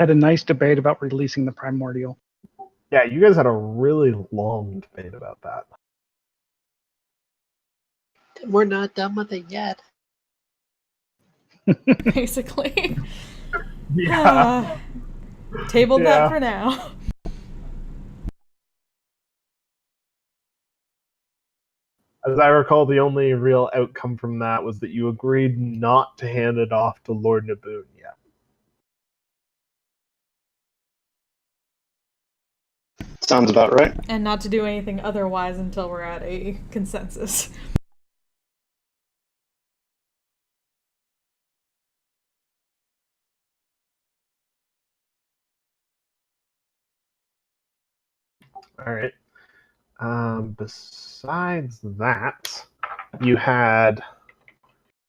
had a nice debate about releasing the primordial. Yeah, you guys had a really long debate about that. We're not done with it yet. Basically. Yeah. Tabled Yeah. that for now. As I recall, the only real outcome from that was that you agreed not to hand it off to Lord Naboon yet. Sounds about right. And not to do anything otherwise until we're at a consensus. All right. Besides that, you had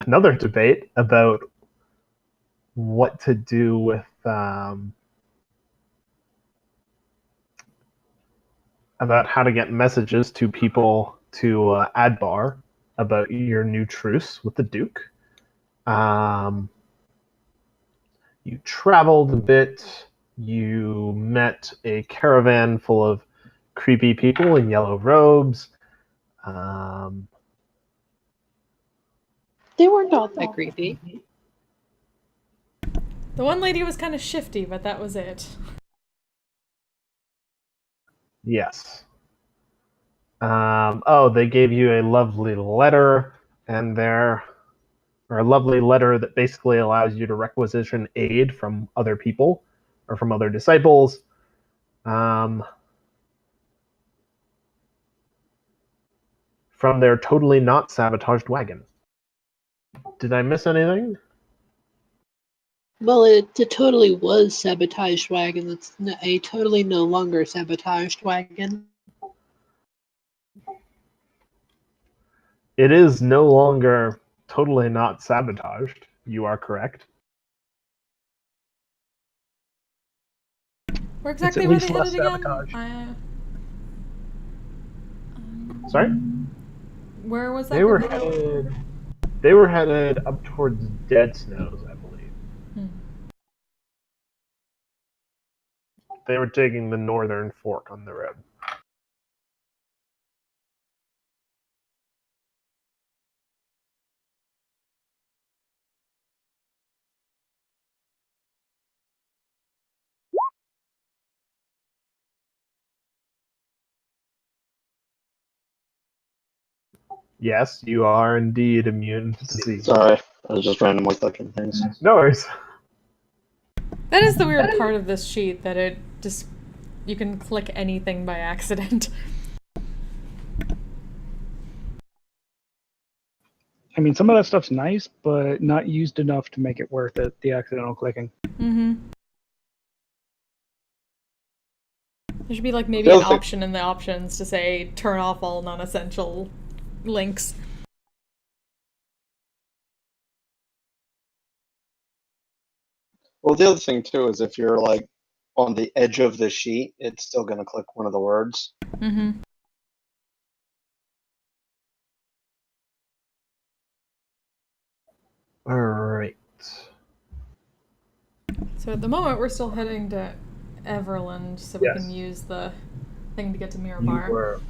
another debate about what to do with about how to get messages to people to Adbar about your new truce with the Duke. You traveled a bit. You met a caravan full of creepy people in yellow robes. They weren't all that creepy. The one lady was kind of shifty, but that was it. Yes. They gave you a lovely letter, and a lovely letter that basically allows you to requisition aid from other people or from other disciples. From their totally not sabotaged wagon. Did I miss anything? Well, it totally was sabotaged wagon. It's a totally no longer sabotaged wagon. It is no longer totally not sabotaged. You are correct. Where exactly at were least they less headed again? sabotage. Sorry? Where was that? They were headed up towards Dead Snows, I believe. They were taking the northern fork on the road. Yes, you are indeed immune to disease. Sorry, I was just randomly clicking things. No worries. That is the weird part of this sheet, that it just... you can click anything by accident. I mean, some of that stuff's nice, but not used enough to make it worth it, the accidental clicking. Mm-hmm. There should be like maybe an option in the options to say turn off all non-essential links. Well, the other thing too is if you're like on the edge of the sheet, it's still going to click one of the words. Mm-hmm. All right. So at the moment, we're still heading to Everland, so we can use the thing to get to Mirabar.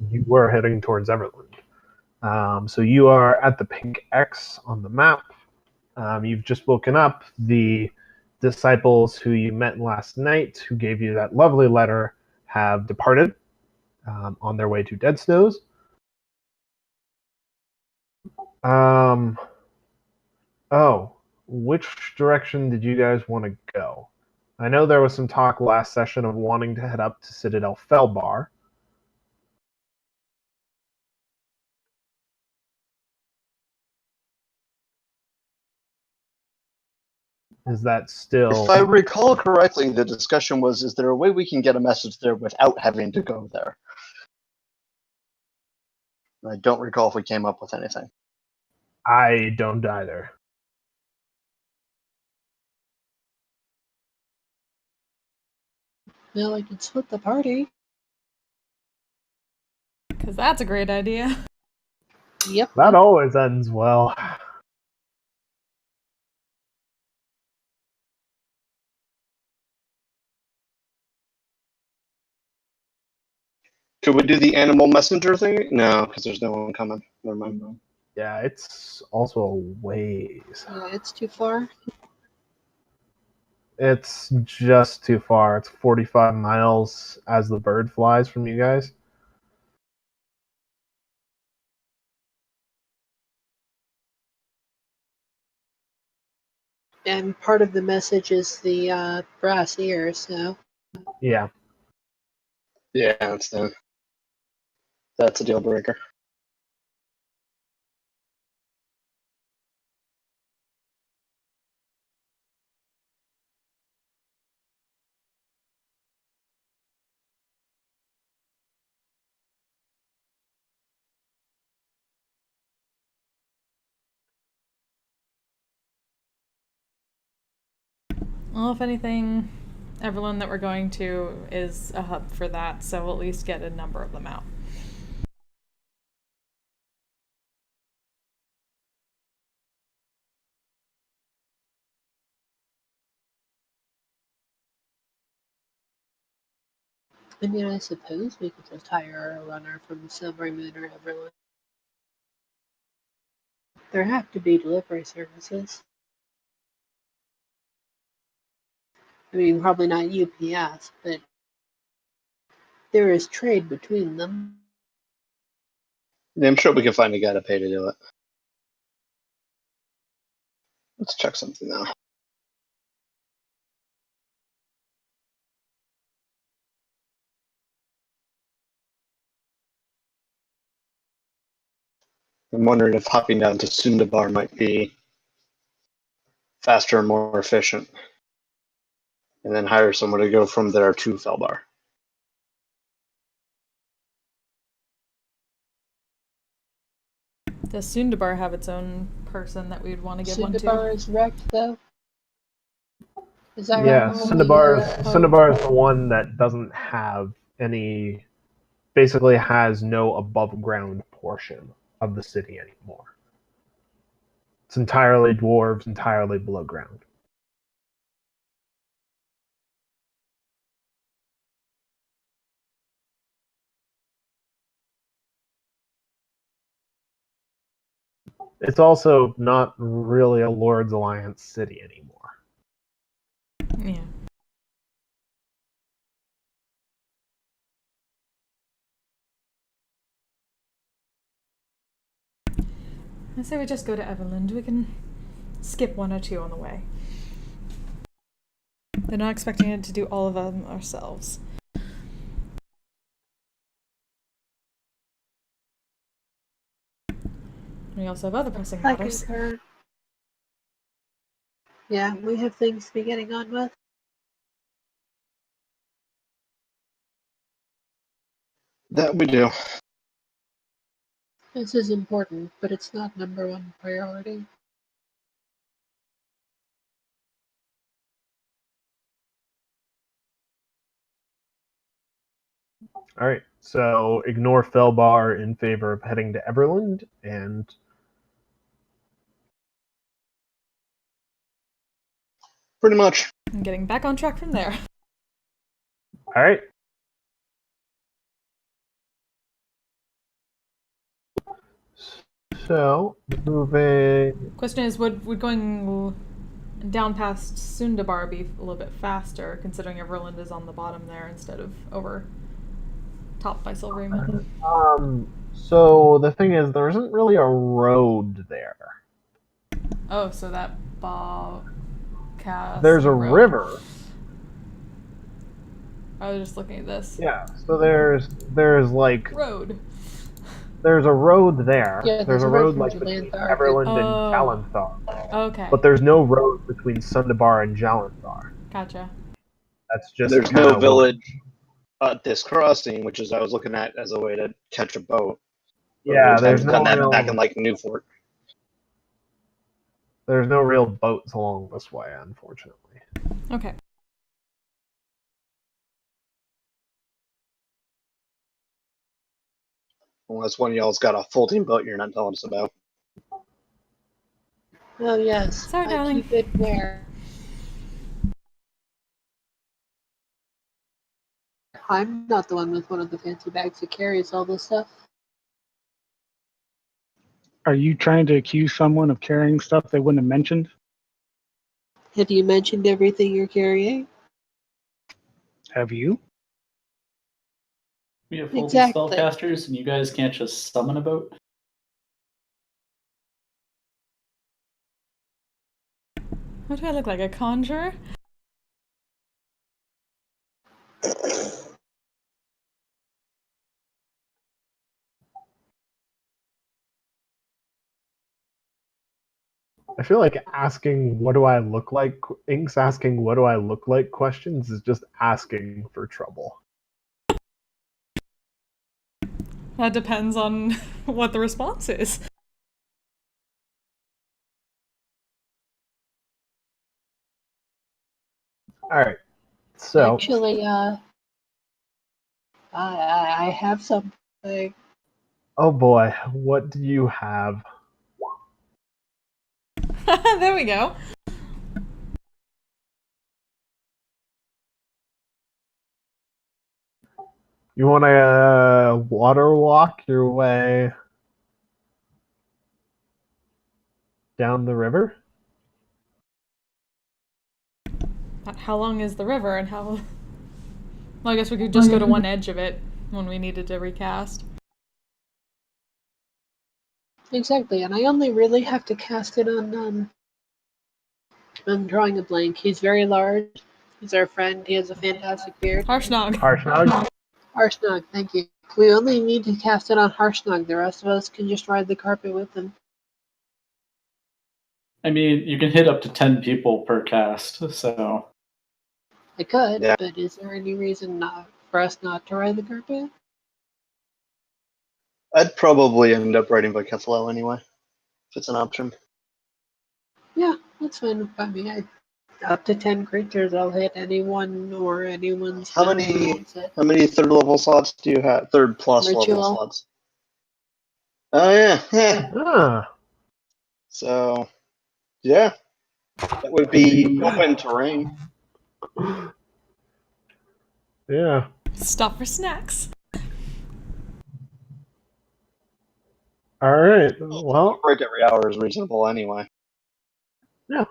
You were heading towards Everland. So you are at the pink X on the map. You've just woken up. The disciples who you met last night, who gave you that lovely letter, have departed on their way to Dead Snows. Which direction did you guys want to go? I know there was some talk last session of wanting to head up to Citadel Felbar. Is that still... If I recall correctly, the discussion was, is there a way we can get a message there without having to go there? I don't recall if we came up with anything. I don't either. Well, I can split the party. Because that's a great idea. Yep. That always ends well. Should we do the animal messenger thing? No, because there's no one coming. Never mind. Yeah, it's also a ways. Yeah, it's too far. It's just too far. It's 45 miles as the bird flies from you guys. And part of the message is the brass ear, so Yeah. Yeah, that's a deal breaker. Well, if anything, everyone that we're going to is a hub for that, so we'll at least get a number of them out. I mean, I suppose we could just hire a runner from Silvery Moon or Everland. There have to be delivery services. I mean, probably not UPS, but there is trade between them. Yeah, I'm sure we can find a guy to pay to do it. Let's check something now. I'm wondering if hopping down to Sundabar might be faster and more efficient. And then hire someone to go from there to Felbar. Does Sundabar have its own person that we'd want to give one to? Sundabar is wrecked, though. Is that Yeah, right? Sundabar is the one that doesn't have any, basically has no above ground portion of the city anymore. It's entirely dwarves, entirely below ground. It's also not really a Lord's Alliance city anymore. Yeah. I say we just go to Everland. We can skip one or two on the way. They're not expecting it to do all of them ourselves. We also have other pressing I matters. concur. Yeah, we have things to be getting on with. That we do. This is important, but it's not #1 priority. All right, so ignore Felbar in favor of heading to Everland, and Pretty much. And getting back on track from there. all right. So moving. Question is, would going down past Sundabar be a little bit faster, considering Everland is on the bottom there instead of over top by Silvery Moon? So the thing is, there isn't really a road there. Oh, so that Bobcast. There's a river. I was just looking at this. Yeah. So there's like Road. there's a road there. Yeah, there's a road like from between Jalanthar. Everland Oh. and Jalanthar. Okay. But there's no road between Sundabar and Jalanthar. Gotcha. That's just There's kinda no village at this crossing, which is I was looking at as a way to catch a boat. Yeah, We there's haven't no done that real, back in like Newport. there's no real boats along this way, unfortunately. Okay. Unless one of y'all's got a folding boat you're not telling us about. Oh yes, Sorry, I darling. keep it where. I'm not the one with one of the fancy bags that carries all this stuff. Are you trying to accuse someone of carrying stuff they wouldn't have mentioned? Have you mentioned everything you're carrying? Have you? We have full Exactly. spellcasters, and you guys can't just summon a boat. What do I look like? A conjurer? I feel like asking what do I look like, Ink's asking what do I look like questions is just asking for trouble. That depends on what the response is. Alright. So Actually, I have something. oh boy, what do you have? There we go. You wanna water walk your way down the river? How long is the river and how... Well, I guess we could just go to one edge of it when we needed to recast. Exactly, and I only really have to cast it on, I'm drawing a blank. He's very large. He's our friend. He has a fantastic beard. Harshnag. Harshnag? Harshnag, thank you. We only need to cast it on Harshnag. The rest of us can just ride the carpet with him. I mean, you can hit up to 10 people per cast, so I could, Yeah. but is there any reason not for us not to ride the carpet? I'd probably end up writing by Kethelo anyway, if it's an option. Yeah, that's fine by me. Up to 10 creatures, I'll hit anyone or anyone's How spell many- that wants it. How many third level slots do you have? Third plus level Ritual. slots. Oh yeah. Ah, So yeah, that would be open terrain. yeah. Stop for snacks. Alright, well, Break every hour is reasonable anyway. yeah.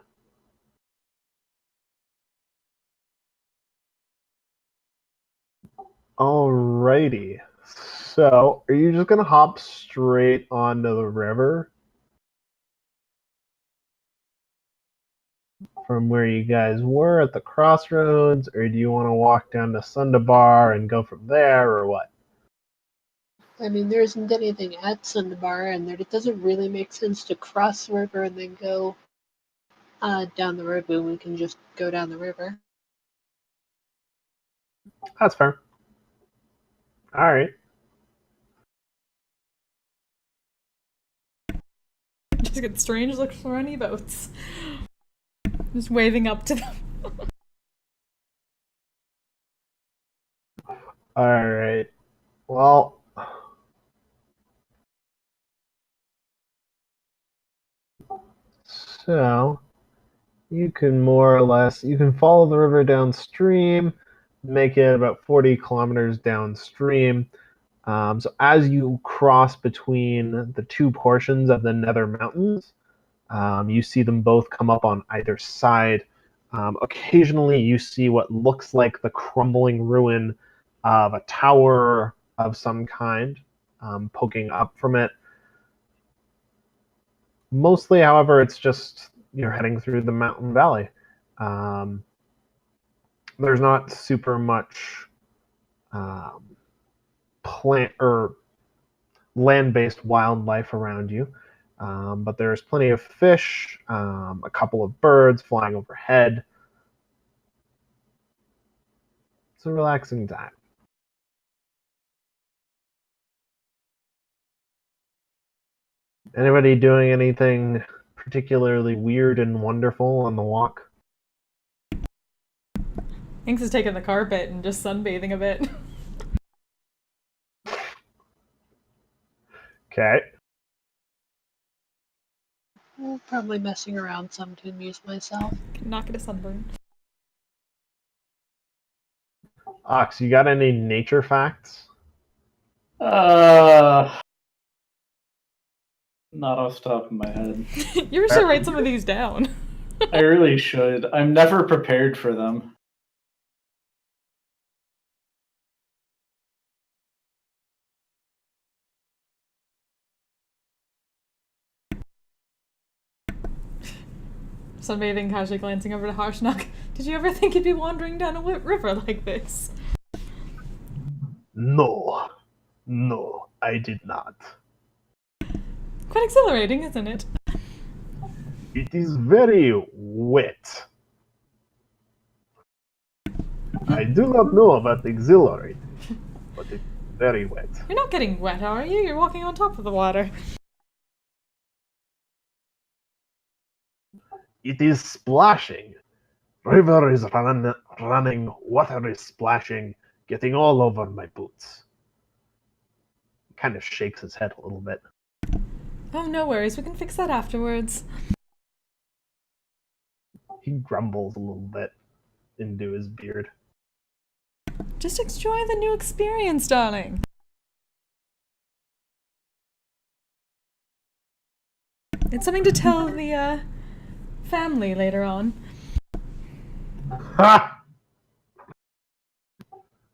Alrighty. So, are you just gonna hop straight onto the river? From where you guys were at the crossroads, or do you want to walk down to Sundabar and go from there, or what? I mean, there isn't anything at Sundabar, and it doesn't really make sense to cross the river and then go down the road when we can just go down the river. That's fair. Alright. Just get strange looks for any boats. Just waving up to them. Alright. Well, so you can more or less you can follow the river downstream, make it about 40 kilometers downstream. So as you cross between the two portions of the Nether Mountains, you see them both come up on either side. Occasionally, you see what looks like the crumbling ruin of a tower of some kind poking up from it. Mostly, however, it's just you're heading through the mountain valley. There's not super much plant or land-based wildlife around you, but there's plenty of fish, a couple of birds flying overhead. It's a relaxing time. Anybody doing anything particularly weird and wonderful on the walk? Inks is taking the carpet and just sunbathing a bit. Okay. Probably messing around some to amuse myself. Not get a sunburn. Ox, you got any nature facts? Not off the top of my head. You should write some of these down. I really should. I'm never prepared for them. Sunbathing, casually glancing over to Harshnag. Did you ever think you'd be wandering down a river like this? No, I did not. Quite exhilarating, isn't it? It is very wet. I do not know about exhilarating, but it's very wet. You're not getting wet, are you? You're walking on top of the water. It is splashing. River is running, water is splashing, getting all over my boots. He kind of shakes his head a little bit. Oh, no worries. We can fix that afterwards. He grumbles a little bit into his beard. Just enjoy the new experience, darling. It's something to tell the, family later on. Ha!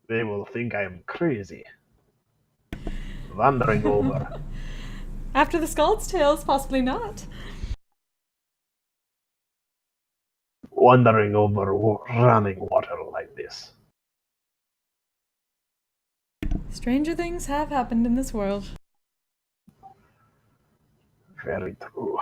They will think I am crazy. Wandering over. After the Scald's Tales, possibly not. Wandering over running water like this. Stranger things have happened in this world. Very true.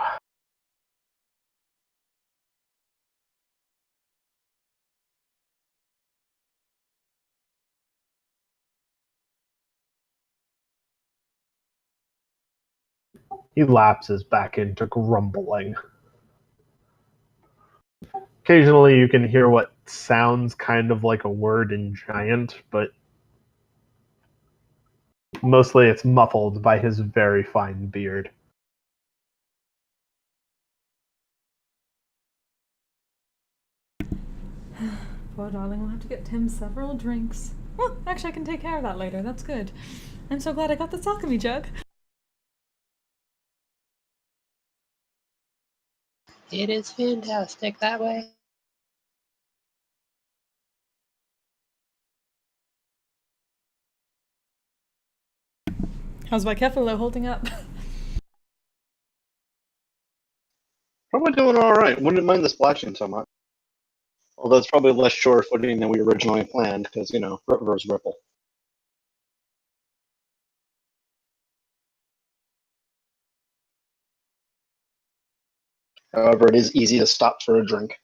He lapses back into grumbling. Occasionally you can hear what sounds kind of like a word in giant, but mostly it's muffled by his very fine beard. Poor darling will have to get Tim several drinks. Well, actually, I can take care of that later. That's good. I'm so glad I got this alchemy jug. It is fantastic that way. How's my Kefalo holding up? Probably doing all right. Wouldn't mind the splashing so much. Although it's probably less sure footing than we originally planned, because, rivers ripple. However, it is easy to stop for a drink.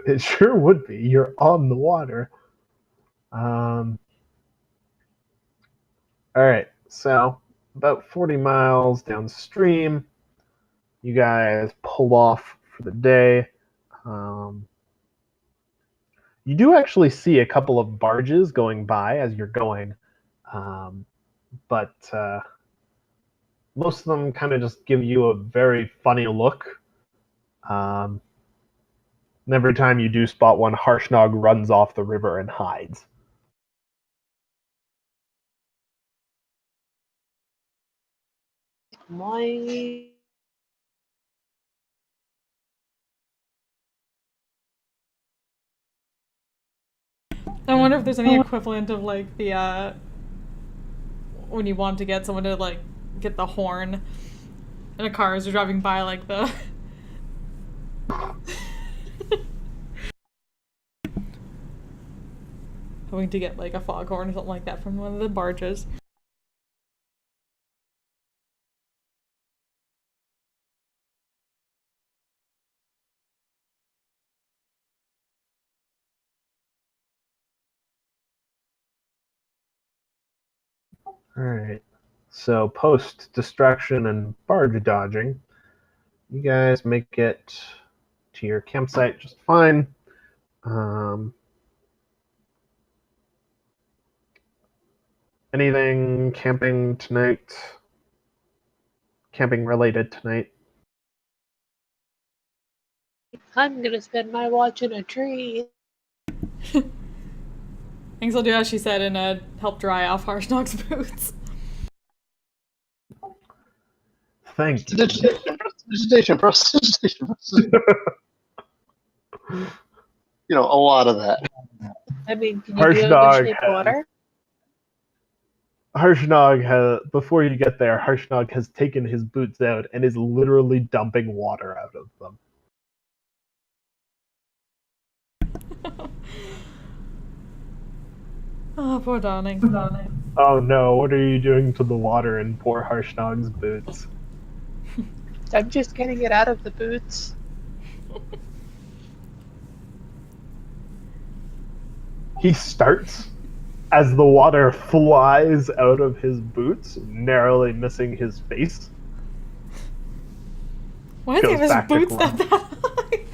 It sure would be. You're on the water. All right, so about 40 miles downstream, you guys pull off for the day. You do actually see a couple of barges going by as you're going, but most of them kind of just give you a very funny look. And every time you do spot one, Harshnag runs off the river and hides. My I wonder if there's any equivalent of like the when you want to get someone to like get the horn in a car as you're driving by, like the hoping to get like a foghorn or something like that from one of the barges. All right. So post distraction and barge dodging, you guys make it to your campsite just fine. Anything camping tonight? Camping related tonight? I'm gonna spend my watch in a tree. Thanks, I'll do as she said and help dry off Harshnog's boots. Thank you. Prestidigitation. You know, a lot of that. I mean, can you do it in the Harshnag shape of has- water? Harshnag has, before you get there, Harshnag has taken his boots out and is literally dumping water out of them. Oh, poor darling. Oh no, what are you doing to the water in poor Harshnag's boots? I'm just getting it out of the boots. He starts as the water flies out of his boots, narrowly missing his face. Why does he Goes have back his to boots that Glenn. high?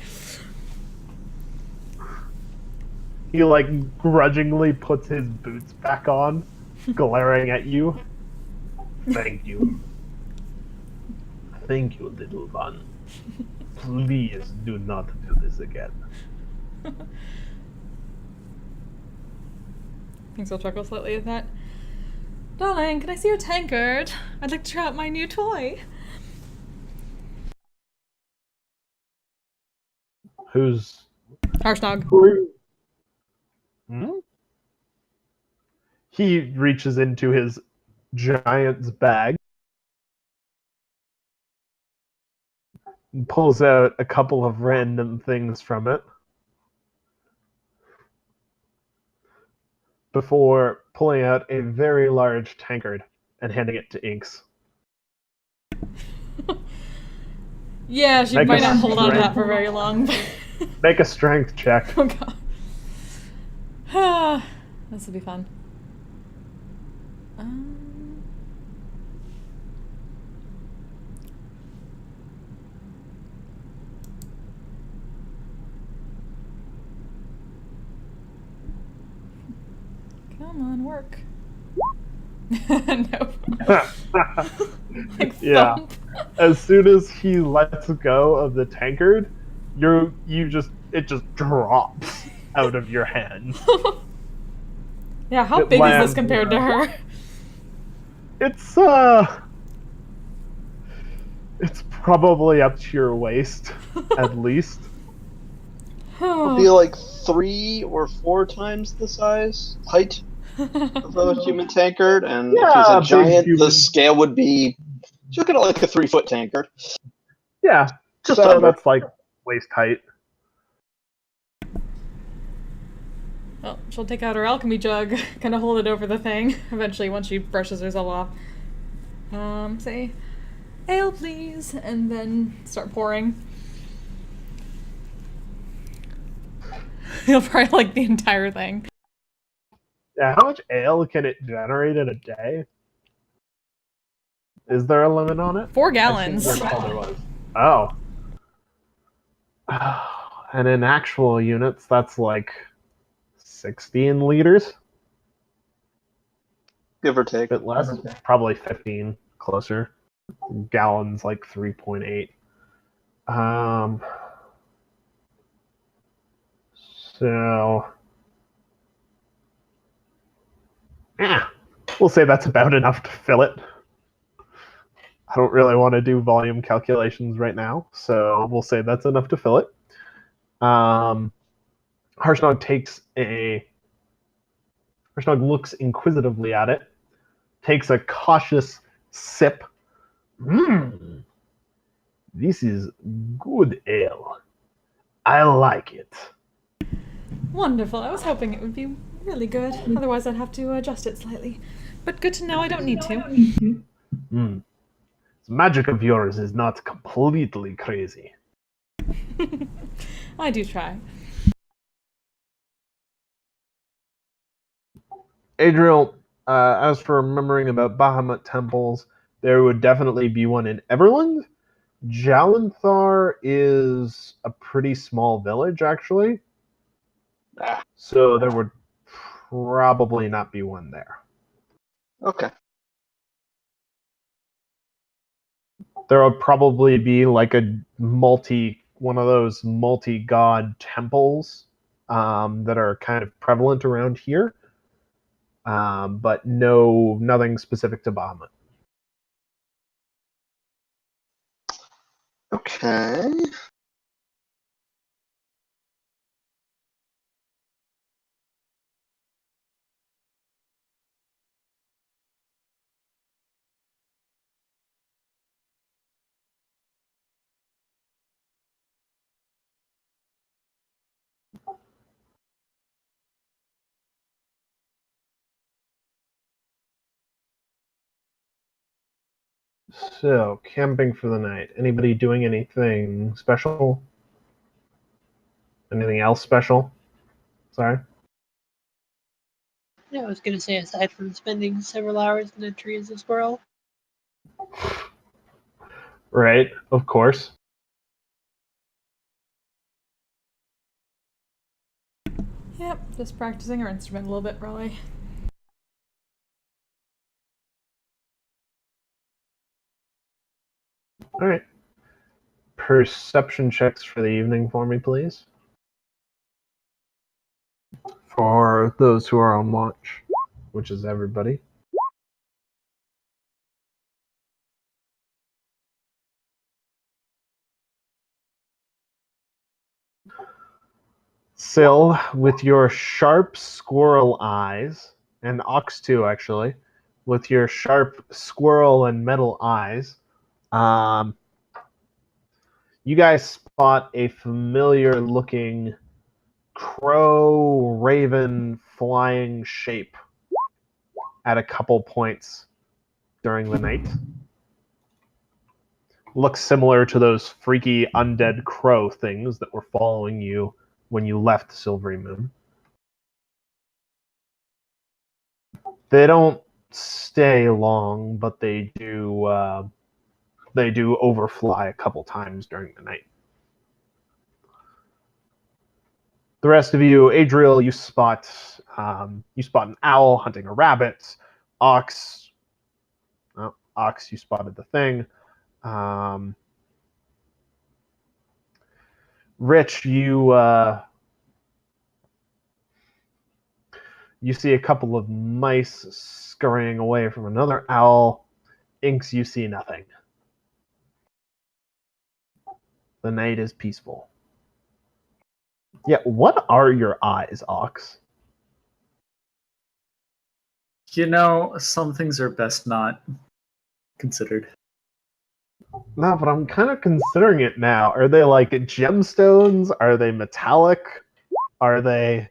He like grudgingly puts his boots back on, glaring at you. Thank you. Thank you, little one. Please do not do this again. Thinks I'll chuckle slightly at that. Darling, can I see your tankard? I'd like to try out my new toy. Who's Harshnag. who are you? Hmm? He reaches into his giant's bag and pulls out a couple of random things from it before pulling out a very large tankard and handing it to Inks. Yeah, she Make might a not hold on to that strength- for very long. Make a strength check. Oh god. This will be fun. Come on, work. No. Like Yeah. thump. As soon as he lets go of the tankard, it just drops out of your hand. Yeah, how It big is this lands compared to her? It's probably up to your waist, at least. It'll be like 3 or 4 times the height of a human tankard, and if he's Yeah, a big giant, the human. scale would be. You're looking at like a 3-foot tankard. Yeah, Just so under. that's like waist height. Well, she'll take out her alchemy jug, kind of hold it over the thing, eventually once she brushes herself off. Say, ale please, and then start pouring. He'll probably like the entire thing. Yeah, how much ale can it generate in a day? Is there a limit on it? 4 I gallons. seem to recall there was. Oh. And in actual units, that's like 16 liters? Give or A take. bit less. Probably 15, closer. Gallons, like 3.8. So... yeah, we'll say that's about enough to fill it. I don't really want to do volume calculations right now, so we'll say that's enough to fill it. Harshnag looks inquisitively at it, takes a cautious sip. This is good ale. I like it. Wonderful. I was hoping it would be really good. Otherwise, I'd have to adjust it slightly. But good to know I don't need to. This magic of yours is not completely crazy. I do try. Adriel, as for remembering about Bahamut temples, there would definitely be one in Everland. Jalanthar is a pretty small village, actually. Ah, So there would probably not be one there. okay. There would probably be like a multi one of those multi-god temples that are kind of prevalent around here, but nothing specific to Bahamut. Okay. So, camping for the night. Anybody doing anything special? Anything else special? Sorry. Yeah, I was gonna say, aside from spending several hours in a tree as a squirrel. Right, of course. Yep, just practicing our instrument a little bit, probably. All right. Perception checks for the evening for me, please. For those who are on watch, which is everybody. Syl, with your sharp squirrel eyes, and Ox too, actually, with your sharp squirrel and metal eyes, you guys spot a familiar looking crow raven flying shape at a couple points during the night. Looks similar to those freaky undead crow things that were following you when you left Silvery Moon. They don't stay long, but they do overfly a couple times during the night. The rest of you, Adriel, you spot an owl hunting a rabbit. Ox, you spotted the thing. Rich, you see a couple of mice scurrying away from another owl. Inks, you see nothing. The night is peaceful. Yeah, what are your eyes, Ox? You know, some things are best not considered. No, but I'm kind of considering it now. Are they like gemstones? Are they metallic? Are they...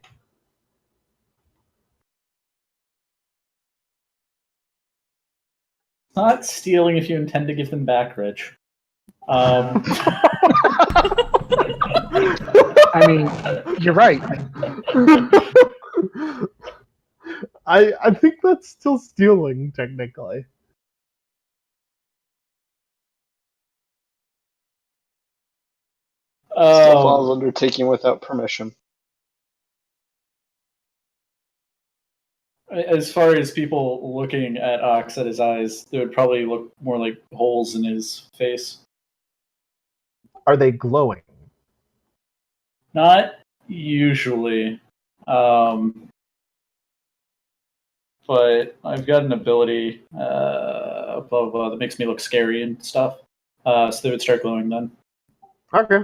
Not stealing if you intend to give them back, Rich. I mean, you're right. I think that's still stealing, technically. Still falls under taking without permission. As far as people looking at Ox at his eyes, they would probably look more like holes in his face. Are they glowing? Not usually. But I've got an ability that makes me look scary and stuff. So they would start glowing then. Okay.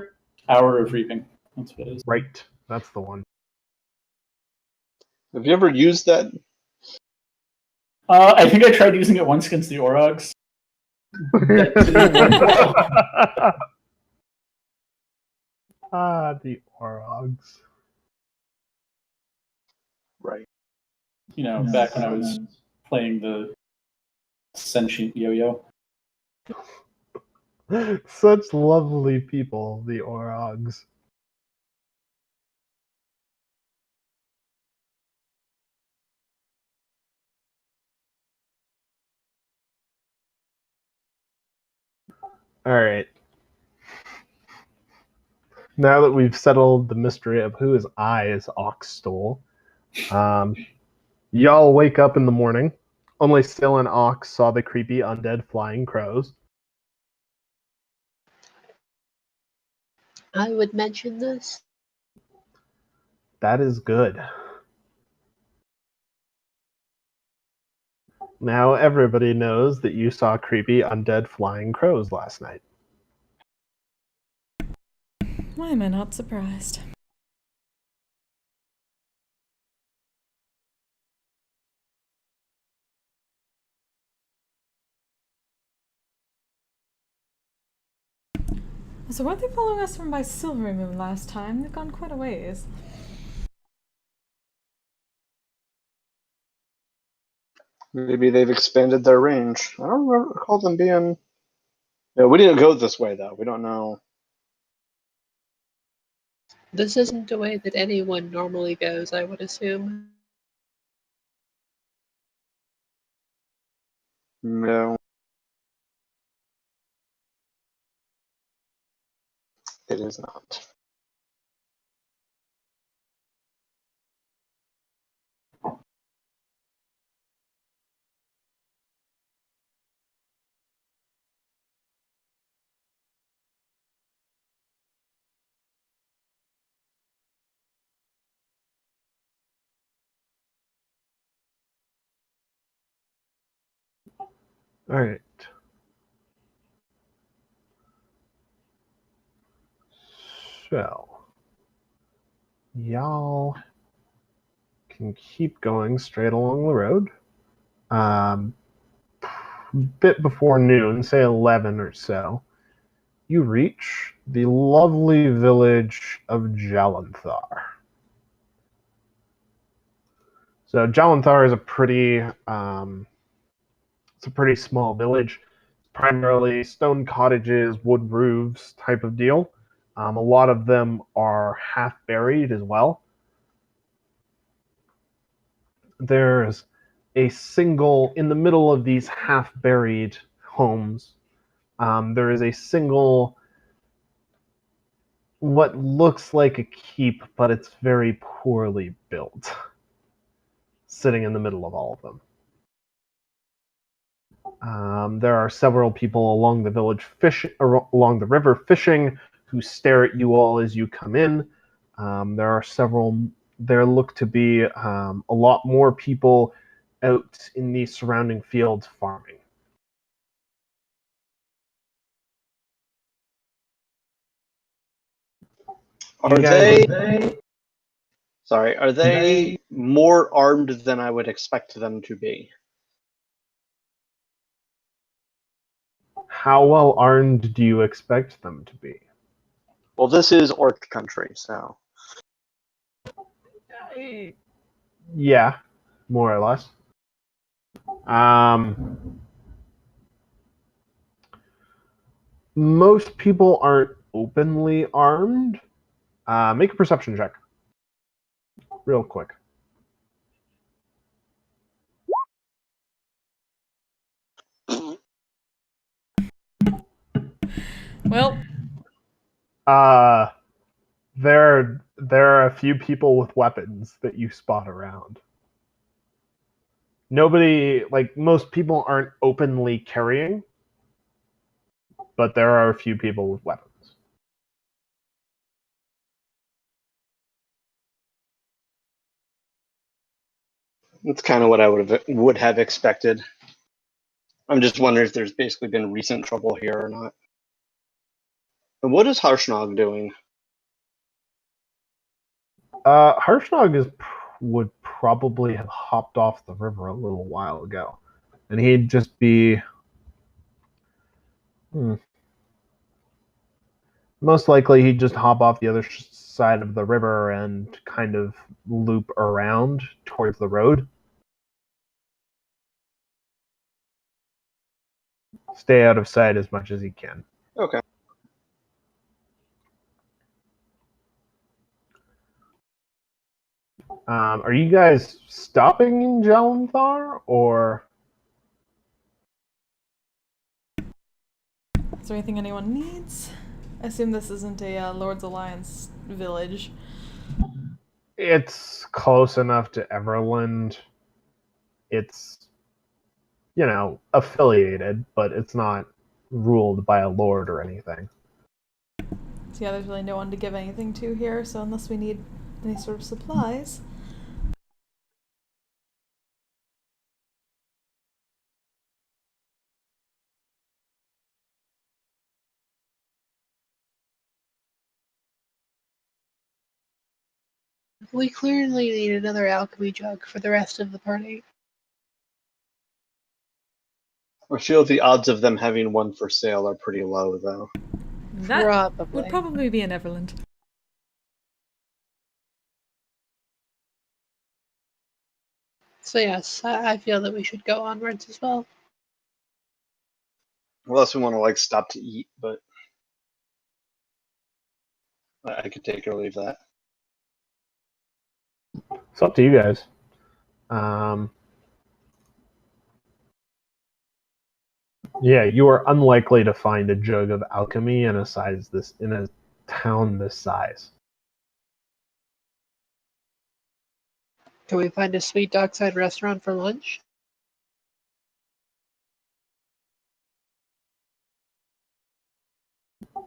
Hour of Reaping. That's what it is. Right. That's the one. Have you ever used that? I think I tried using it once against the Orogs. That didn't work well. The Orogs. Right. You know, back when I was playing the sentient yo-yo. Such lovely people, the Orogs. All right. Now that we've settled the mystery of whose eyes Ox stole, y'all wake up in the morning. Only Syl and Ox saw the creepy undead flying crows. I would mention this. That is good. Now everybody knows that you saw creepy undead flying crows last night. Why am I not surprised? So weren't they following us from by Silvery Moon last time? They've gone quite a ways. Maybe they've expanded their range. I don't recall them being. Yeah, we didn't go this way though. We don't know. This isn't the way that anyone normally goes, I would assume. No, it is not. All right. So, y'all can keep going straight along the road. Bit before noon, say 11 or so, you reach the lovely village of Jalanthar. So Jalanthar is it's a pretty small village, primarily stone cottages, wood roofs type of deal. A lot of them are half buried as well. There's a single, in the middle of these half buried homes, there is a single, what looks like a keep, but it's very poorly built, sitting in the middle of all of them. There are several people along the along the river fishing, who stare at you all as you come in. There look to be a lot more people out in the surrounding fields farming. Are You guys- they? Sorry, are they more armed than I would expect them to be? How well armed do you expect them to be? Well, this is orc country, so. Yeah, more or less. Most people aren't openly armed. Make a perception check. Real quick. Well, There are a few people with weapons that you spot around. Nobody, like most people aren't openly carrying, but there are a few people with weapons. That's kind of what I would have expected. I'm just wondering if there's basically been recent trouble here or not. And what is Harshnag doing? Harshnag would probably have hopped off the river a little while ago, and he'd just be most likely he'd just hop off the other side of the river and kind of loop around towards the road. Stay out of sight as much as he can. Okay. Are you guys stopping in Jalanthar, or? is there anything anyone needs? I assume this isn't a Lord's Alliance village. It's close enough to Everland. It's, affiliated, but it's not ruled by a lord or anything. So yeah, there's really no one to give anything to here, so unless we need any sort of supplies. We clearly need another alchemy jug for the rest of the party. I feel the odds of them having one for sale are pretty low, though. That Probably. would probably be in Everland. So yes, I feel that we should go onwards as well. Unless we want to like stop to eat, but I could take or leave that. It's up to you guys. Yeah, you are unlikely to find a jug of alchemy in a town this size. Can we find a sweet dockside restaurant for lunch?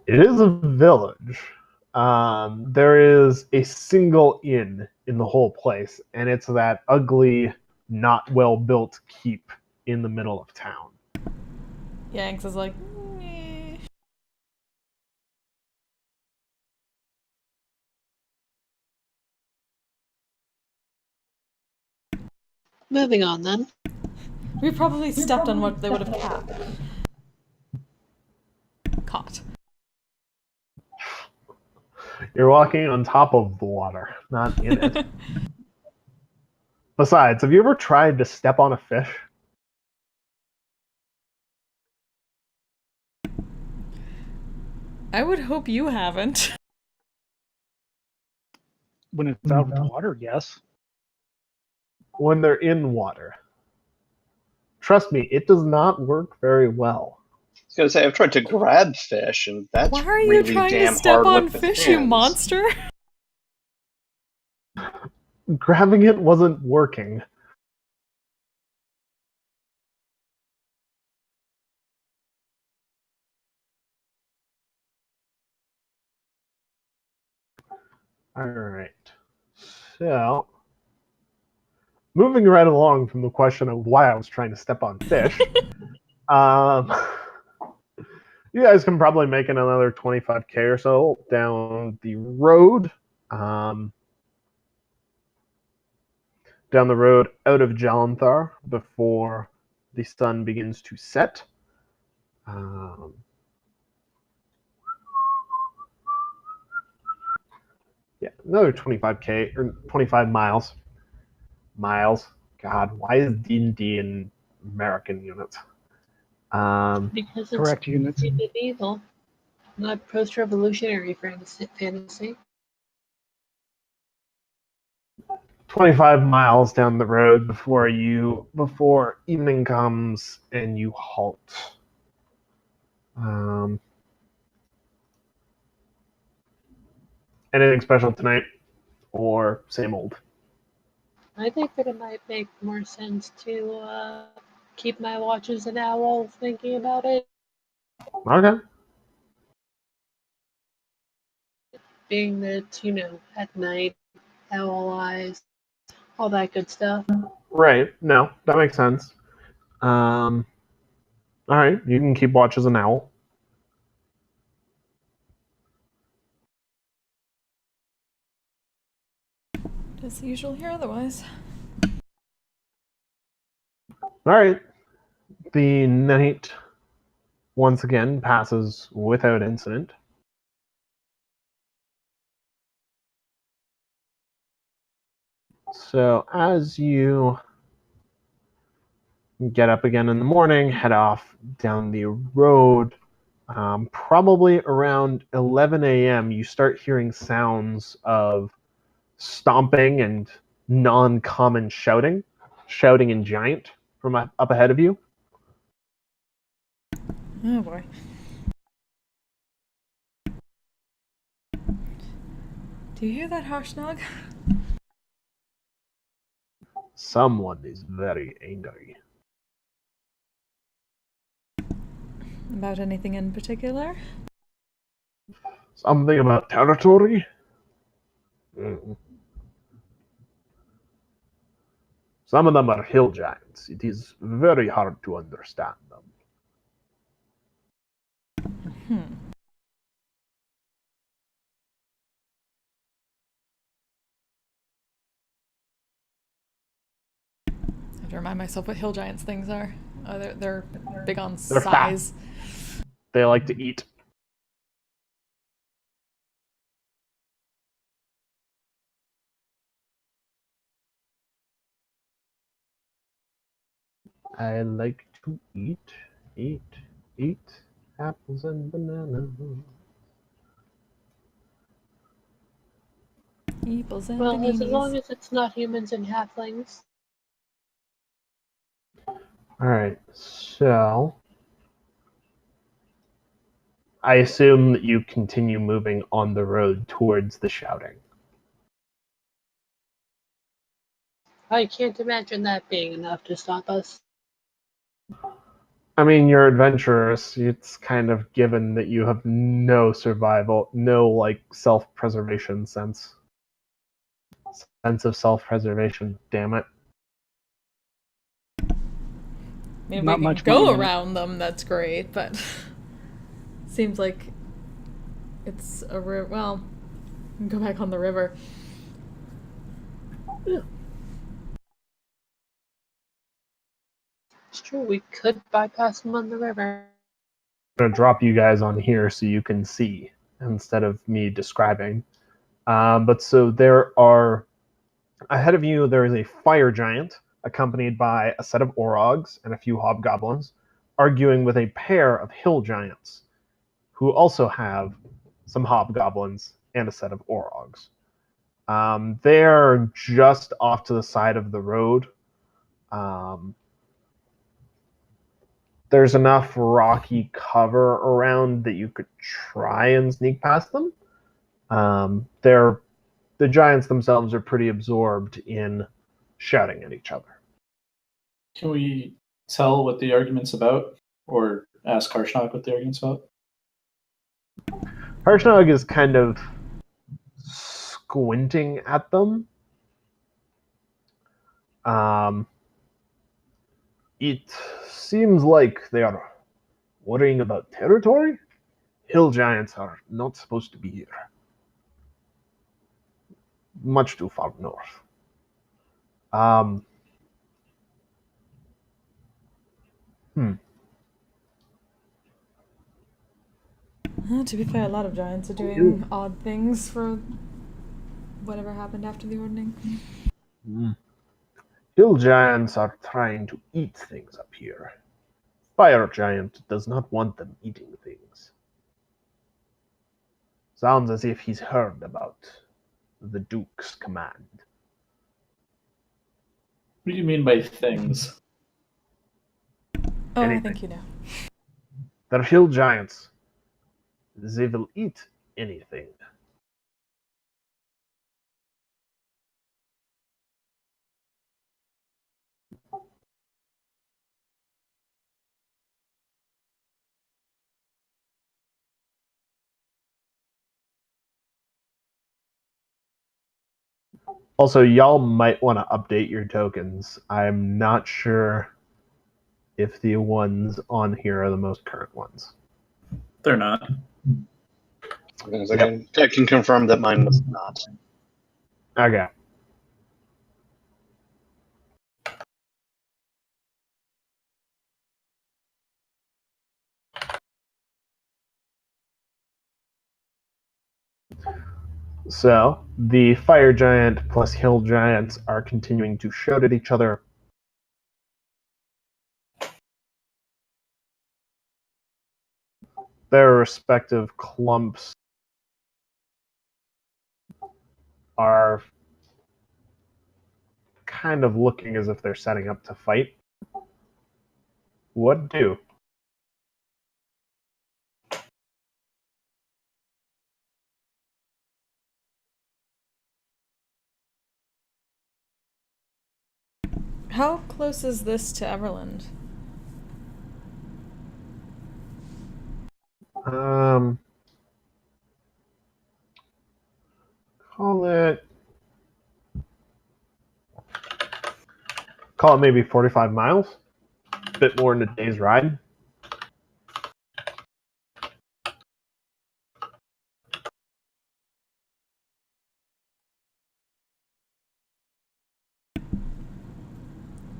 It is a village. There is a single inn in the whole place, and it's that ugly, not well built keep in the middle of town. Yanks is like, meh. Moving on then. We probably stepped on what they would have caught. You're walking on top of the water, not in it. Besides, have you ever tried to step on a fish? I would hope you haven't. When it's out of the water, yes. When they're in water. Trust me, it does not work very well. I was gonna say I've tried to grab fish, and that's Why are you really trying to damn step hard on with fish, you hands. monster? Grabbing it wasn't working. Alright. So, moving right along from the question of why I was trying to step on fish, you guys can probably make another 25k or so down the road. Down the road out of Jalanthar before the sun begins to set. Yeah, another 25k or 25 miles. Miles. God, why is D&D in American units? Because it's Correct units. medieval, not post-revolutionary fantasy. 25 miles down the road before evening comes and you halt. Anything special tonight, or same old? I think that it might make more sense to keep my watch as an owl thinking about it, Okay. being that, at night, owl eyes, all that good stuff. Right. No, that makes sense. All right, you can keep watch as an owl. As usual here otherwise. All right. The night once again passes without incident. So as you get up again in the morning, head off down the road, probably around 11 a.m., you start hearing sounds of stomping and non-common shouting in giant from up ahead of you. Oh boy. Do you hear that, Harshnag? Someone is very angry. About anything in particular? Something about territory? Some of them are hill giants. It is very hard to understand them. I have to remind myself what hill giants things are. Oh, they're big on They're fat. size. They like to eat. I like to eat apples and bananas. Eeples and Well, as long paninis. as it's not humans and halflings. Alright, so I assume that you continue moving on the road towards the shouting. I can't imagine that being enough to stop us. I mean, you're adventurers. It's kind of given that you have no survival, no like self-preservation sense of self-preservation. Damn it! I mean, if Not we can much go money in it. around them, that's great, but seems like it's a well, we can go back on the river. It's true, we could bypass them on the river. I'm gonna drop you guys on here so you can see instead of me describing. But so there are ahead of you. There is a fire giant accompanied by a set of orogs and a few hobgoblins, arguing with a pair of hill giants, who also have some hobgoblins and a set of orogs. They're just off to the side of the road. There's enough rocky cover around that you could try and sneak past them. The giants themselves are pretty absorbed in shouting at each other. Can we tell what the argument's about, or ask Harshnag what the argument's about? Harshnag is kind of squinting at them. It seems like they are worrying about territory. Hill giants are not supposed to be here. Much too far north. To be fair, a lot of giants are doing odd things for whatever happened after the ordning. Hill giants are trying to eat things up here. Fire giant does not want them eating things. Sounds as if he's heard about the Duke's command. What do you mean by things? Oh, Anything. I think you know. They're hill giants. They will eat anything. Also, y'all might want to update your tokens. I'm not sure if the ones on here are the most current ones. They're not. I can confirm that mine was not. Okay. So, the fire giant plus hill giants are continuing to shout at each other. Their respective clumps are kind of looking as if they're setting up to fight. What do? How close is this to Everland? Call it maybe 45 miles. A bit more than a day's ride.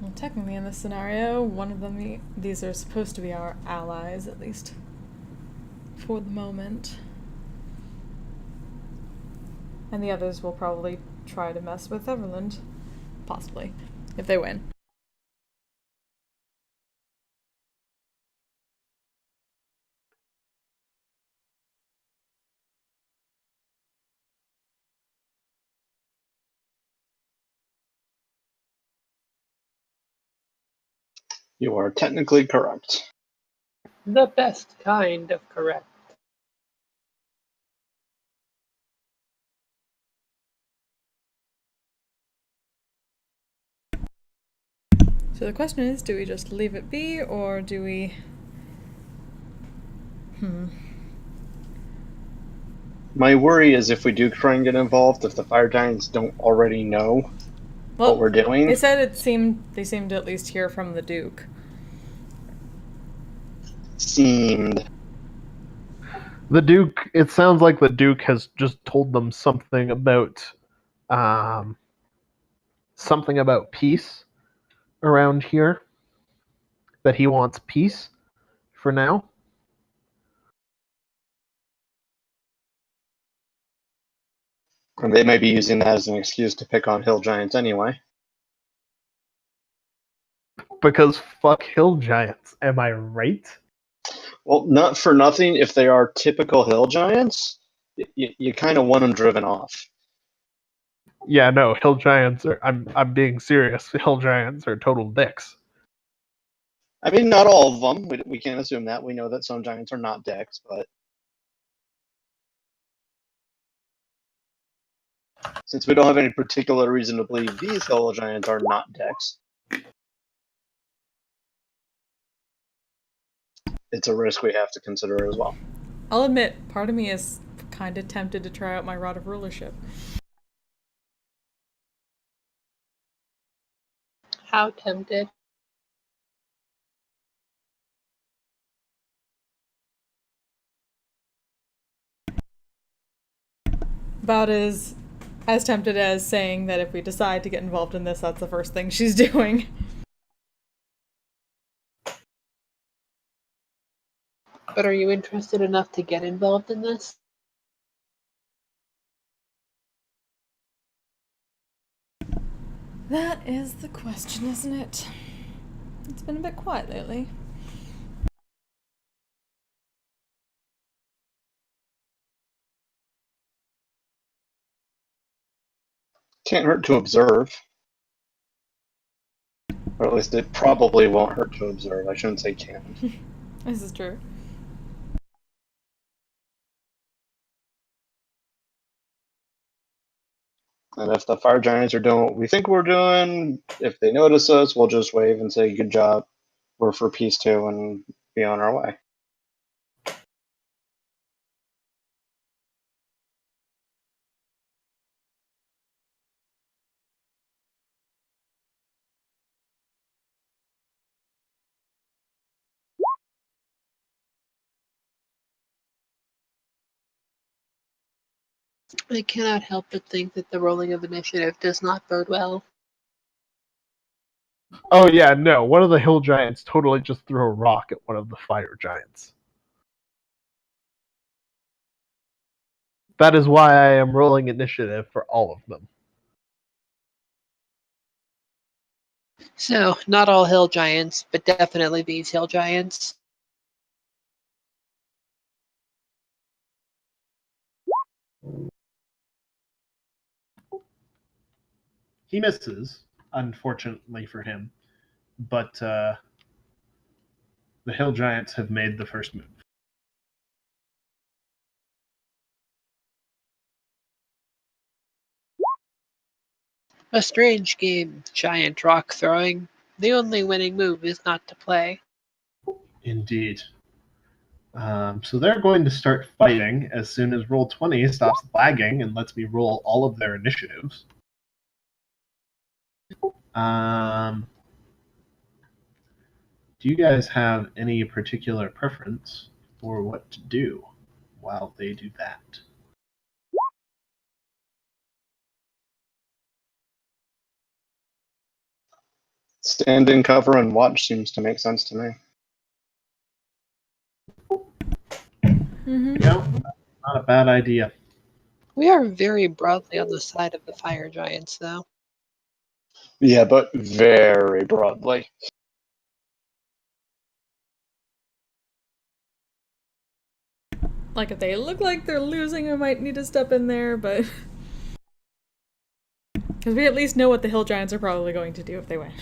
Well, technically, in this scenario, one of them, these are supposed to be our allies, at least for the moment. And the others will probably try to mess with Everland. Possibly. If they win. You are technically correct. The best kind of correct. So the question is, do we just leave it be, or do we... My worry is if we do try and get involved, if the fire giants don't already know what we're doing. They said they seemed to at least hear from the Duke. Seemed. The Duke, it sounds like the Duke has just told them something about peace around here. That he wants peace for now. And they may be using that as an excuse to pick on hill giants anyway. Because fuck hill giants, am I right? Well, not for nothing, if they are typical hill giants, you kind of want them driven off. Yeah, no, hill giants are. I'm being serious. Hill giants are total dicks. I mean, not all of them. We can't assume that. We know that some giants are not dicks, but since we don't have any particular reason to believe these hill giants are not dicks, it's a risk we have to consider as well. I'll admit, part of me is kind of tempted to try out my Rod of Rulership. How tempted. About as tempted as saying that if we decide to get involved in this, that's the first thing she's doing. But are you interested enough to get involved in this? That is the question, isn't it? It's been a bit quiet lately. Can't hurt to observe. Or at least it probably won't hurt to observe. I shouldn't say can. This is true. And if the fire giants are doing what we think we're doing, if they notice us, we'll just wave and say, good job. We're for peace too, and be on our way. I cannot help but think that the rolling of initiative does not bode well. Oh yeah, no. One of the hill giants totally just threw a rock at one of the fire giants. That is why I am rolling initiative for all of them. So, not all hill giants, but definitely these hill giants. He misses, unfortunately for him, but the hill giants have made the first move. A strange game, giant rock throwing. The only winning move is not to play. Indeed. So they're going to start fighting as soon as Roll20 stops lagging and lets me roll all of their initiatives. Do you guys have any particular preference for what to do while they do that? Stand in cover and watch seems to make sense to me. Mm-hmm. Yeah, not a bad idea. We are very broadly on the side of the fire giants, though. Yeah, but very broadly. Like, if they look like they're losing, we might need to step in there, but... Because we at least know what the hill giants are probably going to do if they win.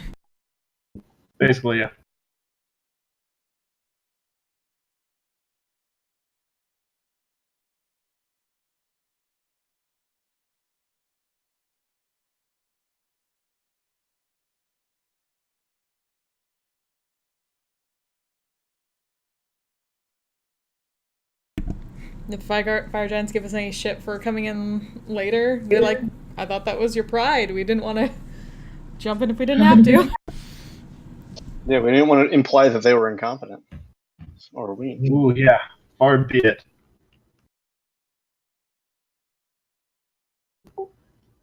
Basically, yeah. If fire giants give us any shit for coming in later, they're like, I thought that was your pride. We didn't want to jump in if we didn't have to. Yeah, we didn't want to imply that they were incompetent or weak. Ooh, yeah. Far be it.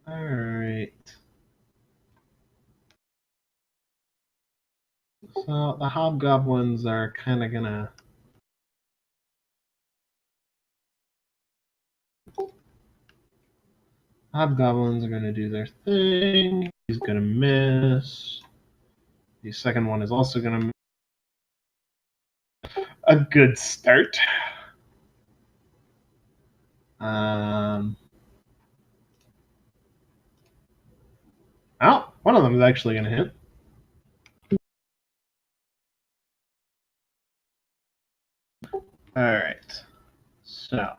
Alright. So the hobgoblins are kind of gonna... Hobgoblins are gonna do their thing. He's gonna miss. The second one is also gonna miss. A good start. Oh, one of them is actually gonna hit. Alright. So,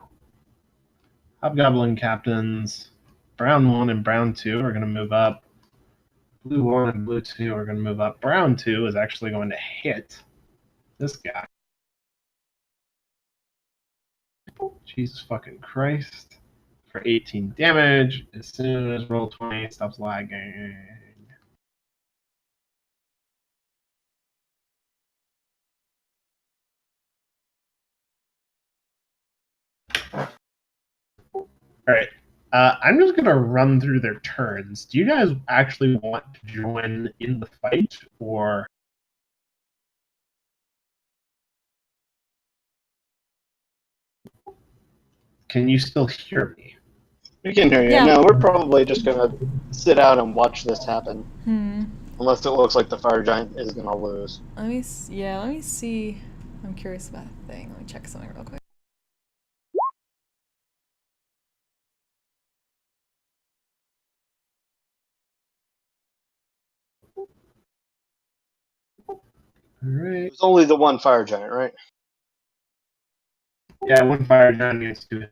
Hobgoblin captains, Brown 1 and Brown 2 are going to move up. Blue 1 and Blue 2 are going to move up. Brown 2 is actually going to hit this guy. Jesus fucking Christ. For 18 damage as soon as Roll20 stops lagging. Alright. I'm just going to run through their turns. Do you guys actually want to join in the fight, or... Can you still hear me? We can hear you. Yeah. No, we're probably just going to sit out and watch this happen. Unless it looks like the fire giant is going to lose. Let me see. I'm curious about a thing. Let me check something real quick. Alright. It was only the one fire giant, right? Yeah, one fire giant gets to it.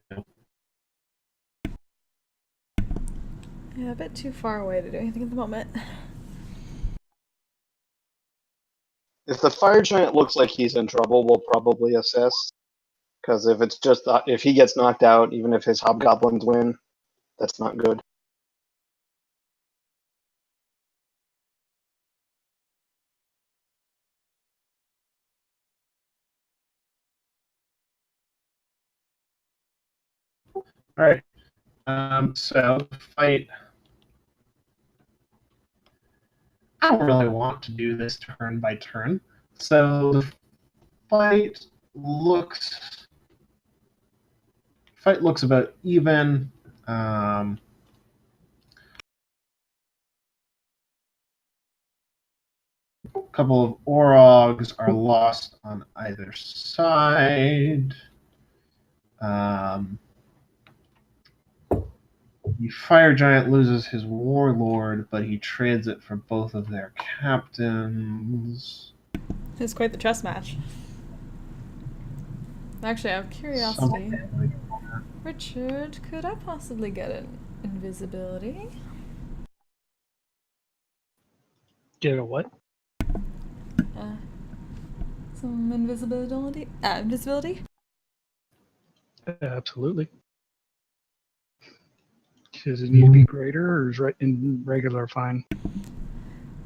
Yeah, a bit too far away to do anything at the moment. If the fire giant looks like he's in trouble, we'll probably assist. Because if it's just if he gets knocked out, even if his hobgoblins win, that's not good. Alright. So, fight. I don't really want to do this turn by turn. So, the fight looks about even. A couple of Orogs are lost on either side. The fire giant loses his warlord, but he trades it for both of their captains. It's quite the chess match. Actually, out of curiosity, Richard, could I possibly get an invisibility? Get a what? Some invisibility? Invisibility? Absolutely. Does it need to be greater, or is in regular fine?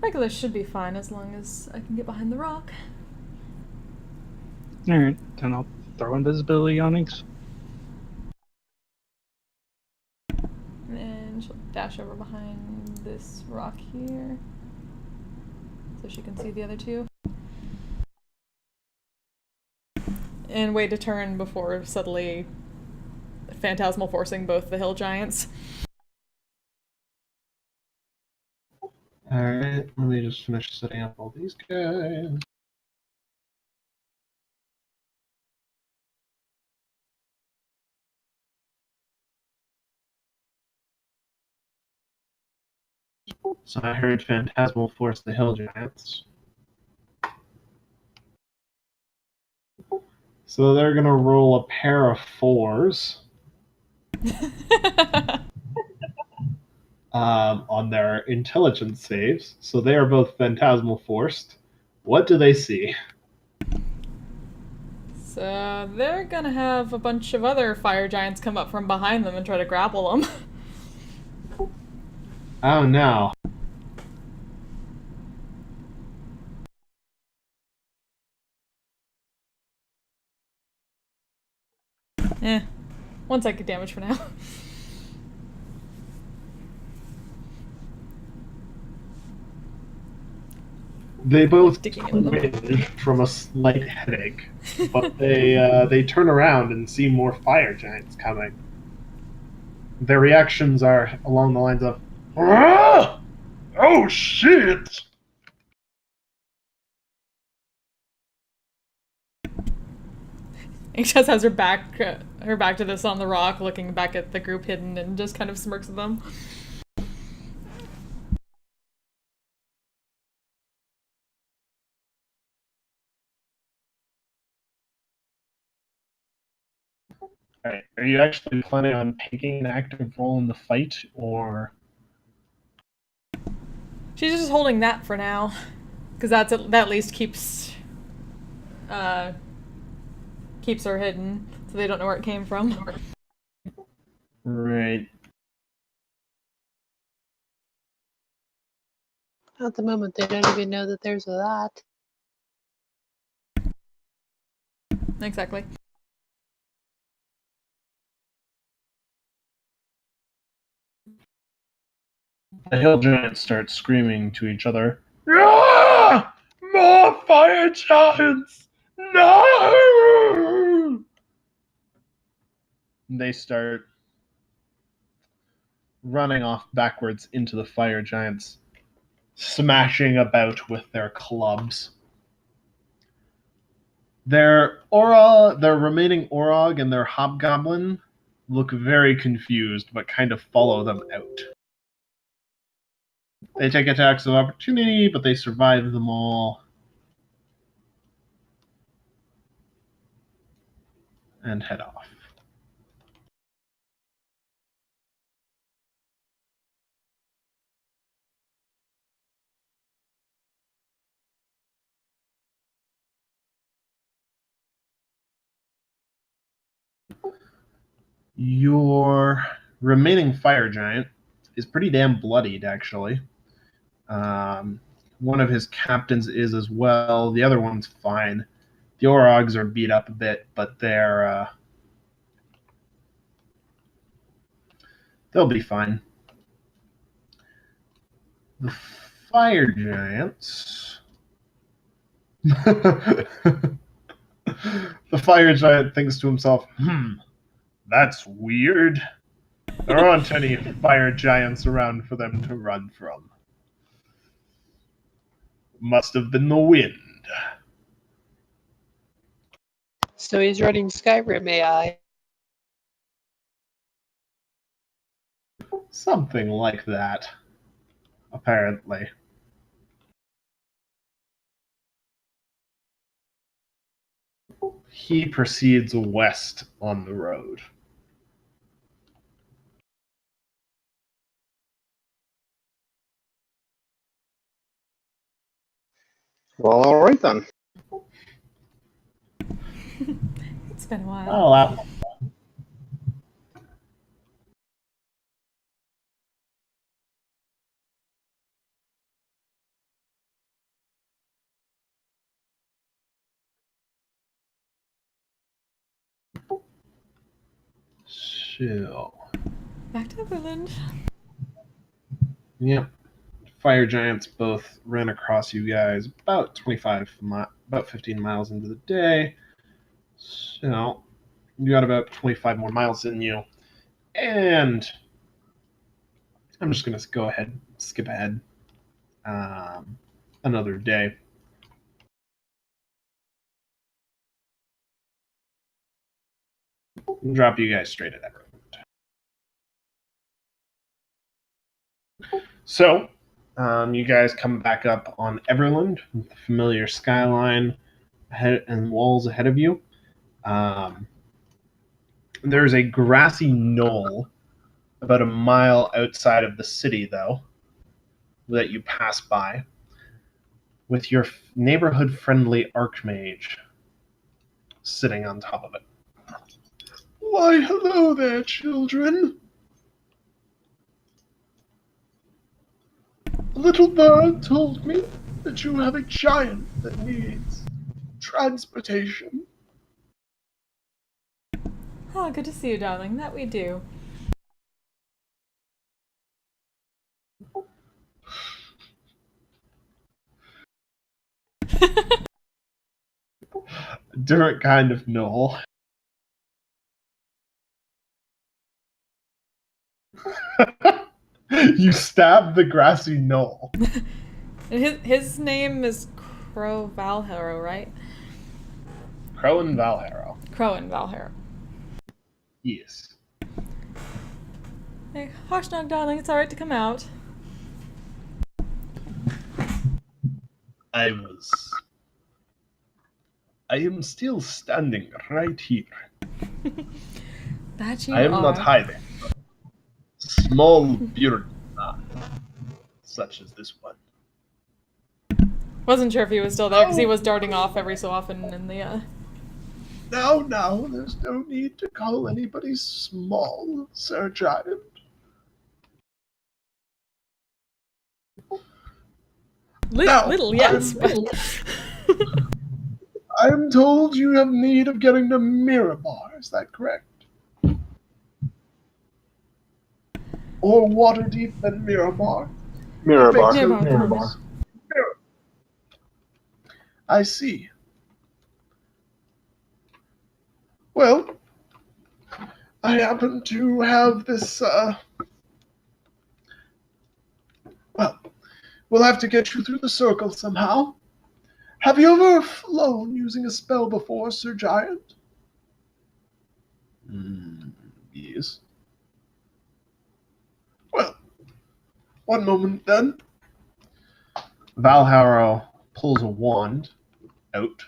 Regular should be fine as long as I can get behind the rock. All right, then I'll throw invisibility on Inks. And she'll dash over behind this rock here so she can see the other two. And wait to turn before subtly phantasmal forcing both the hill giants. Alright, let me just finish setting up all these guys. So I heard Phantasmal force the hill giants. So they're gonna roll a pair of 4s on their intelligence saves. So they are both Phantasmal forced. What do they see? So they're gonna have a bunch of other fire giants come up from behind them and try to grapple them. Oh no. Eh. 1 psychic damage for now. They both Sticking into them. twinge from a slight headache, but they turn around and see more fire giants coming. Their reactions are along the lines of, "Ah! Oh shit!" Ink just has her back to this on the rock, looking back at the group hidden, and just kind of smirks at them. Alright, are you actually planning on taking an active role in the fight, or? She's just holding that for now, because that at least keeps her hidden, so they don't know where it came from. Right. At the moment, they don't even know that there's a that. Exactly. The hill giants start screaming to each other, "Ah! More fire giants! No!" They start running off backwards into the fire giants, smashing about with their clubs. Their remaining Orog and their Hobgoblin look very confused, but kind of follow them out. They take attacks of opportunity, but they survive them all. And head off. Your remaining fire giant is pretty damn bloodied, actually. One of his captains is as well. The other one's fine. The Orogs are beat up a bit, but they'll be fine. The fire giants. The fire giant thinks to himself, that's weird. There aren't any fire giants around for them to run from. Must have been the wind. So he's running Skyrim AI. Something like that, apparently. He proceeds west on the road. Well, all right then. It's been a while. Oh, So, Back to Everland. yep. Fire giants both ran across you guys about 15 miles into the day. So, you got about 25 more miles in you. And I'm just going to go ahead, skip ahead another day. And drop you guys straight at Everland. So, you guys come back up on Everland with the familiar skyline ahead and walls ahead of you. There's a grassy knoll about a mile outside of the city, though, that you pass by with your neighborhood-friendly Archmage sitting on top of it. Why, hello there, children. A little bird told me that you have a giant that needs transportation. Oh, good to see you, darling. That we do. Different kind of knoll. You stab the grassy knoll. His name is Crow Valharrow, right? Crow and Valharrow. Crow and Valharrow. Yes. Hey, Harshnag, darling, it's alright to come out. I am still standing right here. That you I am are. not hiding. Small bearded man, such as this one. Wasn't sure if he was still there because he was darting off every so often in the. Now, there's no need to call anybody small, Sir Giant. Now, Little, yes, but. I'm told you have need of getting to Mirabar, is that correct? Or Waterdeep and Mirabar? Mirabar. Mirabar. I see. Well, I happen to have this, well, we'll have to get you through the circle somehow. Have you ever flown using a spell before, Sir Giant? Yes. Well, one moment then. Valharrow pulls a wand out,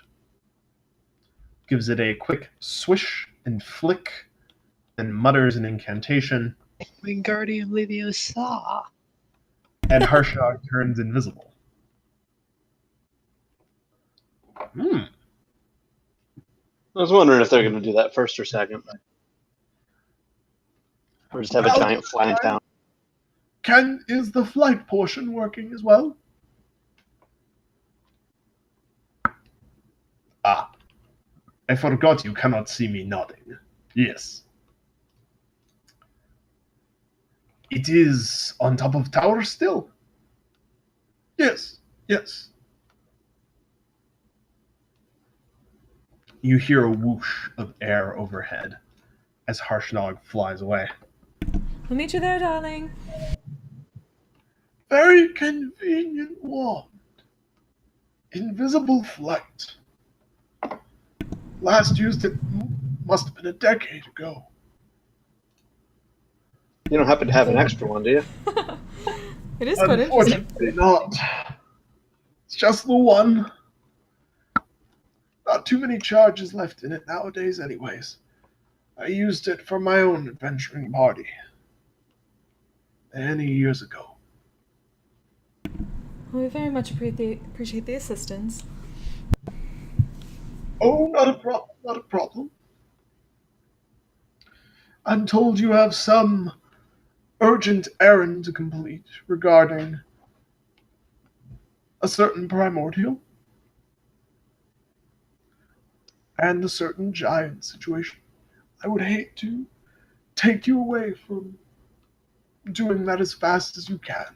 gives it a quick swish and flick, and mutters an incantation, Wingardium Leviosa. and Harshnag turns invisible. I was wondering if they're going to do that first or second. Or just have a giant flying town. Is the flight portion working as well? Ah, I forgot you cannot see me nodding. Yes. It is on top of tower still? Yes. You hear a whoosh of air overhead as Harshnag flies away. We'll meet you there, darling. Very convenient wand. Invisible flight. Last used it must have been a decade ago. You don't happen to have an extra one, do you? It is quite interesting. Unfortunately not. It's just the one. Not too many charges left in it nowadays anyways. I used it for my own adventuring party. Many years ago. Well, we very much appreciate the assistance. Oh, not a problem. I'm told you have some urgent errand to complete regarding a certain primordial and a certain giant situation. I would hate to take you away from doing that as fast as you can.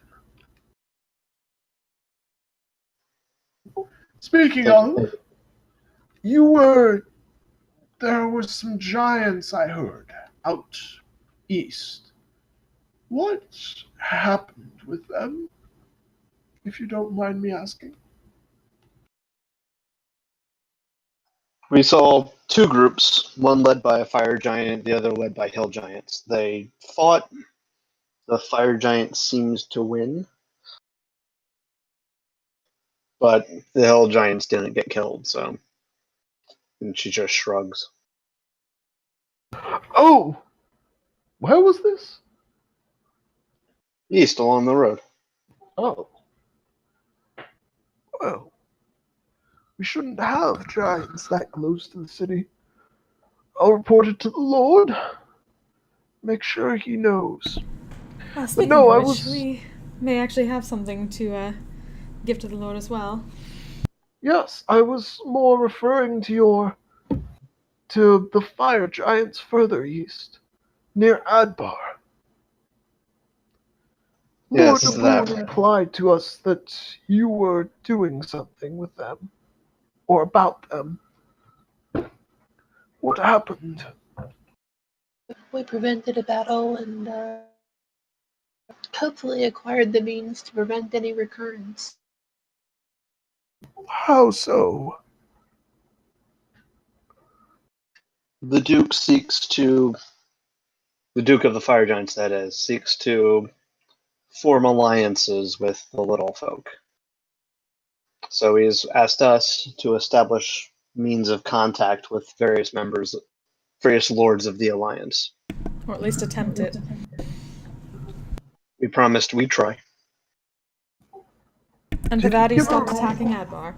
Speaking of, there were some giants I heard out east. What happened with them, if you don't mind me asking? We saw two groups, one led by a fire giant, the other led by hill giants. They fought. The fire giant seems to win, but the hill giants didn't get killed, so. And she just shrugs. Oh! Where was this? East along the road. Oh. Well, we shouldn't have giants that close to the city. I'll report it to the Lord. Make sure he knows. Speaking no, I of which, was- we may actually have something to give to the Lord as well. Yes, I was more referring to the fire giants further east, near Adbar. Yes, Lord that. Abul implied to us that you were doing something with them, or about them. What happened? We prevented a battle and hopefully acquired the means to prevent any recurrence. How so? The Duke the Duke of the Fire Giants, that is, seeks to form alliances with the little folk. So he's asked us to establish means of contact with various lords of the alliance. Or at least attempt it. We promised we'd try. And for that, he stopped attacking Adbar.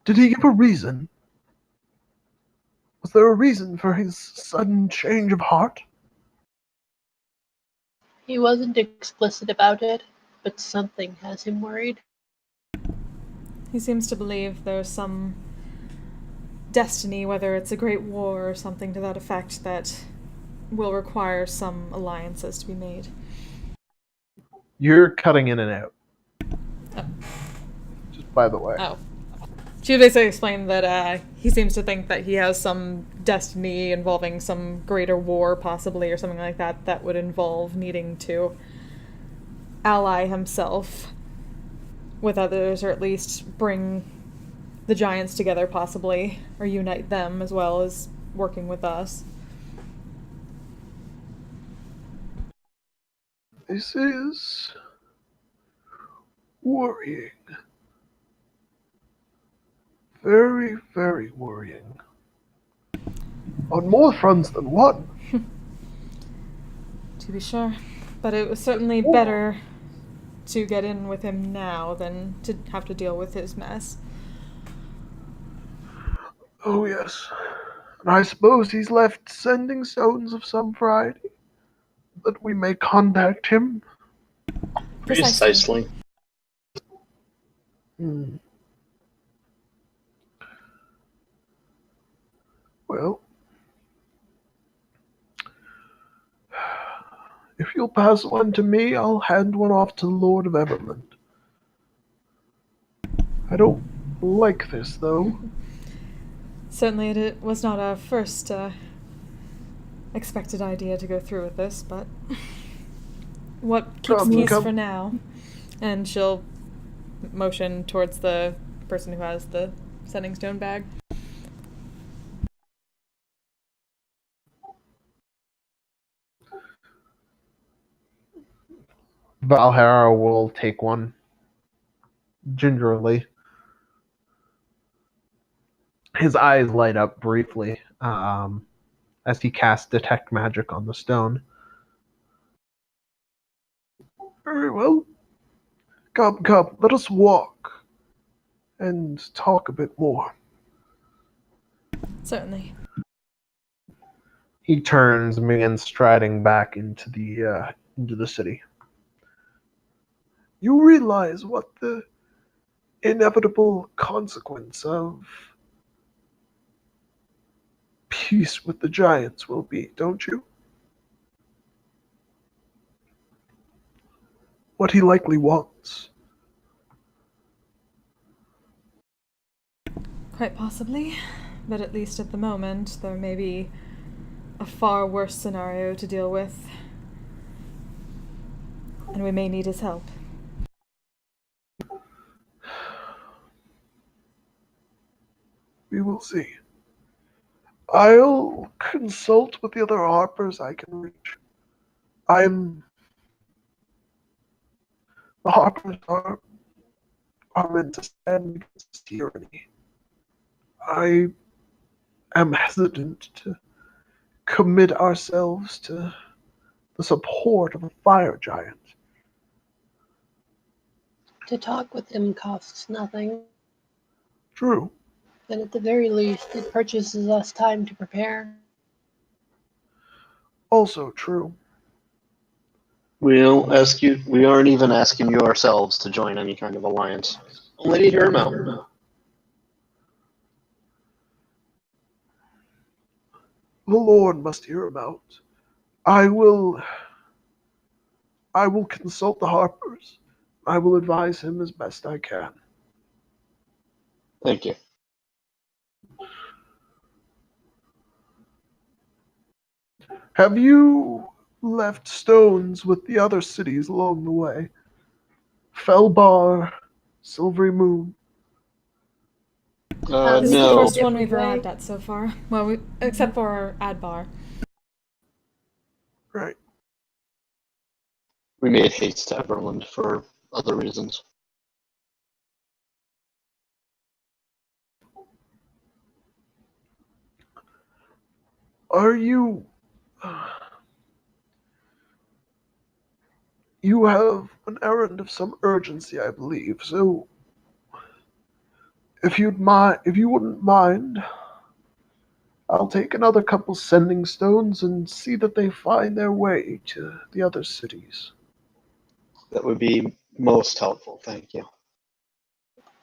Did he give a reason? Was there a reason for his sudden change of heart? He wasn't explicit about it, but something has him worried. He seems to believe there's some destiny, whether it's a great war or something to that effect, that will require some alliances to be made. You're cutting in and out. Oh. Just by the way. Oh. She basically explained that he seems to think that he has some destiny involving some greater war, possibly, or something like that, that would involve needing to ally himself with others, or at least bring the giants together, possibly, or unite them as well as working with us. This is worrying. Very, very worrying. On more fronts than one. To be sure. But it was certainly better to get in with him now than to have to deal with his mess. Oh, yes. And I suppose he's left sending stones of some variety, that we may contact him. Precisely. Well, if you'll pass one to me, I'll hand one off to the Lord of Everland. I don't like this, though. Certainly it was not our first expected idea to go through with this, but what keeps peace for now? And she'll motion towards the person who has the sending stone bag. Valhara will take one gingerly. His eyes light up briefly as he casts Detect Magic on the stone. Very well. Come, let us walk and talk a bit more. Certainly. He turns and begins striding back into the city. You realize what the inevitable consequence of peace with the giants will be, don't you? what he likely wants. Quite possibly. But at least at the moment, there may be a far worse scenario to deal with. And we may need his help. We will see. I'll consult with the other Harpers I can reach. The Harpers are meant to stand against tyranny. I am hesitant to commit ourselves to the support of a fire giant. To talk with him costs nothing. True. Then at the very least, it purchases us time to prepare. Also true. We aren't even asking you ourselves to join any kind of alliance. Only to hear him out. The Lord must hear him out. I will consult the Harpers. I will advise him as best I can. Thank you. Have you left stones with the other cities along the way? Felbar, Silvery Moon. This is the No. first one we've arrived at so far. Well, except for our ad bar. Right. We made haste to Everland for other reasons. Are you... You have an errand of some urgency, I believe, so... If you wouldn't mind, I'll take another couple sending stones and see that they find their way to the other cities. That would be most helpful, thank you.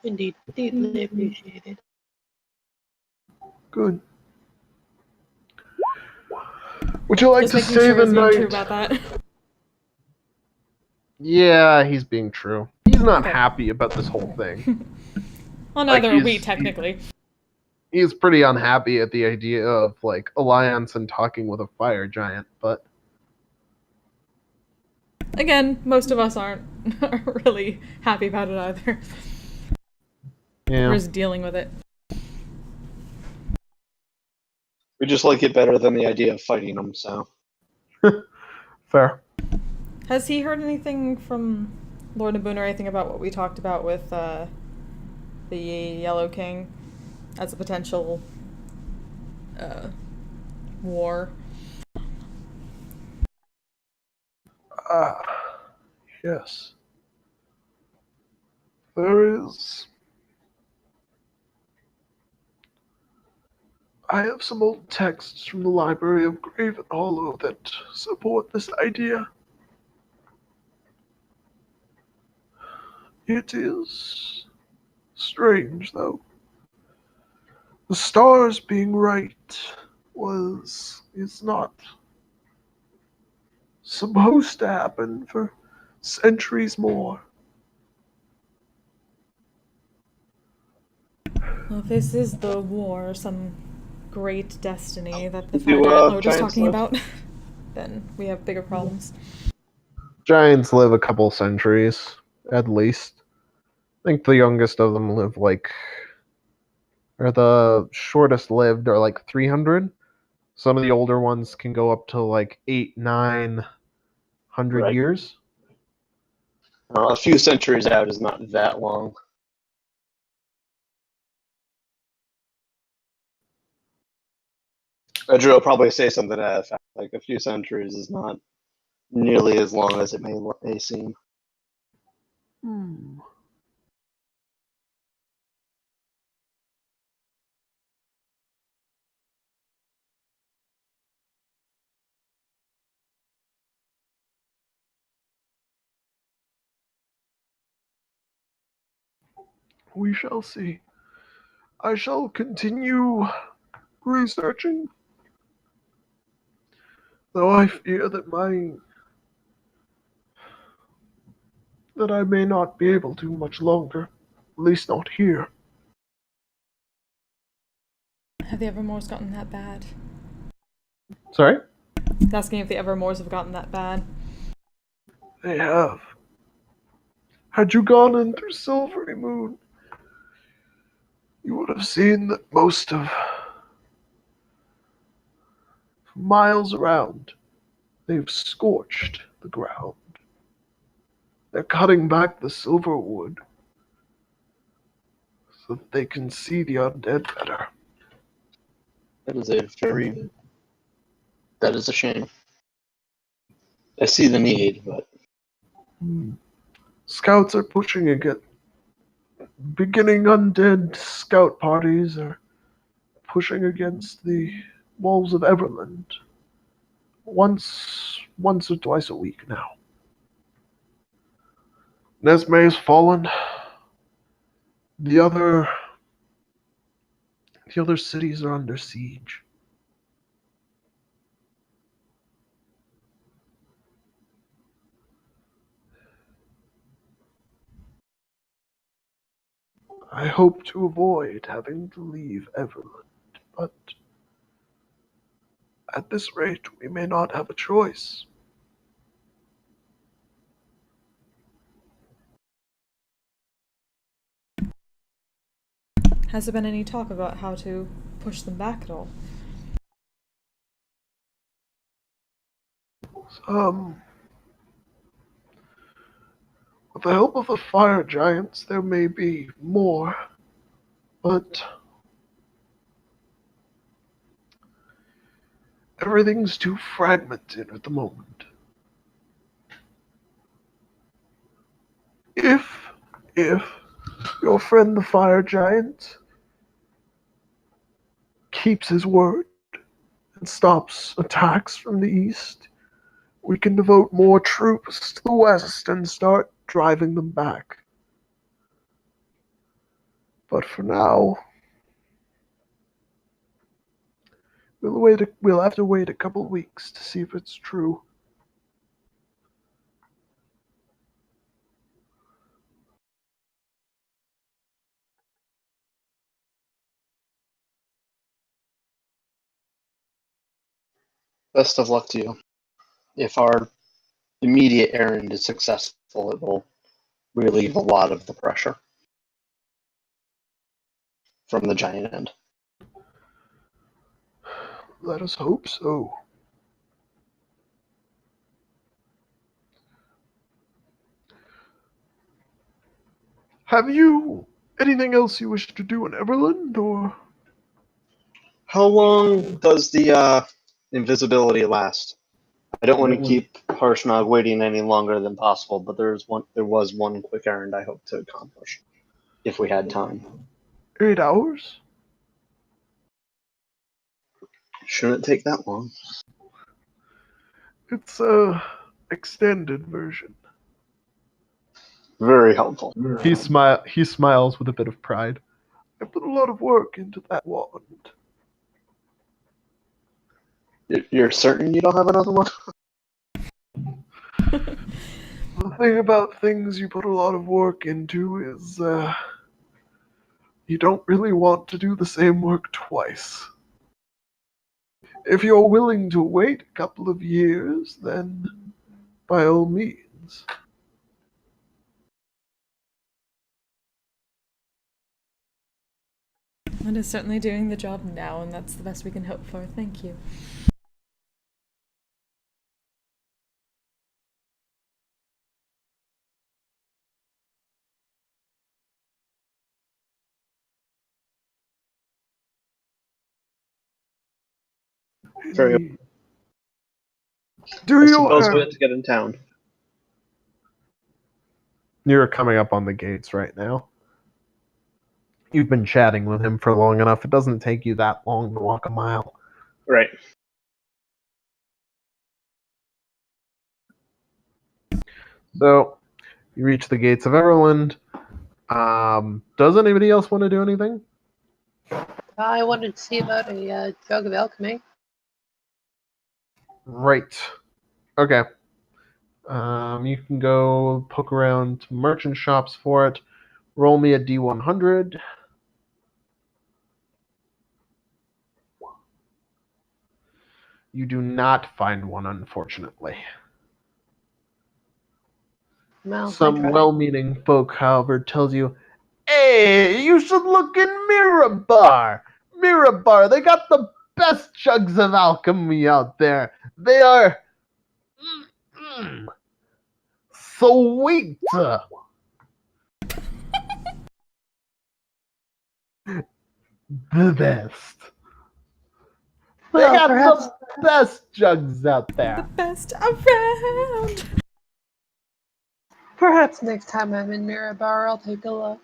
Indeed, deeply appreciated. Good. Would you like Just to making stay sure the he's being true night? about that. Yeah, he's being true. He's not Okay. happy about this whole thing. Well, Like, neither are we, he's- technically. He's pretty unhappy at the idea of, like, alliance and talking with a fire giant, but Again, most of us aren't really happy about it either. yeah. We're just dealing with it. We just like it better than the idea of fighting them, so. Fair. Has he heard anything from Lord Naboon or anything about what we talked about with the Yellow King as a potential war? Yes. There is... I have some old texts from the Library of Graven Hollow that support this idea. It is strange, though. The stars being right is not supposed to happen for centuries more. Well, if this is the war, some great destiny that the Do, fire landlord is giants talking live? about, then we have bigger problems. Giants live a couple centuries, at least. I think the youngest of them live or the shortest lived are like 300. Some of the older ones can go up to like 800-900 Right. years. A few centuries out is not that long. Drew will probably say something to that effect. Like, a few centuries is not nearly as long as it may seem. We shall see. I shall continue researching, though I fear that my that I may not be able to much longer. At least not here. Have the Evermores gotten that bad? Sorry? Asking if the Evermores have gotten that bad. They have. Had you gone in through Silvery Moon, you would have seen that most of miles around, they've scorched the ground. They're cutting back the silver wood so that they can see the undead better. That is a shame. I see the need, but Scouts are pushing again. Beginning undead scout parties are pushing against the walls of Everland once or twice a week now. Nesme has fallen. The other cities are under siege. I hope to avoid having to leave Everland, but at this rate we may not have a choice. Has there been any talk about how to push them back at all? With the help of the fire giants, there may be more, but everything's too fragmented at the moment. If your friend the fire giant keeps his word and stops attacks from the east, we can devote more troops to the west and start driving them back. But for now, we'll have to wait a couple weeks to see if it's true. best of luck to you. If our immediate errand is successful, it will relieve a lot of the pressure from the giant end. Let us hope so. Have you anything else you wish to do in Everland, or? How long does the invisibility last? I don't want to keep Harshnag waiting any longer than possible, but there was one quick errand I hope to accomplish, if we had time. 8 hours? Shouldn't take that long. It's a extended version. Very helpful. He smiles with a bit of pride. I put a lot of work into that wand. You're certain you don't have another one? The thing about things you put a lot of work into is, you don't really want to do the same work twice. If you're willing to wait a couple of years, then by all means. It is certainly doing the job now, and that's the best we can hope for. Thank you. Very. Do I you suppose we have to get in town. You're coming up on the gates right now. You've been chatting with him for long enough. It doesn't take you that long to walk a mile. Right. So, you reach the gates of Everland. Does anybody else want to do anything? I wanted to see about a jug of alchemy. Right. Okay. You can go poke around to merchant shops for it. Roll me a D100. You do not find one, unfortunately. Well, I Some tried. well-meaning folk, however, tells you, "Hey, you should look in Mirabar. Mirabar, they got the best jugs of alchemy out there. They are sweet. The best. They Well, got perhaps the best jugs out The there." best around. next time I'm in Mirabar, I'll take a look.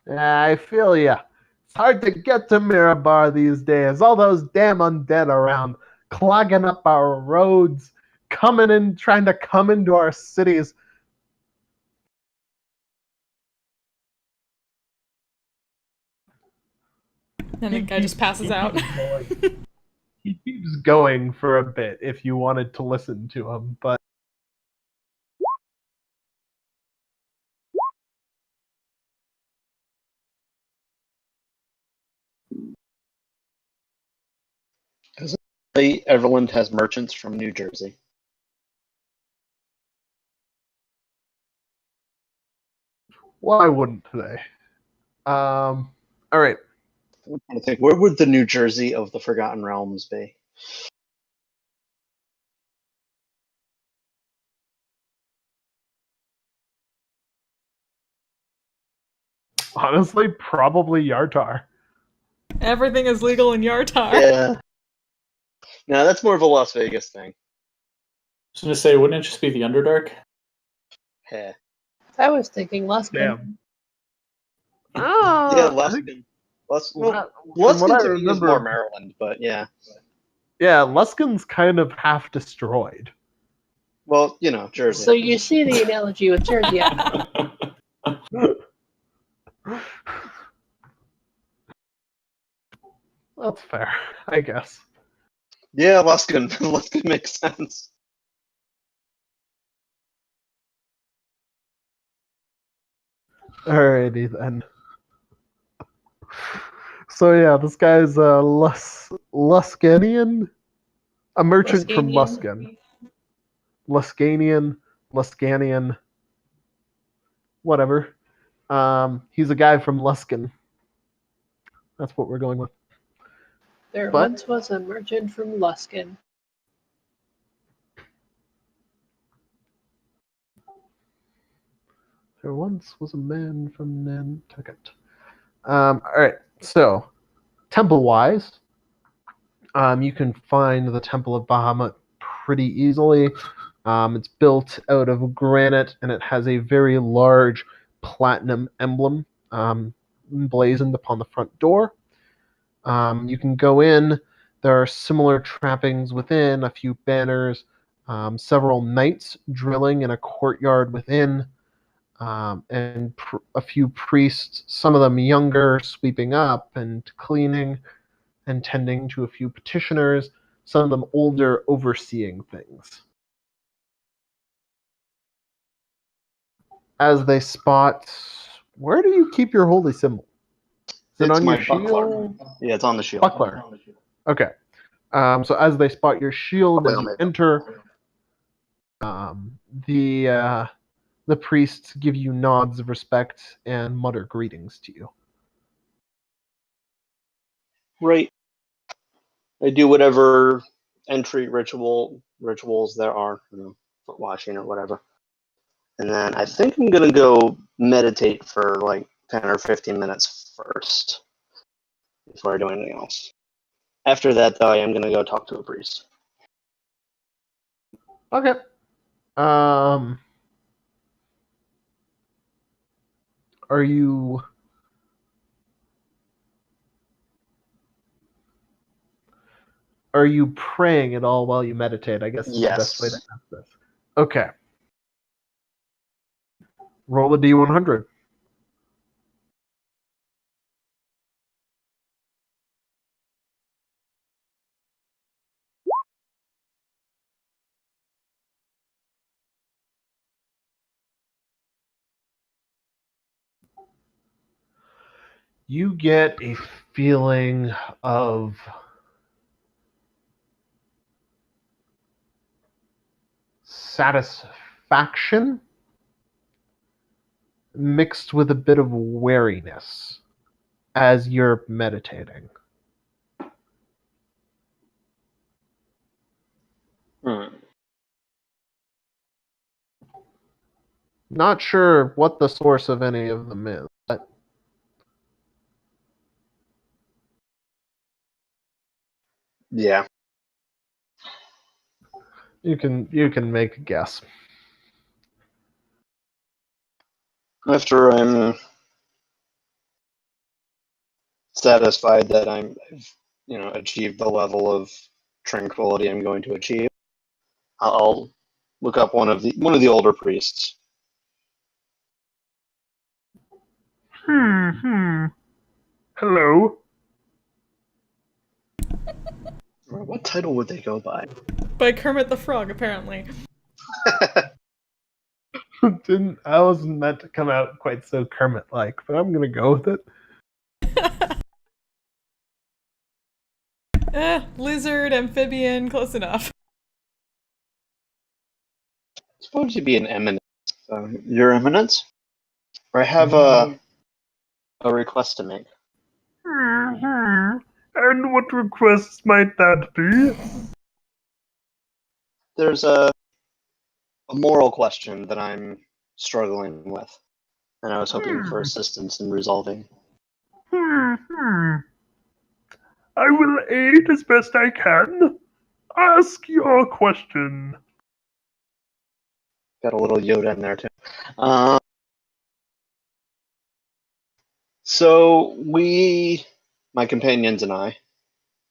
I feel ya. It's hard to get to Mirabar these days. All those damn undead around, clogging up our roads, coming in, trying to come into our cities. And the guy just passes out. He keeps going for a bit if you wanted to listen to him, but Everland has merchants from New Jersey. why wouldn't they? All right. I'm trying to think, where would the New Jersey of the Forgotten Realms be? Honestly, probably Yartar. Everything is legal in Yartar. Yeah. No, that's more of a Las Vegas thing. I was going to say, wouldn't it just be the Underdark? Yeah. I was thinking Luskin. Damn. Yeah, Luskin. Luskin to me is more Maryland, but yeah. Yeah, Luskin's kind of half destroyed. Well, you know, Jersey. So you see the analogy with Jersey. That's fair, I guess. Yeah, Luskin. Luskin makes sense. Alrighty then. So yeah, this guy's Luskanian, a merchant from Luskin. Luskanian, whatever. He's a guy from Luskin. That's what we're going with. There But- once was a merchant from Luskin. There once was a man from Nantucket. Alright, so temple-wise, you can find the Temple of Bahamut pretty easily. It's built out of granite, and it has a very large platinum emblem emblazoned upon the front door. You can go in. There are similar trappings within, a few banners, several knights drilling in a courtyard within, and a few priests, some of them younger, sweeping up and cleaning and tending to a few petitioners, some of them older, overseeing things. As they spot, where do you keep your holy symbol? Is it It's on my your shield? buckler. Yeah, it's on the shield. Buckler. Okay. So as they spot your shield as you enter, the priests give you nods of respect and mutter greetings to you. Right. I do whatever entry rituals there are, foot washing or whatever. And then I think I'm gonna go meditate for like 10 or 15 minutes first before I do anything else. After that, though, I am gonna go talk to a priest. Okay. Are you praying at all while you meditate? I guess is the best way to ask this. Okay. Roll a D100. You get a feeling of satisfaction mixed with a bit of wariness as you're meditating. Hmm. Not sure what the source of any of them is, but Yeah. you can make a guess. After I'm satisfied that I've achieved the level of tranquility I'm going to achieve, I'll look up one of the older priests. Hello. What title would they go by? By Kermit the Frog, apparently. I wasn't meant to come out quite so Kermit-like, but I'm gonna go with it. Lizard, amphibian, close enough. Suppose you'd be an eminence. Your eminence? I have a request to make. And what requests might that be? There's a moral question that I'm struggling with, and I was hoping for assistance in resolving. I will aid as best I can. Ask your question. Got a little Yoda in there too. So my companions and I,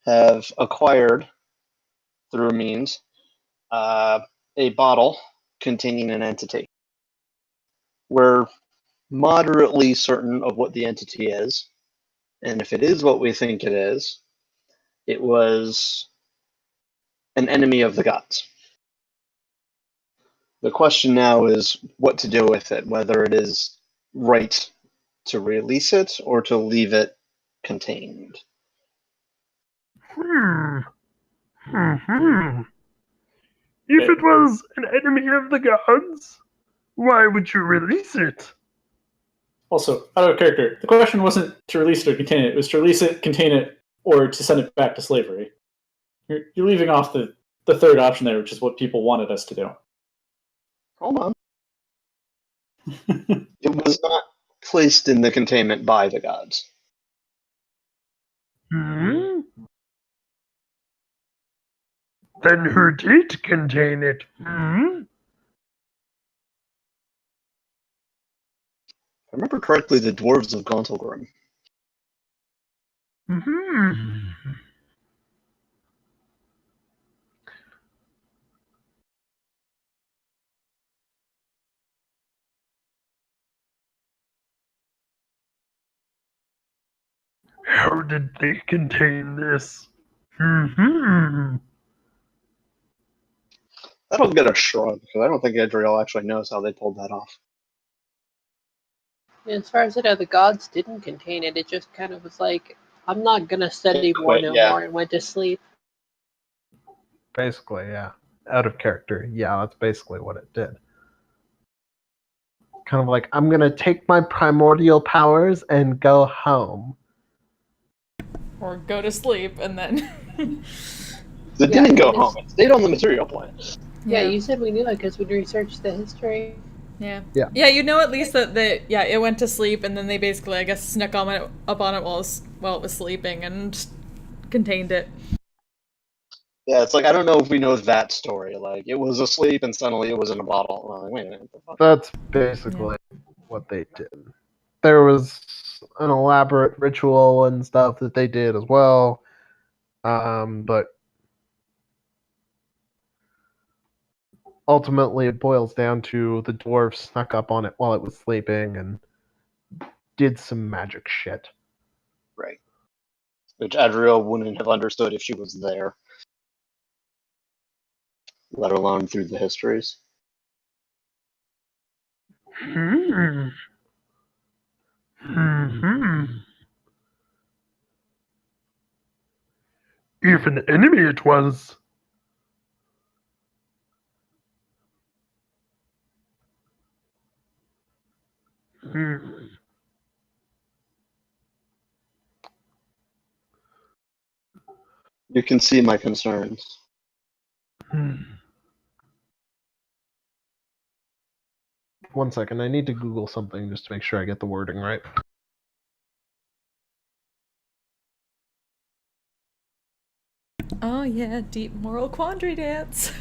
have acquired through means a bottle containing an entity. We're moderately certain of what the entity is, and if it is what we think it is, it was an enemy of the gods. The question now is what to do with it, whether it is right to release it or to leave it contained. If it was an enemy of the gods, why would you release it? Also, out of character, the question wasn't to release it or contain it. It was to release it, contain it, or to send it back to slavery. You're leaving off the third option there, which is what people wanted us to do. Hold on. It was not placed in the containment by the gods. Then who did contain it? If I remember correctly, the dwarves of Gauntlgrim. How did they contain this? That'll get a shrug, because I don't think Edriel actually knows how they pulled that off. As far as I know, the gods didn't contain it. It just kind of was like, I'm not gonna study more no more, and went to sleep. Basically, yeah. Out of character, yeah, that's basically what it did. Kind of like, I'm gonna take my primordial powers and go home. Or go to sleep and then. It didn't go home. It stayed on the material plane. Yeah, you said we knew it because we researched the history. Yeah. Yeah. Yeah, you know at least that it went to sleep and then they basically, I guess, snuck up on it while it was sleeping and contained it. Yeah, it's like, I don't know if we know that story. Like, it was asleep and suddenly it was in a bottle. Like, wait a minute. What the fuck? That's basically what they did. There was an elaborate ritual and stuff that they did as well. But ultimately it boils down to the dwarves snuck up on it while it was sleeping and did some magic shit. Right. Which Adriel wouldn't have understood if she was there. Let alone through the histories. If an enemy it was. Hmm. You can see my concerns. Hmm. 1 second, I need to Google something just to make sure I get the wording right. Oh yeah, deep moral quandary dance.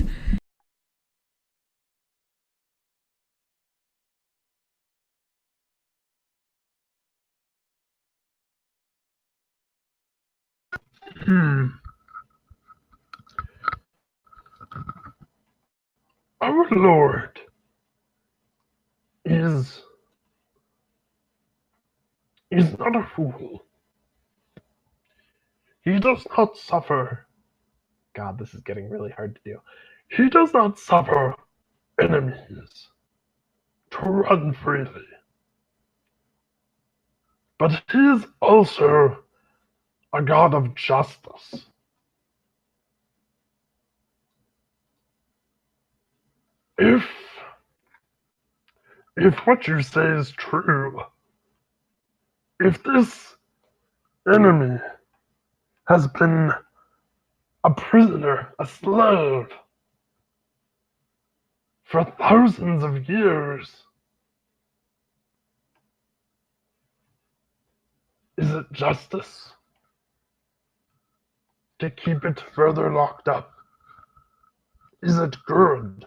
Our Lord is not a fool. He does not suffer. God, this is getting really hard to do. He does not suffer enemies to run freely. But he is also a God of justice. If what you say is true, if this enemy has been a prisoner, a slave, for thousands of years, is it justice to keep it further locked up? Is it good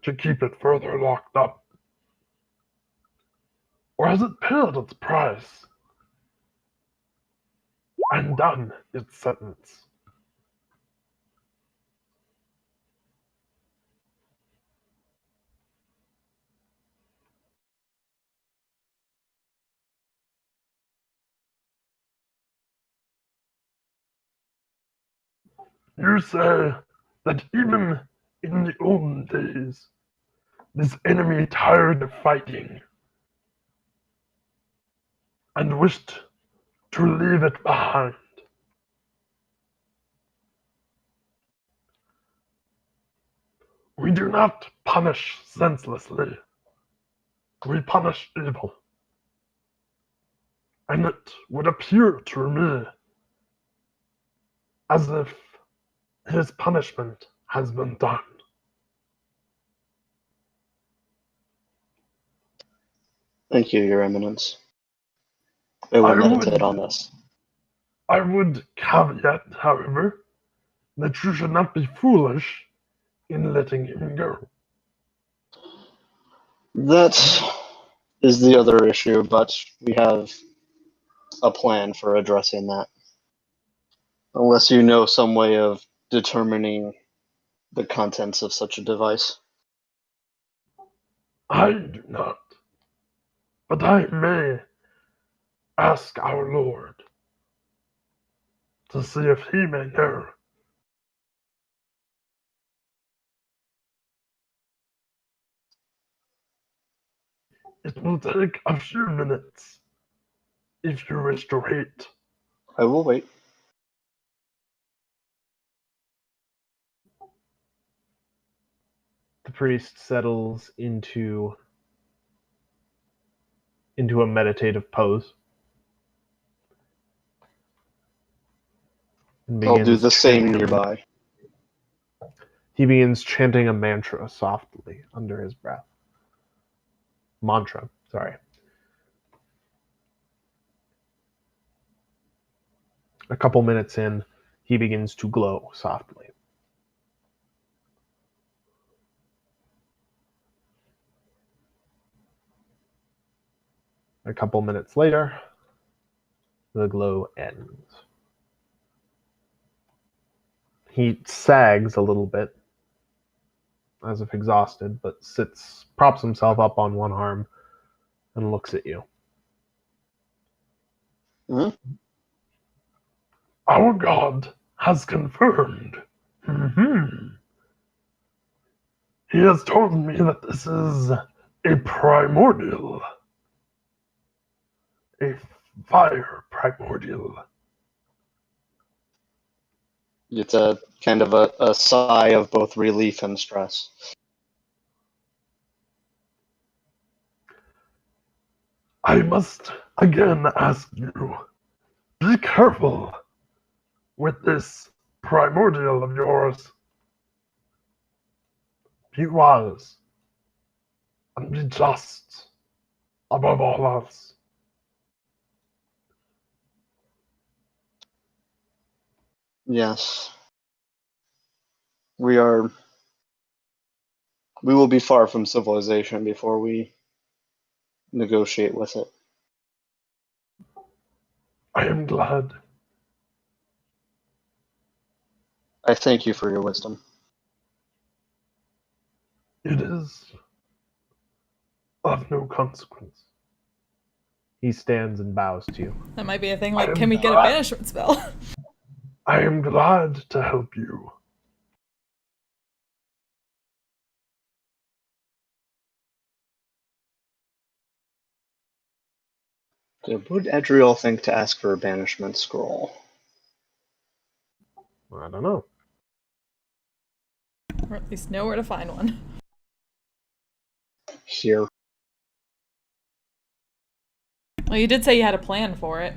to keep it further locked up? Or has it paid its price and done its sentence? You say that even in the olden days, this enemy tired of fighting and wished to leave it behind. We do not punish senselessly. We punish evil. And it would appear to me as if his punishment has been done. Thank you, Your Eminence. I will meditate on this. I would caveat, however, that you should not be foolish in letting him go. That is the other issue, but we have a plan for addressing that. Unless you know some way of determining the contents of such a device. I do not. But I may ask our Lord to see if he may know. It will take a few minutes if you wish to wait. I will wait. The priest settles into a meditative pose. And I'll do begins the same chanting- nearby. He begins chanting a mantra softly under his breath. Mantra, sorry. A couple minutes in, he begins to glow softly. A couple minutes later, the glow ends. He sags a little bit, as if exhausted, but props himself up on one arm, and looks at you. Mhm. Our God has confirmed. He has told me that this is a primordial. A fire primordial. It's a kind of a sigh of both relief and stress. I must again ask you, be careful with this primordial of yours. Be wise and be just above all else. Yes. We will be far from civilization before we negotiate with it. I am glad. I thank you for your wisdom. It is of no consequence. He stands and bows to you. That might be a thing. I Like, am can we get a glad- banishment spell? I am glad to help you. Would Edriel think to ask for a banishment scroll? I don't know. Or at least know where to find one. Here. Well, you did say you had a plan for it.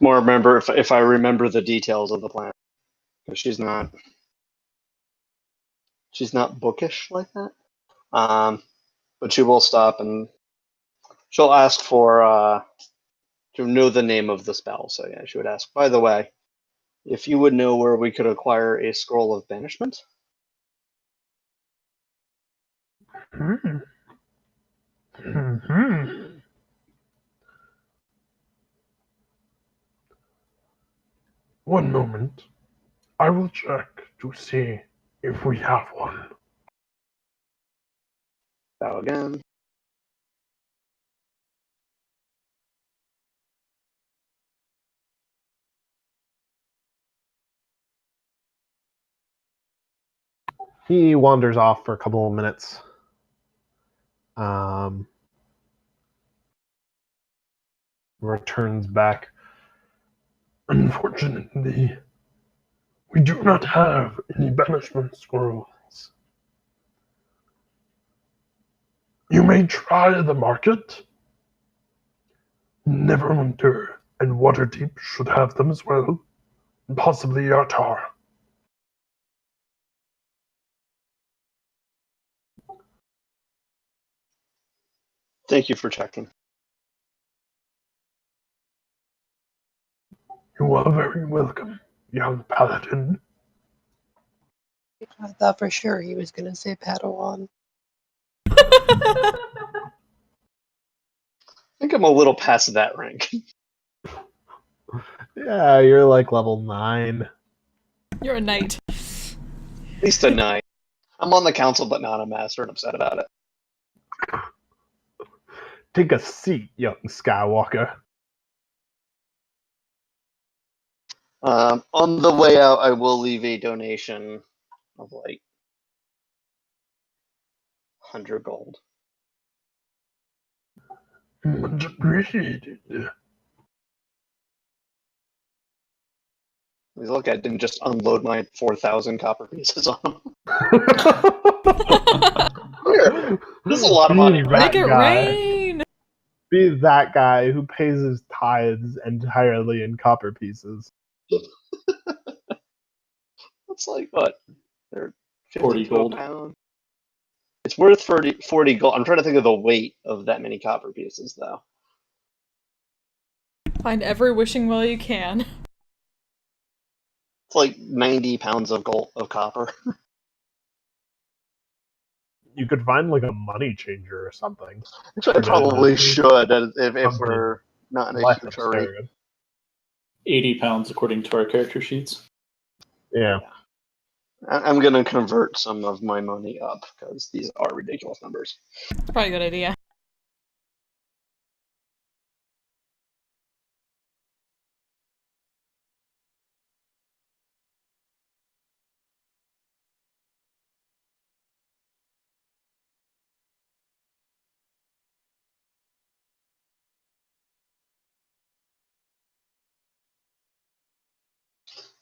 More remember if I remember the details of the plan. Because she's not bookish like that. But she will stop and she'll ask for to know the name of the spell. So yeah, she would ask, by the way, if you would know where we could acquire a scroll of banishment. Hmm. Hmm. One moment. I will check to see if we have one. Bow again. He wanders off for a couple of minutes. Returns back. Unfortunately, we do not have any banishment scrolls. You may try the market. Neverwinter and Waterdeep should have them as well, and possibly Yartar. Thank you for checking. You are very welcome, young paladin. I thought for sure he was going to say Padawan. I think I'm a little past that rank. Yeah, you're like level 9. You're a knight. At least a 9. I'm on the council, but not a master, and upset about it. Take a seat, young Skywalker. On the way out, I will leave a donation of like 100 gold. Much appreciated. Please look, I didn't just unload my 4,000 copper pieces on him. Here, this is a lot of money, Be right? Make it guy. rain! Be that guy who pays his tithes entirely in copper pieces. It's like, what? They're 40 50 to a gold. pound. It's worth 40 gold. I'm trying to think of the weight of that many copper pieces, though. Find every wishing well you can. It's like 90 pounds of gold of copper. You could find like a money changer or something. Which I probably should if Something we're not in a less huge hurry. absurd. 80 pounds according to our character sheets. Yeah. I'm going to convert some of my money up because these are ridiculous numbers. Probably a good idea.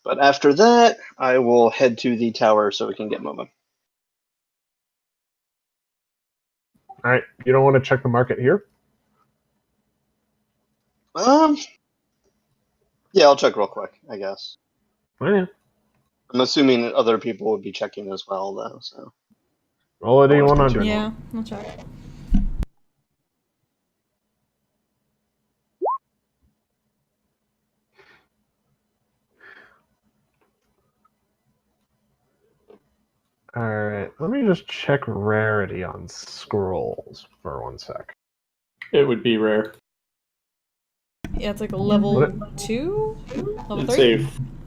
But after that, I will head to the tower so we can get moving. All right. You don't want to check the market here? Yeah, I'll check real quick, I guess. Oh, yeah. I'm assuming other people would be checking as well, though. So Roll a D100. Yeah, I'll check. All right. Let me just check rarity on scrolls for 1 sec. It would be rare. Yeah, it's like a level 2? Level It's 3? a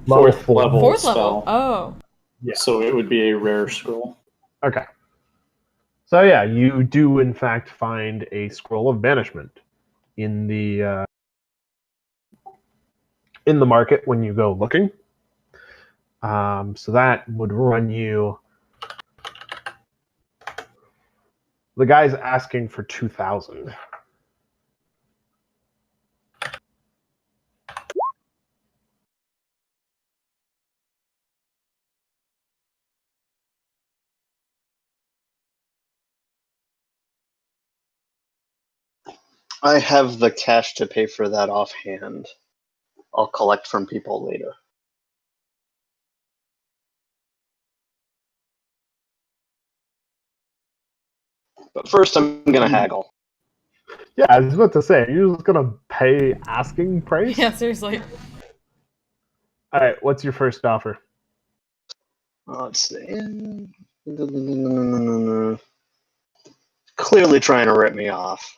Level fourth 4. level Fourth spell. level. Oh. Yeah. So it would be a rare scroll. Okay. So yeah, you do in fact find a scroll of banishment in the market when you go looking. So that would run you. The guy's asking for 2,000. I have the cash to pay for that offhand. I'll collect from people later. But first, I'm gonna haggle. Yeah, I was about to say, are you just gonna pay asking price? Yeah, seriously. All right. What's your first offer? Let's see. Clearly trying to rip me off.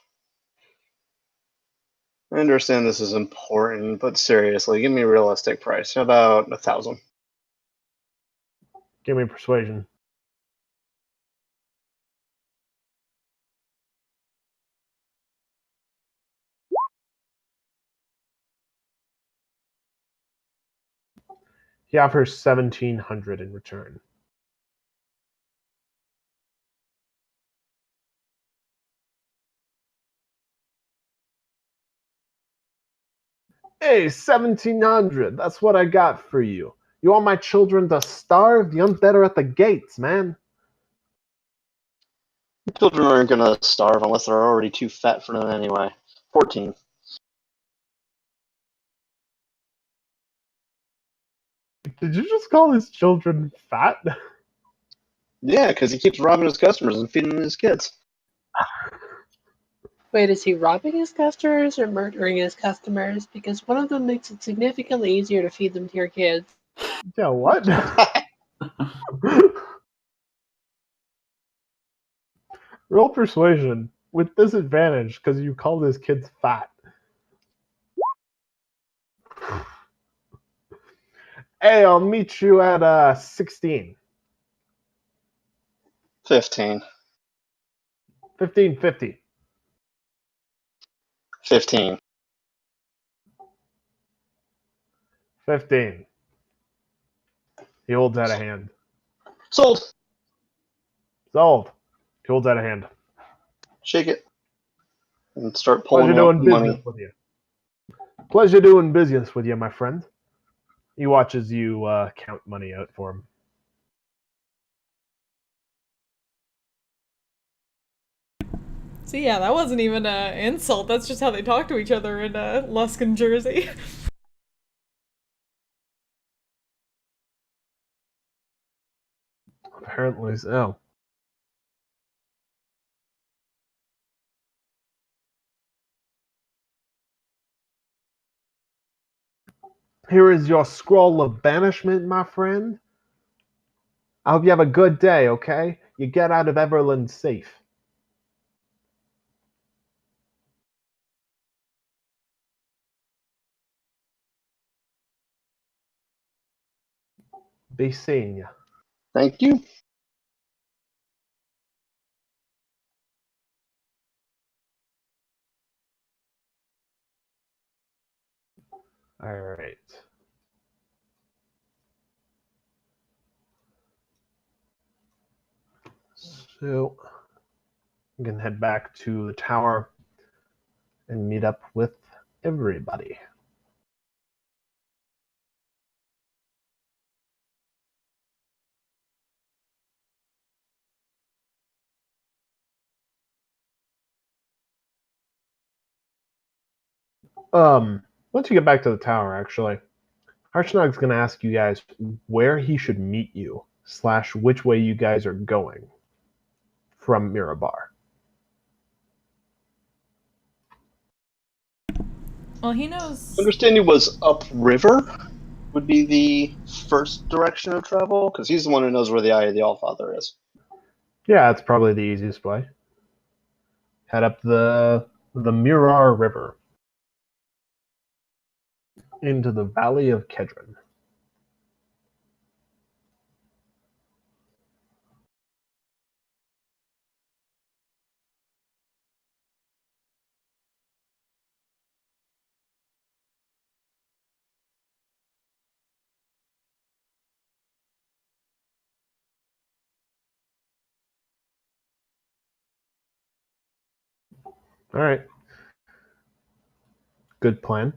I understand this is important, but seriously, give me a realistic price. How about 1,000? Give me persuasion. He offers 1,700 in return. Hey, 1,700. That's what I got for you. You want my children to starve? The undead are at the gates, man. Children aren't gonna starve unless they're already too fat for them anyway. 14. Did you just call his children fat? Yeah, because he keeps robbing his customers and feeding his kids. Wait, is he robbing his customers or murdering his customers? Because one of them makes it significantly easier to feed them to your kids. Yeah, what? Roll persuasion with disadvantage because you called his kids fat. Hey, I'll meet you at 16. 15. 15.50. 15. 15. He holds out a hand. Sold. Sold. He holds out a hand. Shake it. And start Pleasure pulling out doing money. business with you. Pleasure doing business with you, my friend. He watches you count money out for him. So yeah, that wasn't even an insult. That's just how they talk to each other in Luskin, Jersey. Apparently so. Here is your scroll of banishment, my friend. I hope you have a good day, okay? You get out of Everland safe. Be seeing you. Thank you. All right. So we can head back to the tower and meet up with everybody. Once you get back to the tower, actually, Harshnag's going to ask you guys where he should meet you, / which way you guys are going from Mirabar. Well, he knows. Understanding was upriver would be the first direction of travel, because he's the one who knows where the Eye of the Allfather is. Yeah, it's probably the easiest way. Head up the Mirar River into the Valley of Kedron. All right. Good plan.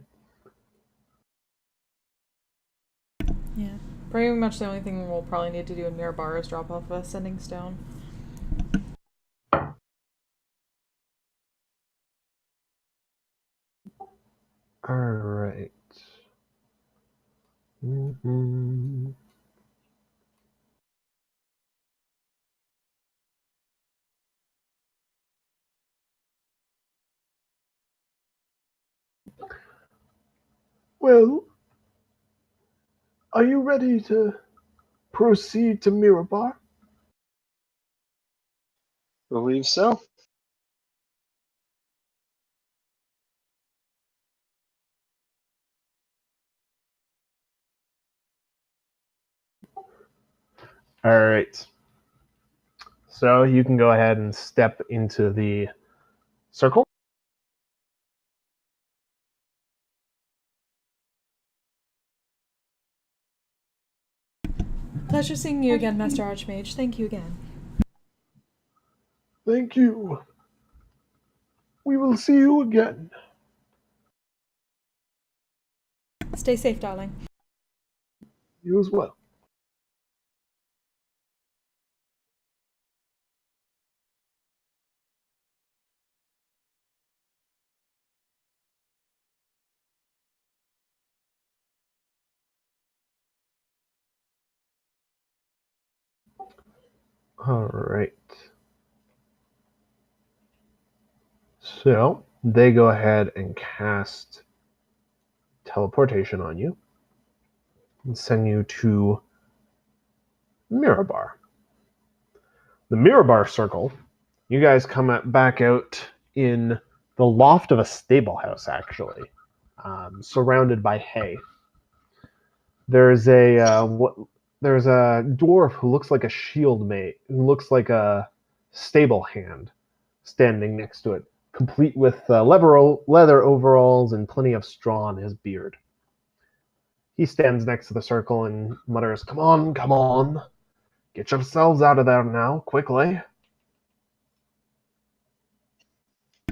Yeah. Pretty much the only thing we'll probably need to do in Mirabar is drop off a sending stone. All right. Mm-hmm. Well, are you ready to proceed to Mirabar? Believe so. All right. So you can go ahead and step into the circle. Pleasure seeing you again, Master Archmage. Thank you again. Thank you. We will see you again. Stay safe, darling. You as well. All right. So they go ahead and cast teleportation on you and send you to Mirabar. The Mirabar circle, you guys come back out in the loft of a stable house, actually, surrounded by hay. There's a dwarf who looks like a shield mate, who looks like a stable hand, standing next to it, complete with leather overalls and plenty of straw on his beard. He stands next to the circle and mutters, come on. Get yourselves out of there now, quickly."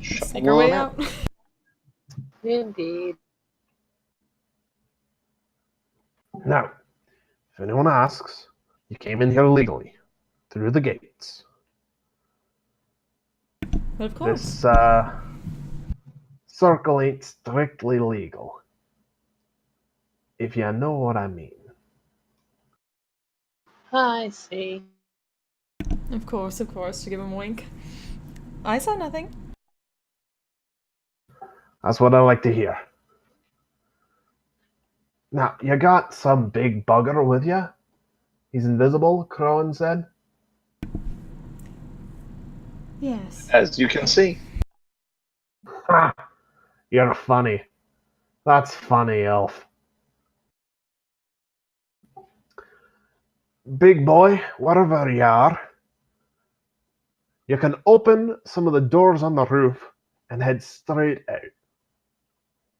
Sneak our way out. Indeed. Now, if anyone asks, you came in here legally, through the gates. But of course. This circle ain't strictly legal, if you know what I mean. I see. Of course, to give him a wink. I saw nothing. That's what I like to hear. Now, you got some big bugger with you? He's invisible, Crowan said. Yes. As you can see. Ha! You're funny. That's funny, elf. Big boy, wherever you are, you can open some of the doors on the roof and head straight out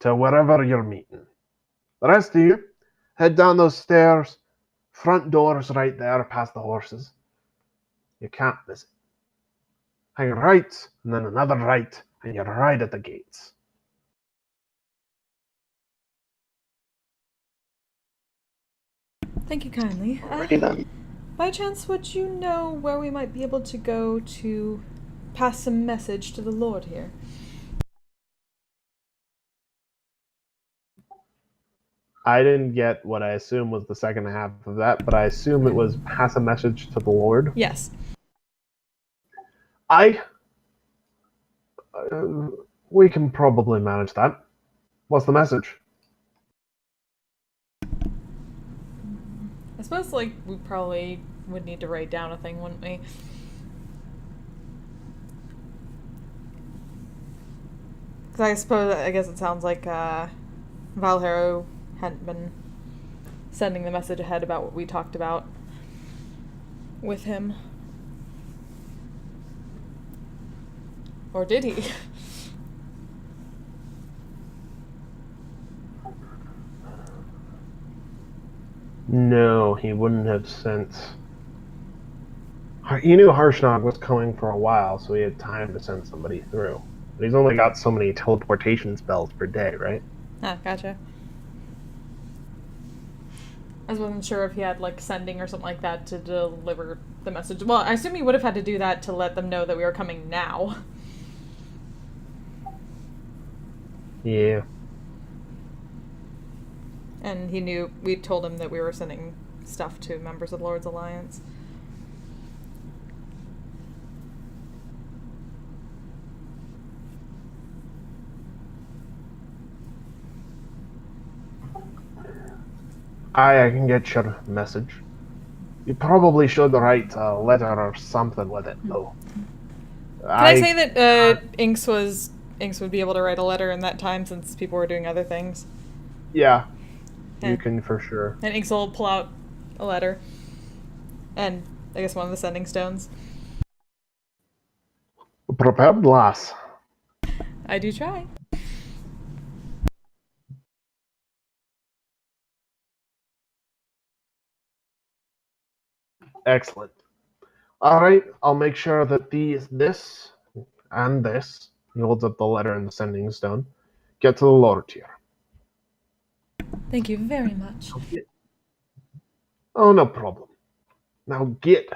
to wherever you're meeting. The rest of you, head down those stairs. Front door's right there past the horses. You can't miss it. Hang right, and then another right, and you're right at the gates. Thank you kindly. Alrighty then. By chance, would you know where we might be able to go to pass some message to the Lord here? I didn't get what I assume was the second half of that, but I assume it was pass a message to the Lord. Yes. I. We can probably manage that. What's the message? I suppose, like, we probably would need to write down a thing, wouldn't we? Because I guess it sounds like Valhero hadn't been sending the message ahead about what we talked about with him. Or did he? No, he wouldn't have sent. He knew Harshnag was coming for a while, so he had time to send somebody through. But he's only got so many teleportation spells per day, right? Ah, gotcha. I wasn't sure if he had, like, sending or something like that to deliver the message. Well, I assume he would have had to do that to let them know that we were coming now. Yeah. And he knew, we told him that we were sending stuff to members of Lord's Alliance. I can get your message. You probably should write a letter or something with it, though. Can I say that Inks would be able to write a letter in that time since people were doing other things? Yeah, Yeah. you can for sure. And Inks will pull out a letter. And I guess one of the sending stones. Prepared, lass. I do try. Excellent. All right, I'll make sure that this, and this, he holds up the letter and the sending stone, get to the Lord tier. Thank you very much. Oh, no problem. Now get.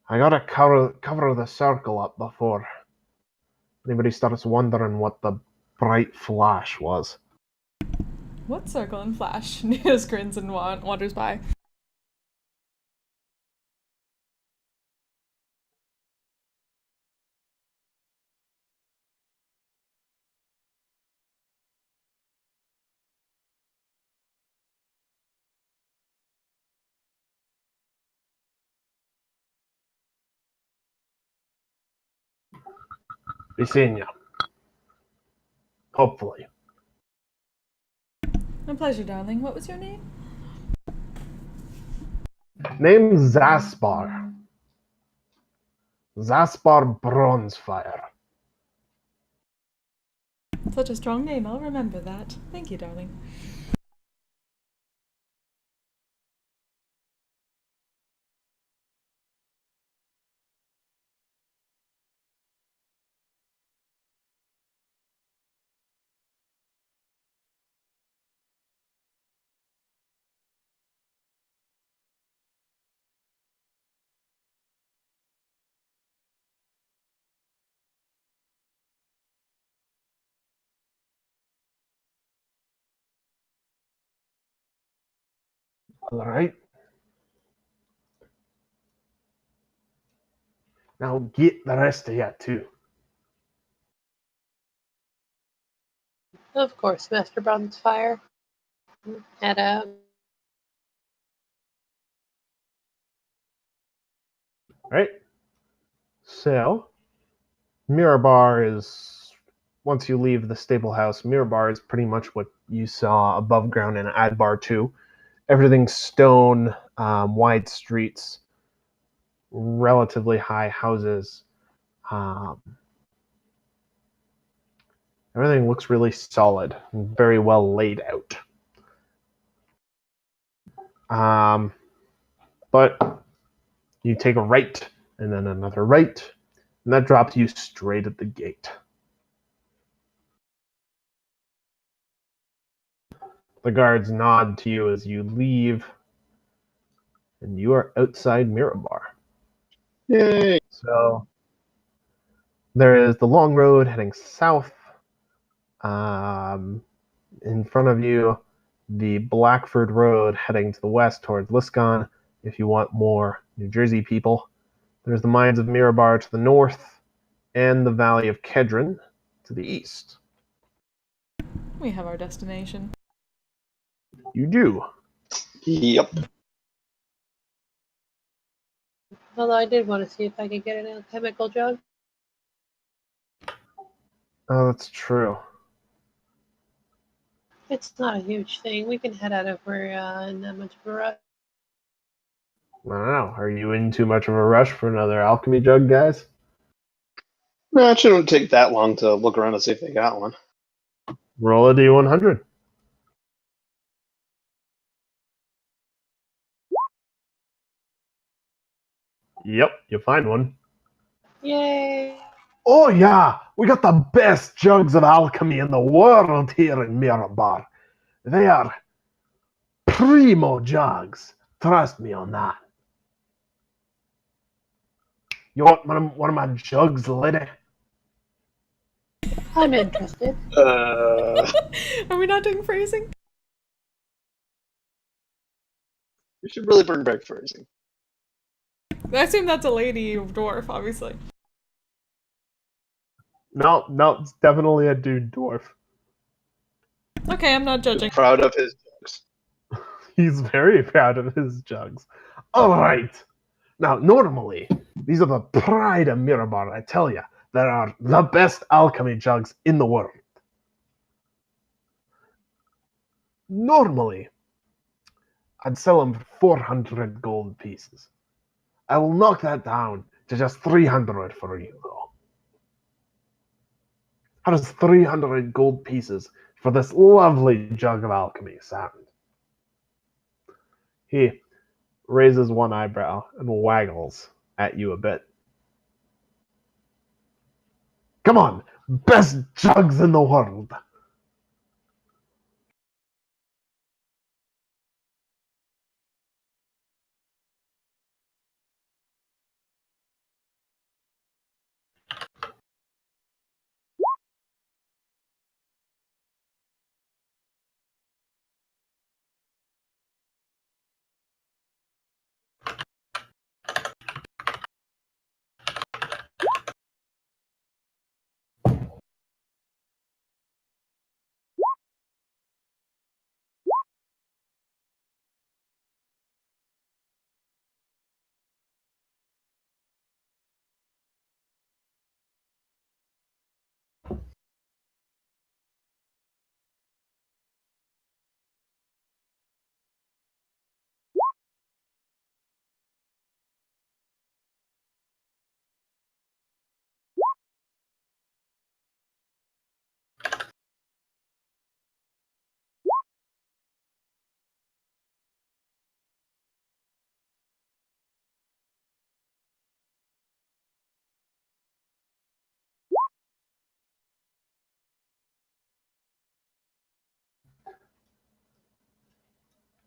I gotta cover the circle up before anybody starts wondering what the bright flash was. What circle and flash? Neos grins and wanders by. Be seeing you. Hopefully. My pleasure, darling. What was your name? Name Zaspar. Zaspar Bronzefire. Such a strong name. I'll remember that. Thank you, darling. All right. Now get the rest of you too. Of course, Master Bronzefire. Head out. Right? So, Mirabar is, once you leave the stable house, Mirabar is pretty much what you saw above ground in Adbar 2. Everything's stone, wide streets, relatively high houses. Everything looks really solid and very well laid out. But you take a right and then another right, and that drops you straight at the gate. The guards nod to you as you leave, and you are outside Mirabar. Yay! So there is the long road heading south. In front of you, the Blackford Road heading to the west towards Liscon if you want more New Jersey people. There's the mines of Mirabar to the north and the Valley of Kedron to the east. We have our destination. You do. Yep. Although I did want to see if I could get an alchemical jug. Oh, that's true. It's not a huge thing. We can head out if we're in that much of a rush. I don't know. Are you in too much of a rush for another alchemy jug, guys? No, it shouldn't take that long to look around and see if they got one. Roll a D100. Yep, you find one. Yay! Oh yeah, we got the best jugs of alchemy in the world here in Mirabar. They are primo jugs. Trust me on that. You want one of my jugs, lady? I'm interested. Are we not doing phrasing? We should really bring back phrasing. I assume that's a lady dwarf, obviously. No, it's definitely a dude dwarf. Okay, I'm not judging. Proud of his jokes. He's very proud of his jugs. All right. Now, normally, these are the pride of Mirabar, I tell you. There are the best alchemy jugs in the world. Normally, I'd sell them for 400 gold pieces. I will knock that down to just 300 for you, though. How does 300 gold pieces for this lovely jug of alchemy sound? He raises one eyebrow and waggles at you a bit. Come on, best jugs in the world.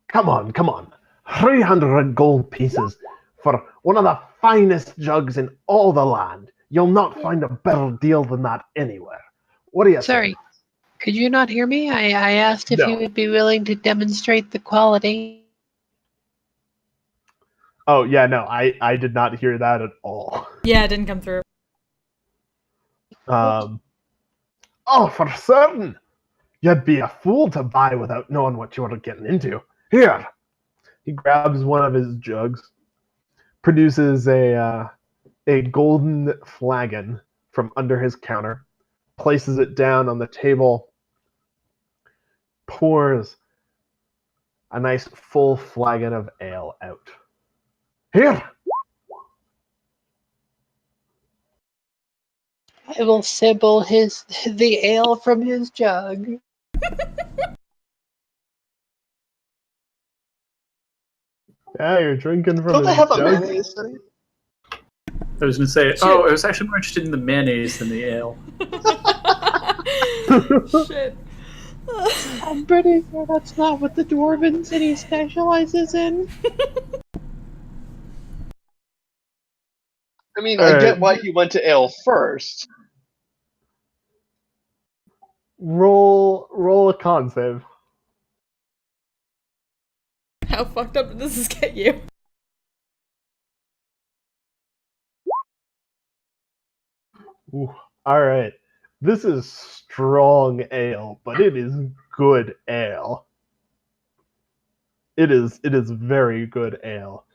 Come on. 300 gold pieces for one of the finest jugs in all the land. You'll not find a better deal than that anywhere. What do you Sorry, think? could you not hear me? I asked if No. you would be willing to demonstrate the quality. Oh, yeah, no, I did not hear that at all. Yeah, it didn't come through. Oh, for certain. You'd be a fool to buy without knowing what you were getting into. Here. He grabs one of his jugs, produces a golden flagon from under his counter, places it down on the table, pours a nice full flagon of ale out. Here. I will sibble the ale from his jug. Yeah, you're drinking from Don't they his have a jug. mayonnaise city? I was going to say, I was actually more interested in the mayonnaise than the ale. Shit. I'm pretty sure that's not what the Dwarven City specializes in. I mean, All I get right. why he went to ale first. Roll a con save. How fucked up did this get you? Ooh, all right. This is strong ale, but it is good ale. It is very good ale.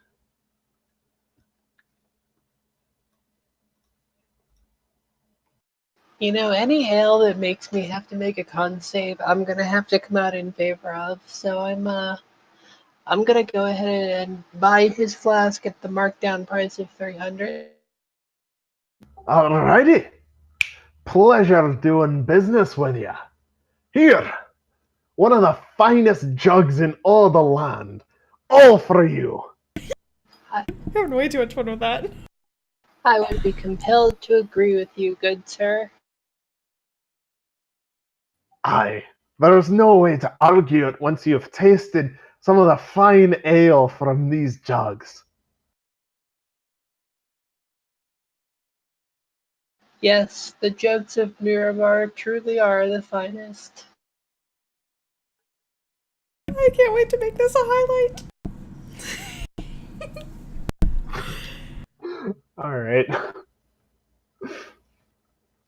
You know, any ale that makes me have to make a con save, I'm gonna have to come out in favor of. So I'm gonna go ahead and buy his flask at the markdown price of 300. Alrighty. Pleasure doing business with you. Here, one of the finest jugs in all the land. All for you. I'm having way too much fun with that. I would be compelled to agree with you, good sir. Aye, there's no way to argue it once you've tasted some of the fine ale from these jugs. Yes, the jugs of Mirabar truly are the finest. I can't wait to make this a highlight. Alright.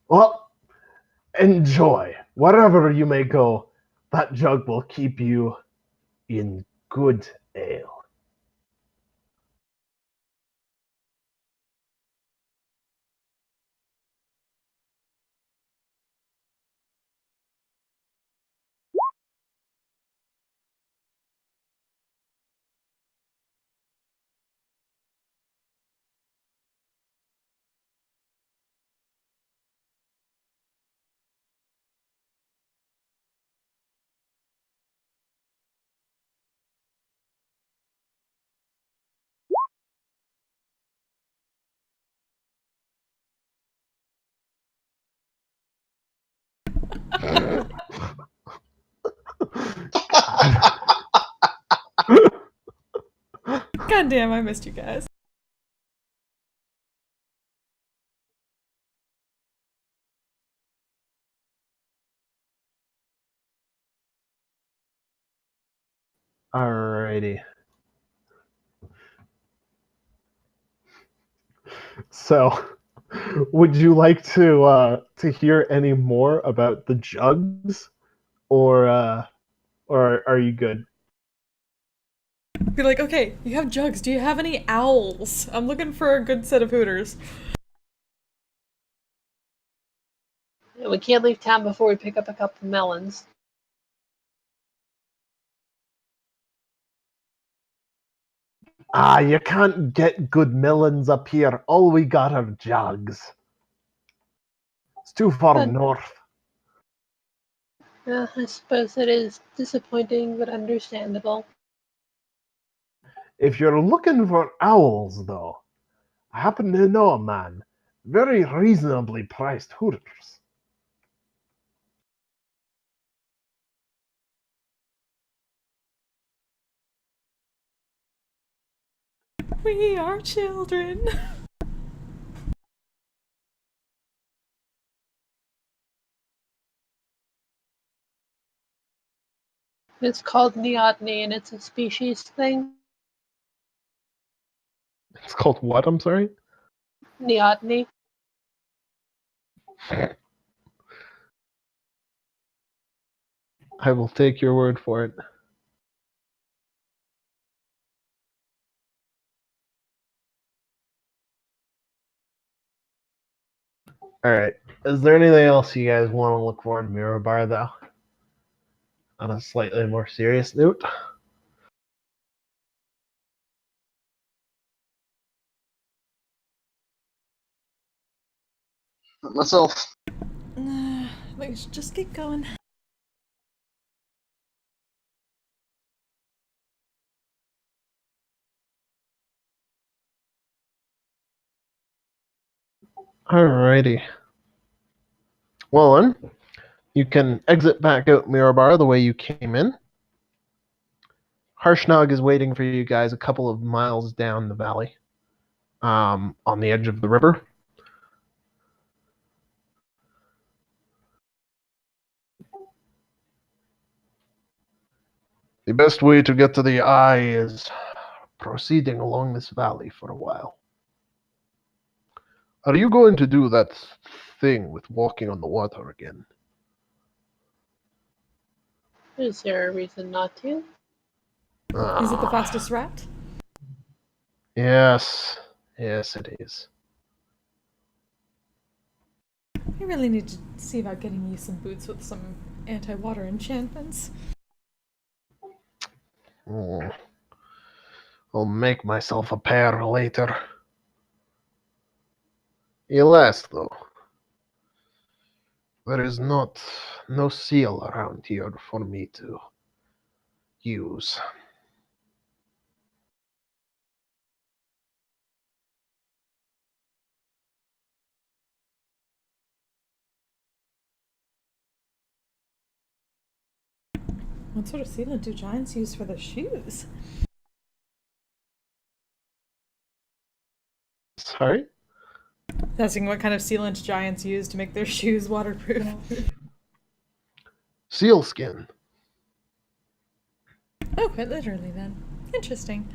Well, enjoy. Wherever you may go, that jug will keep you in good ale. God damn, I missed you guys. Alrighty. So, would you like to hear any more about the jugs, or are you good? Be like, okay, you have jugs. Do you have any owls? I'm looking for a good set of hooters. We can't leave town before we pick up a couple of melons. Ah, you can't get good melons up here. All we got are jugs. It's too far But- north. I suppose it is disappointing, but understandable. If you're looking for owls, though, I happen to know a man. Very reasonably priced hooters. We are children. It's called neoteny, and it's a species thing. It's called what? I'm sorry? Neoteny. I will take your word for it. Alright. Is there anything else you guys want to look for in Mirror Bar, though? On a slightly more serious note? Myself. Let's just keep going. Alrighty. Well then, you can exit back out Mirror Bar the way you came in. Harshnag is waiting for you guys a couple of miles down the valley, on the edge of the river. The best way to get to the eye is proceeding along this valley for a while. Are you going to do that thing with walking on the water again? Is there a reason not to? Is it the Ah, fastest route? yes. Yes, it is. I really need to see about getting you some boots with some anti-water enchantments. Oh, I'll make myself a pair later. Alas, though, there is no seal around here for me to use. What sort of sealant do giants use for their shoes? Sorry? Asking what kind of sealant giants use to make their shoes waterproof. Sealskin. Oh, quite literally then. Interesting.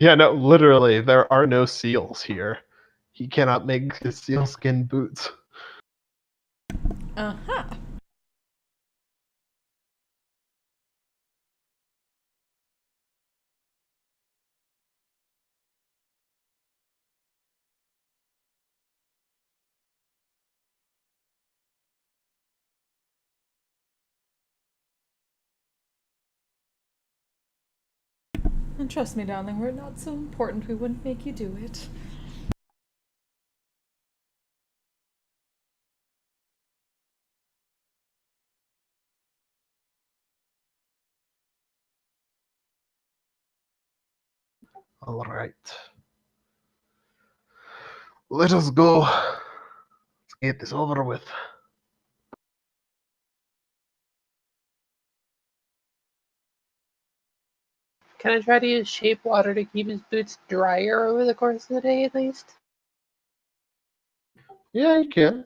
Yeah, no, literally, there are no seals here. He cannot make his sealskin boots. Uh-huh. And trust me, darling, were it not so important, we wouldn't make you do it. All right. Let us go. Let's get this over with. Can I try to use shape water to keep his boots drier over the course of the day at least? Yeah, you can.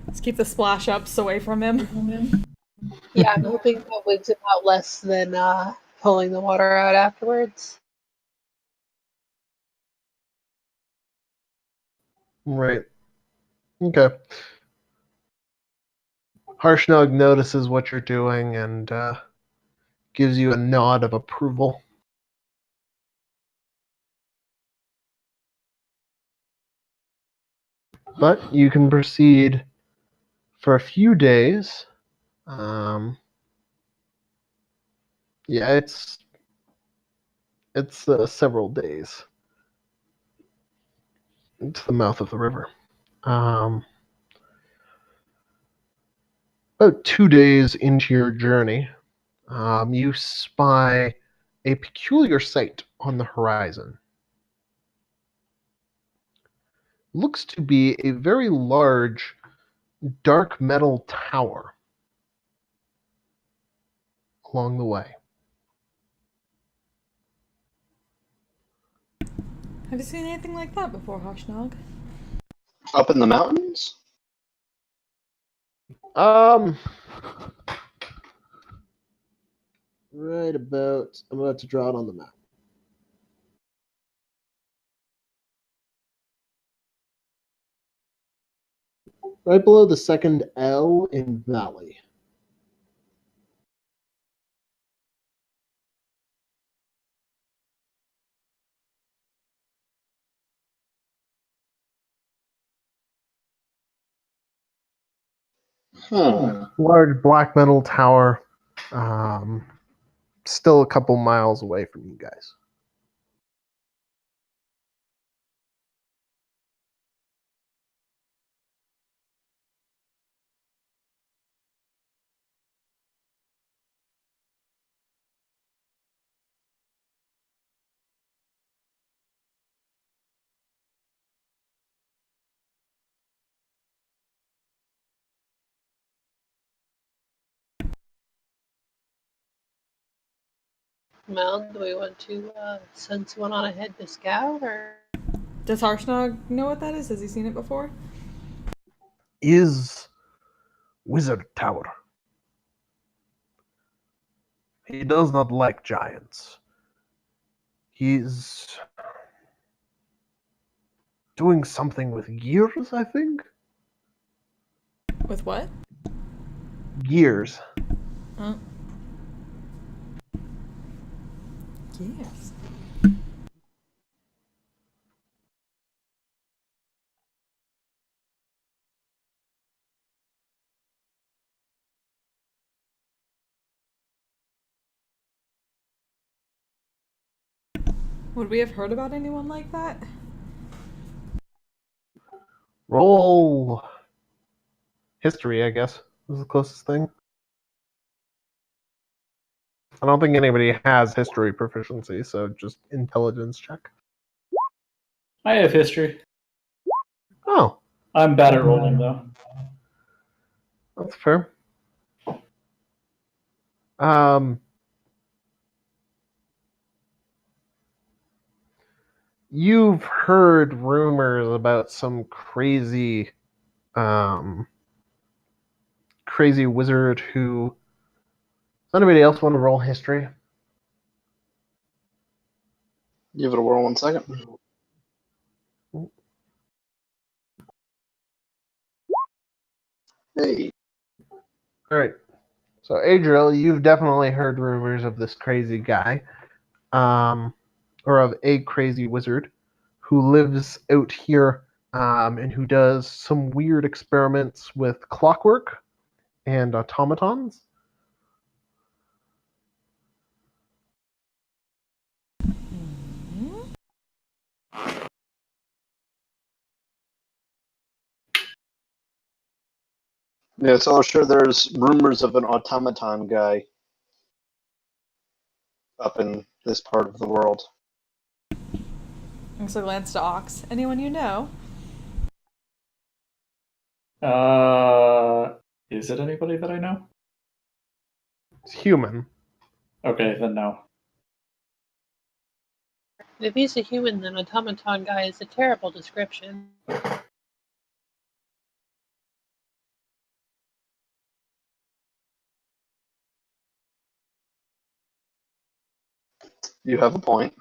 Let's keep the splash ups away from him. Yeah, I'm hoping that wigs him out less than pulling the water out afterwards. Right. Okay. Harshnug notices what you're doing and gives you a nod of approval. But you can proceed for a few days. Yeah, it's several days to the mouth of the river. About 2 days into your journey, you spy a peculiar sight on the horizon. Looks to be a very large dark metal tower along the way. Have you seen anything like that before, Hoshnog? Up in the mountains? Right about, I'm about to draw it on the map. Right below the second L in Valley. Large black metal tower. Still a couple miles away from you guys. Mel, do we want to send someone on ahead to scout, or? Does Harshnag know what that is? Has he seen it before? is Wizard Tower. He does not like giants. He's doing something with gears, I think? With what? Gears. Oh. Yes. Would we have heard about anyone like that? Roll history, I guess, is the closest thing. I don't think anybody has history proficiency, so just intelligence check. I have history. Oh, I'm bad at rolling, though. that's fair. Um, you've heard rumors about some crazy crazy wizard who. Does anybody else want to roll history? Give it a whirl 1 second. Hey, All right. So, Adriel, you've definitely heard rumors of this crazy guy, or of a crazy wizard who lives out here and who does some weird experiments with clockwork and automatons. yeah, so sure there's rumors of an automaton guy up in this part of the world. So glance to Ox. Anyone you know? Is it anybody that I know? It's human. Okay, then no. If he's a human, then automaton guy is a terrible description. You have a point.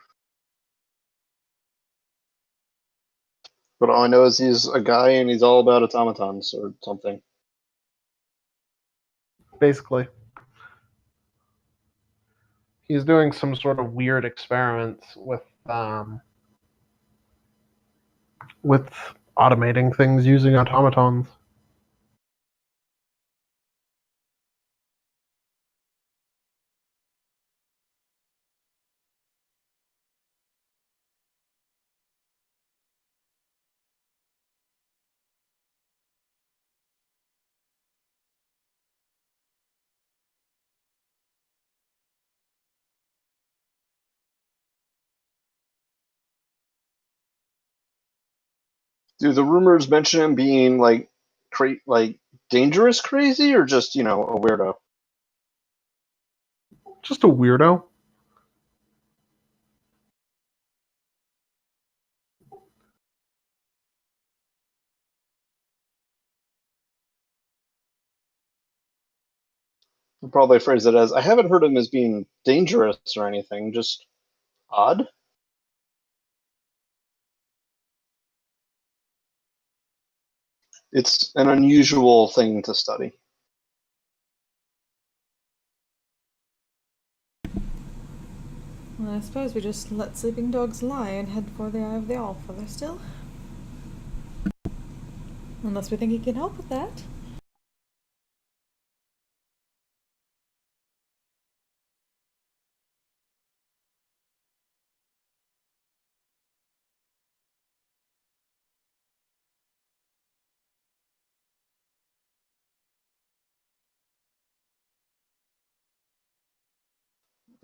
But all I know is he's a guy and he's all about automatons or something. Basically. He's doing some sort of weird experiments with automating things using automatons. Do the rumors mention him being like dangerous crazy or just, a weirdo? Just a weirdo. I'll probably phrase it as I haven't heard him as being dangerous or anything, just odd. It's an unusual thing to study. Well, I suppose we just let sleeping dogs lie and head for the Eye of the All further still. Unless we think he can help with that.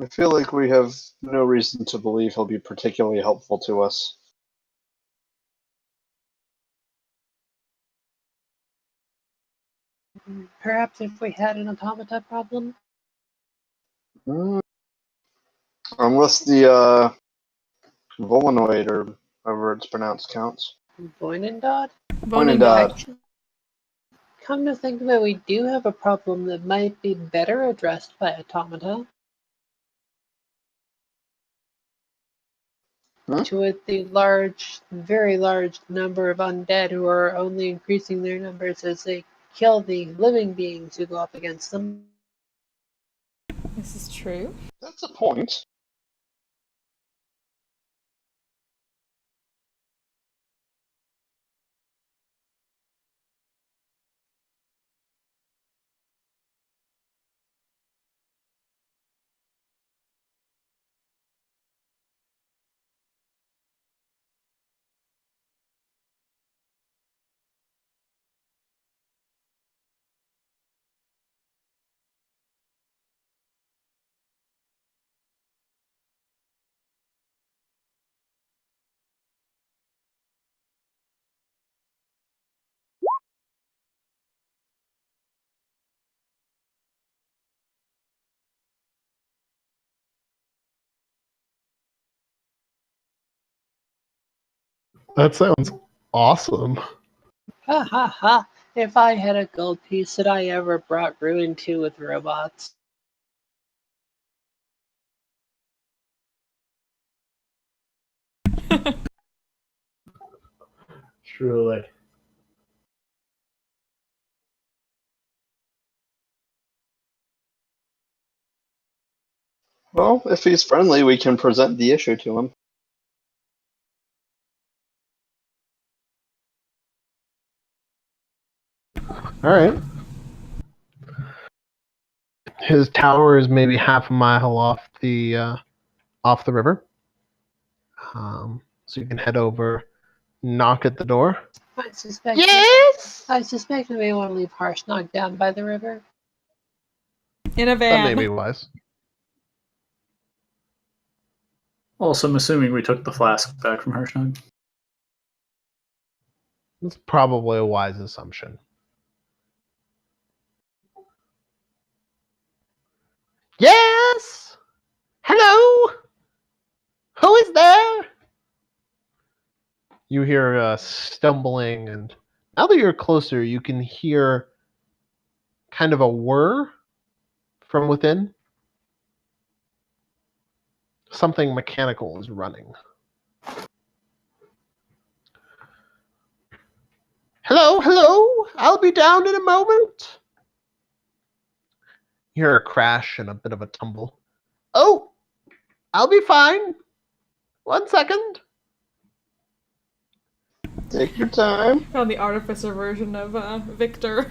I feel like we have no reason to believe he'll be particularly helpful to us. Perhaps if we had an automata problem? Mm, unless the Volanoid, or however it's pronounced, counts. Voinendod? Voinendod. Come to think of it, we do have a problem that might be better addressed by automata. Huh? To it, the large, very large number of undead who are only increasing their numbers as they kill the living beings who go up against them. This is true. That's a point. That sounds awesome. Ha ha ha! If I had a gold piece that I ever brought ruin to with robots. Truly. Well, if he's friendly, we can present the issue to him. All right. His tower is maybe half a mile off the river. So you can head over, knock at the door. I suspect. Yes. I suspect we may want to leave Harshnag down by the river. In a That van. may be wise. Also, I'm assuming we took the flask back from Harshnag. That's probably a wise assumption. Yes. Hello. Who is there? You hear stumbling, and now that you're closer, you can hear kind of a whir from within. Something mechanical is running. Hello, hello. I'll be down in a moment. You hear a crash and a bit of a tumble. Oh, I'll be fine. 1 second. Take your time. Found the artificer version of Victor.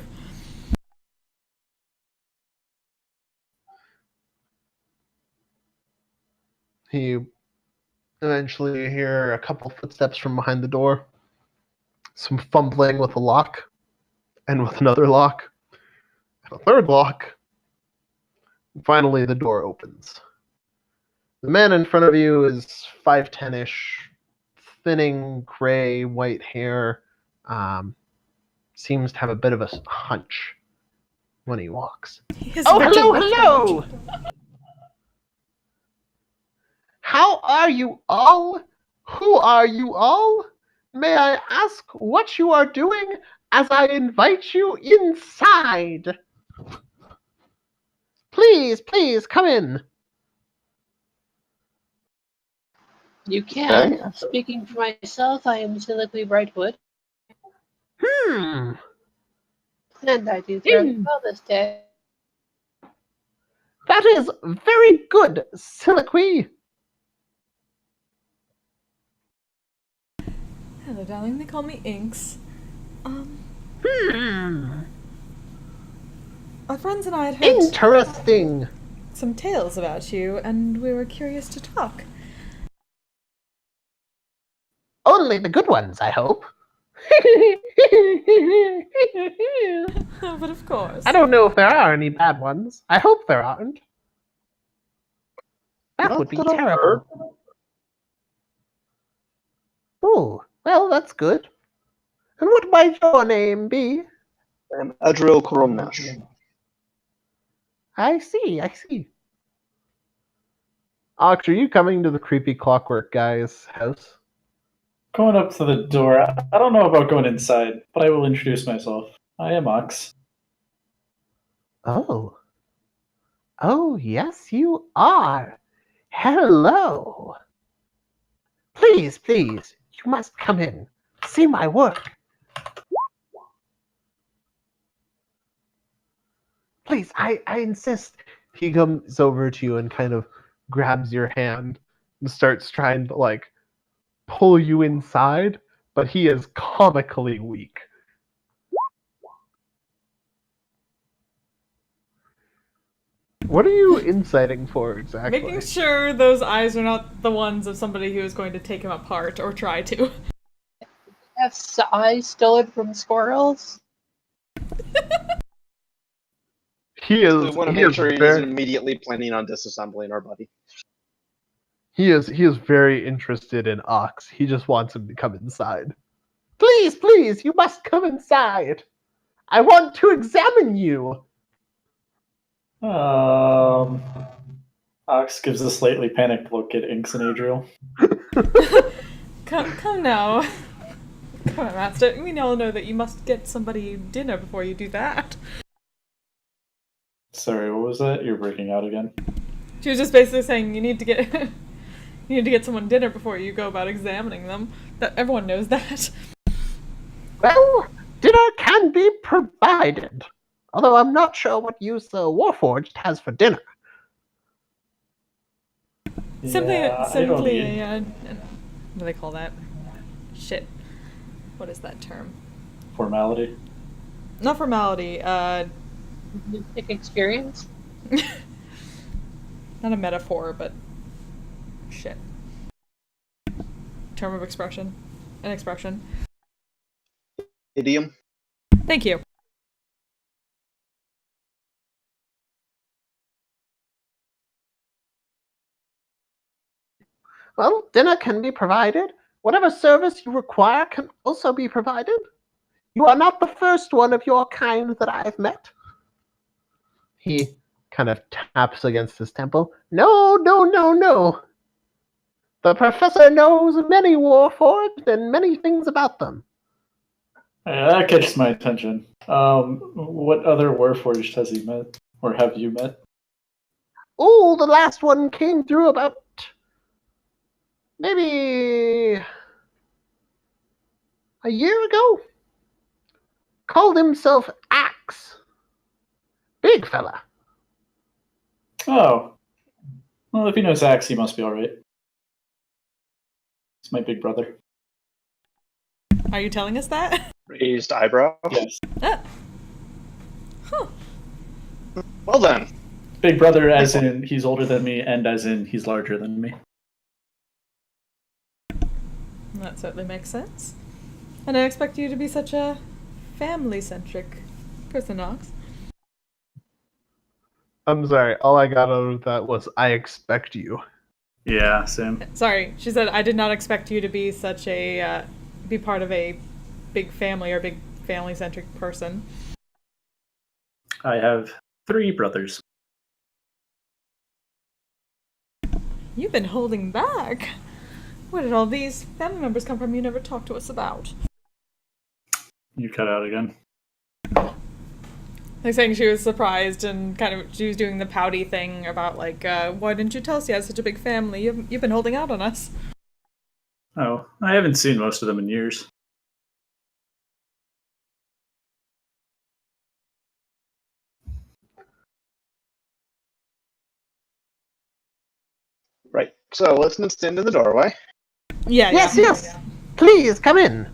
You eventually hear a couple footsteps from behind the door. Some fumbling with a lock, and with another lock, and a third lock. And finally, the door opens. The man in front of you is 5'10-ish, thinning, gray, white hair. Seems to have a bit of a hunch when he walks. Oh, hello! How are you all? Who are you all? May I ask what you are doing as I invite you inside? Please, please, come in. You can. Okay. Speaking for myself, I am Silically Brightwood, Hmm. and I do fairly well this day. That is very good, Siliqui. Hello, darling. They call me Inks. Our friends and I had heard Interesting. some tales about you, and we were curious to talk. Only the good ones, I hope. But of course. I don't know if there are any bad ones. I hope there aren't. That Not would be that I've terrible. heard. Oh, well, that's good. And what might your name be? I'm Adriel Koromnash. I see, I see. Ox, are you coming to the creepy clockwork guy's house? Going up to the door. I don't know about going inside, but I will introduce myself. I am Ox. Oh. Oh, yes, you are. Hello. Please, please, you must come in. See my work. Please, I insist. He comes over to you and kind of grabs your hand and starts trying to, like, pull you inside, but he is comically weak. What are you inciting for exactly? Making sure those eyes are not the ones of somebody who is going to take him apart or try to. Have eyes stolen from squirrels? He is. We want to he make is sure he very, isn't immediately planning on disassembling our buddy. He is very interested in Ox. He just wants him to come inside. Please, please, you must come inside. I want to examine you. Ox gives a slightly panicked look at Inks and Adriel. Come now. Come on, Master. We all know that you must get somebody dinner before you do that. Sorry, what was that? You're breaking out again. She was just basically saying you need to get you need to get someone dinner before you go about examining them. That everyone knows that. Well, dinner can be provided. Although I'm not sure what use the Warforged has for dinner. Simply, I don't eat. what do they call that? Shit. What is that term? Formality. Not formality. Pick experience? Not a metaphor, but shit. Term of expression. An expression. Idiom. Thank you. Well, dinner can be provided. Whatever service you require can also be provided. You are not the first one of your kind that I've met. He kind of taps against his temple. No, no, no, no. The professor knows many Warforged and many things about them. That catches my attention. What other Warforged has he met? Or have you met? Oh, the last one came through about maybe a year ago. Called himself Axe. Big fella. Oh. Well, if he knows Axe, he must be alright. It's my big brother. Are you telling us that? Raised eyebrow. Yes. Huh. Well then. Big brother as in he's older than me, and as in he's larger than me. That certainly makes sense. I didn't expect you to be such a family-centric person, Knox. I'm sorry, all I got out of that was I expect you. Yeah, same. Sorry, she said I did not expect you to be such a be part of a big family or big family-centric person. I have 3 brothers. You've been holding back. Where did all these family members come from you never talked to us about? You cut out again. Like saying she was surprised and kind of she was doing the pouty thing about like, why didn't you tell us you had such a big family? You've been holding out on us. Oh, I haven't seen most of them in years. Right. So let's stand in the doorway. Yeah. Yes. Please come in.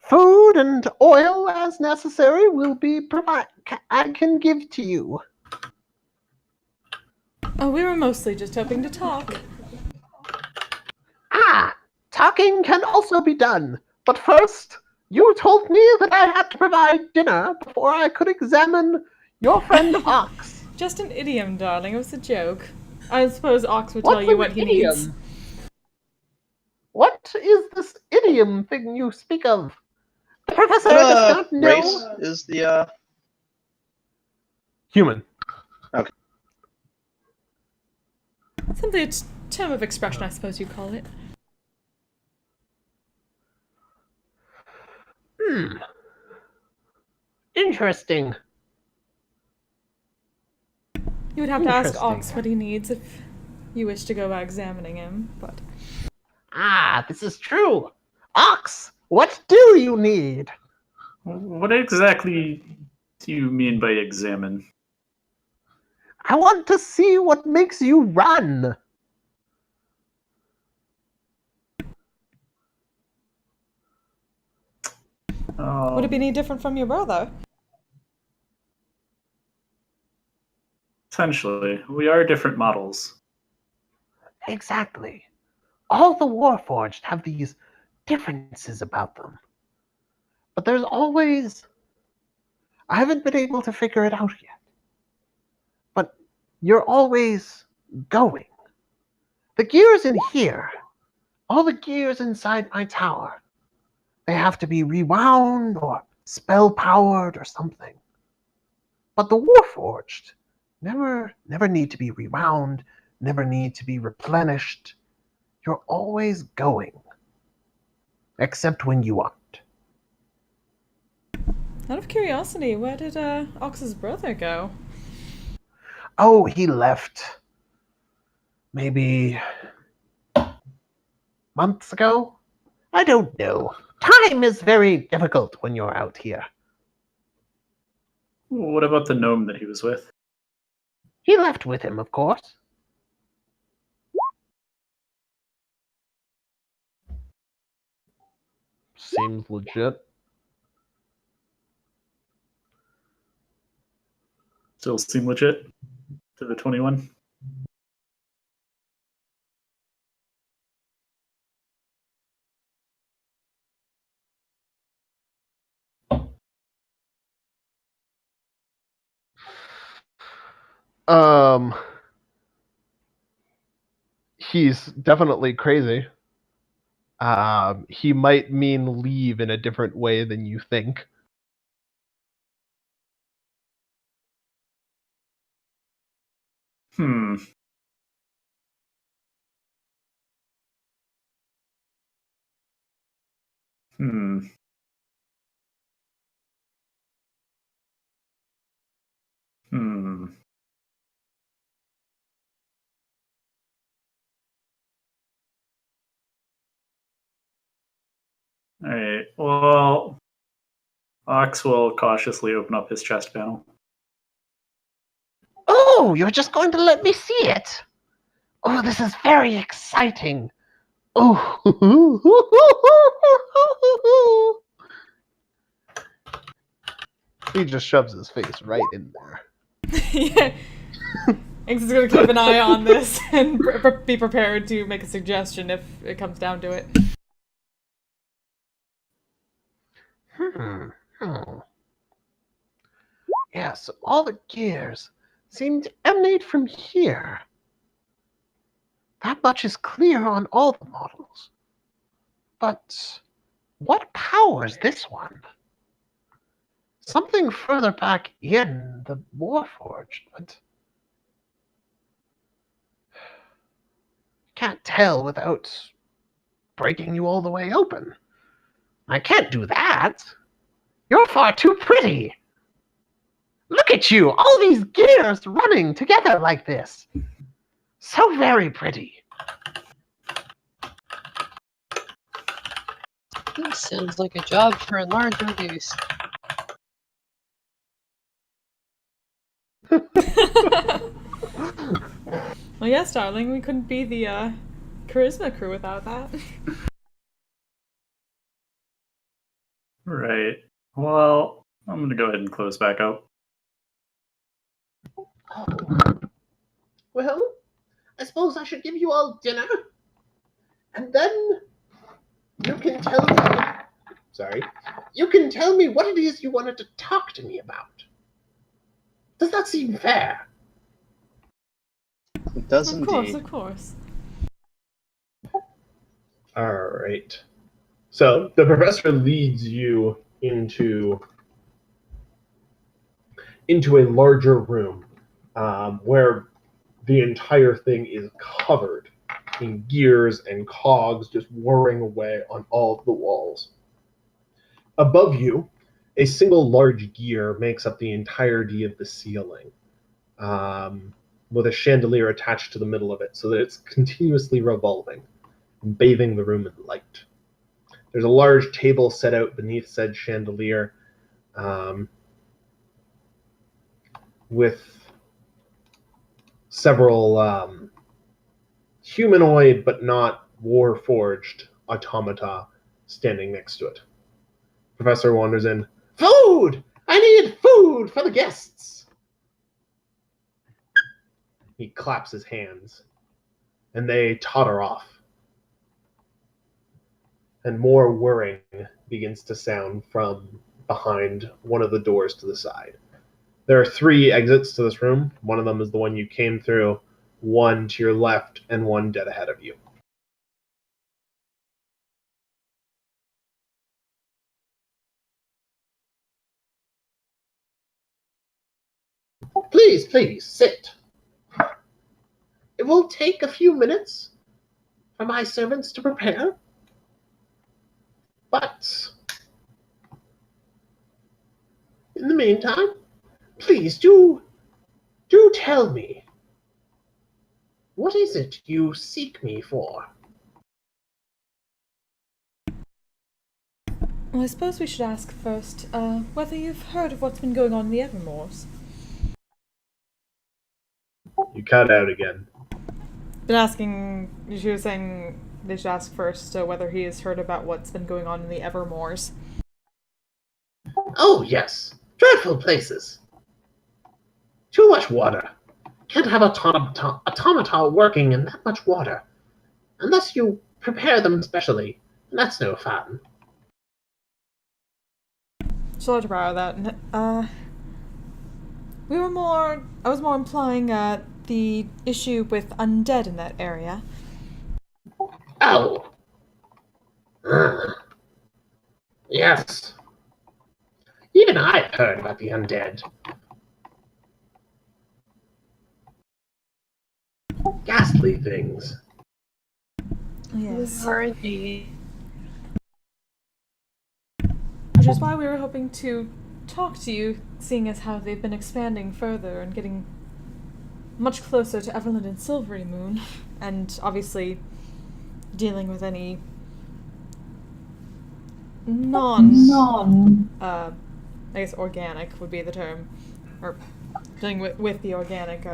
Food and oil, as necessary, will be provided. I can give to you. Oh, we were mostly just hoping to talk. Ah, talking can also be done. But first, you told me that I had to provide dinner before I could examine your friend Ox. Just an idiom, darling. It was a joke. I suppose Ox would What's tell you an what he idiom? needs. What is this idiom thing you speak of? The professor What does not know. race is the Human. Okay. Simply a term of expression, I suppose you'd call it. Interesting. You would have to ask Interesting. Ox what he needs if you wish to go about examining him, but... Ah, this is true. Ox, what do you need? What exactly do you mean by examine? I want to see what makes you run. Would it be any different from your brother? Essentially, we are different models. Exactly. All the Warforged have these differences about them. But there's always... I haven't been able to figure it out yet. But you're always going. The gears in here, all the gears inside my tower, they have to be rewound or spell-powered or something. But the Warforged never need to be rewound, never need to be replenished. You're always going. Except when you aren't. Out of curiosity, where did Ox's brother go? Oh, he left. Maybe months ago? I don't know. Time is very difficult when you're out here. What about the gnome that he was with? He left with him, of course. Seems legit. Still seem legit to the 21? He's definitely crazy. He might mean leave in a different way than you think. Hmm. Hmm. Hmm. Alright, well, Ox will cautiously open up his chest panel. Oh, you're just going to let me see it? Oh, this is very exciting. Oh. He just shoves his face right in there. Yeah. X is gonna keep an eye on this and be prepared to make a suggestion if it comes down to it. Yes, all the gears seem to emanate from here. That much is clear on all the models. But what powers this one? Something further back in the Warforged, but can't tell without breaking you all the way open. I can't do that. You're far too pretty. Look at you, all these gears running together like this. So very pretty. This sounds like a job for a large reduce. Well, yes, darling, we couldn't be the charisma crew without that. Right. Well, I'm gonna go ahead and close back up. Oh. Well, I suppose I should give you all dinner. And then you can tell me... Sorry. You can tell me what it is you wanted to talk to me about. Does that seem fair? It does Of course, indeed. of course. All right. So the professor leads you into a larger room where the entire thing is covered in gears and cogs just whirring away on all of the walls. Above you, A single large gear makes up the entirety of the ceiling, with a chandelier attached to the middle of it so that it's continuously revolving, bathing the room in light. There's a large table set out beneath said chandelier, with several humanoid but not war-forged automata standing next to it. Professor wanders in. Food! I need food for the guests! He claps his hands, and they totter off. And more whirring begins to sound from behind one of the doors to the side. There are 3 exits to this room. One of them is the one you came through, one to your left, and one dead ahead of you. Please, please, sit. It will take a few minutes for my servants to prepare. But in the meantime, please do tell me, what is it you seek me for? Well, I suppose we should ask first whether you've heard of what's been going on in the Evermores. You cut out again. Been asking. She was saying they should ask first whether he has heard about what's been going on in the Evermores. Oh, yes. Dreadful places. Too much water. Can't have automata working in that much water. Unless you prepare them specially. That's no fun. She'll let her borrow that. I was more implying the issue with undead in that area. Oh. Yes. Even I've heard about the undead. Ghastly things. Yes. Are indeed. Which is why we were hoping to talk to you, seeing as how they've been expanding further and getting much closer to Everland and Silvery Moon, and obviously dealing with any I guess organic would be the term, or dealing with the organic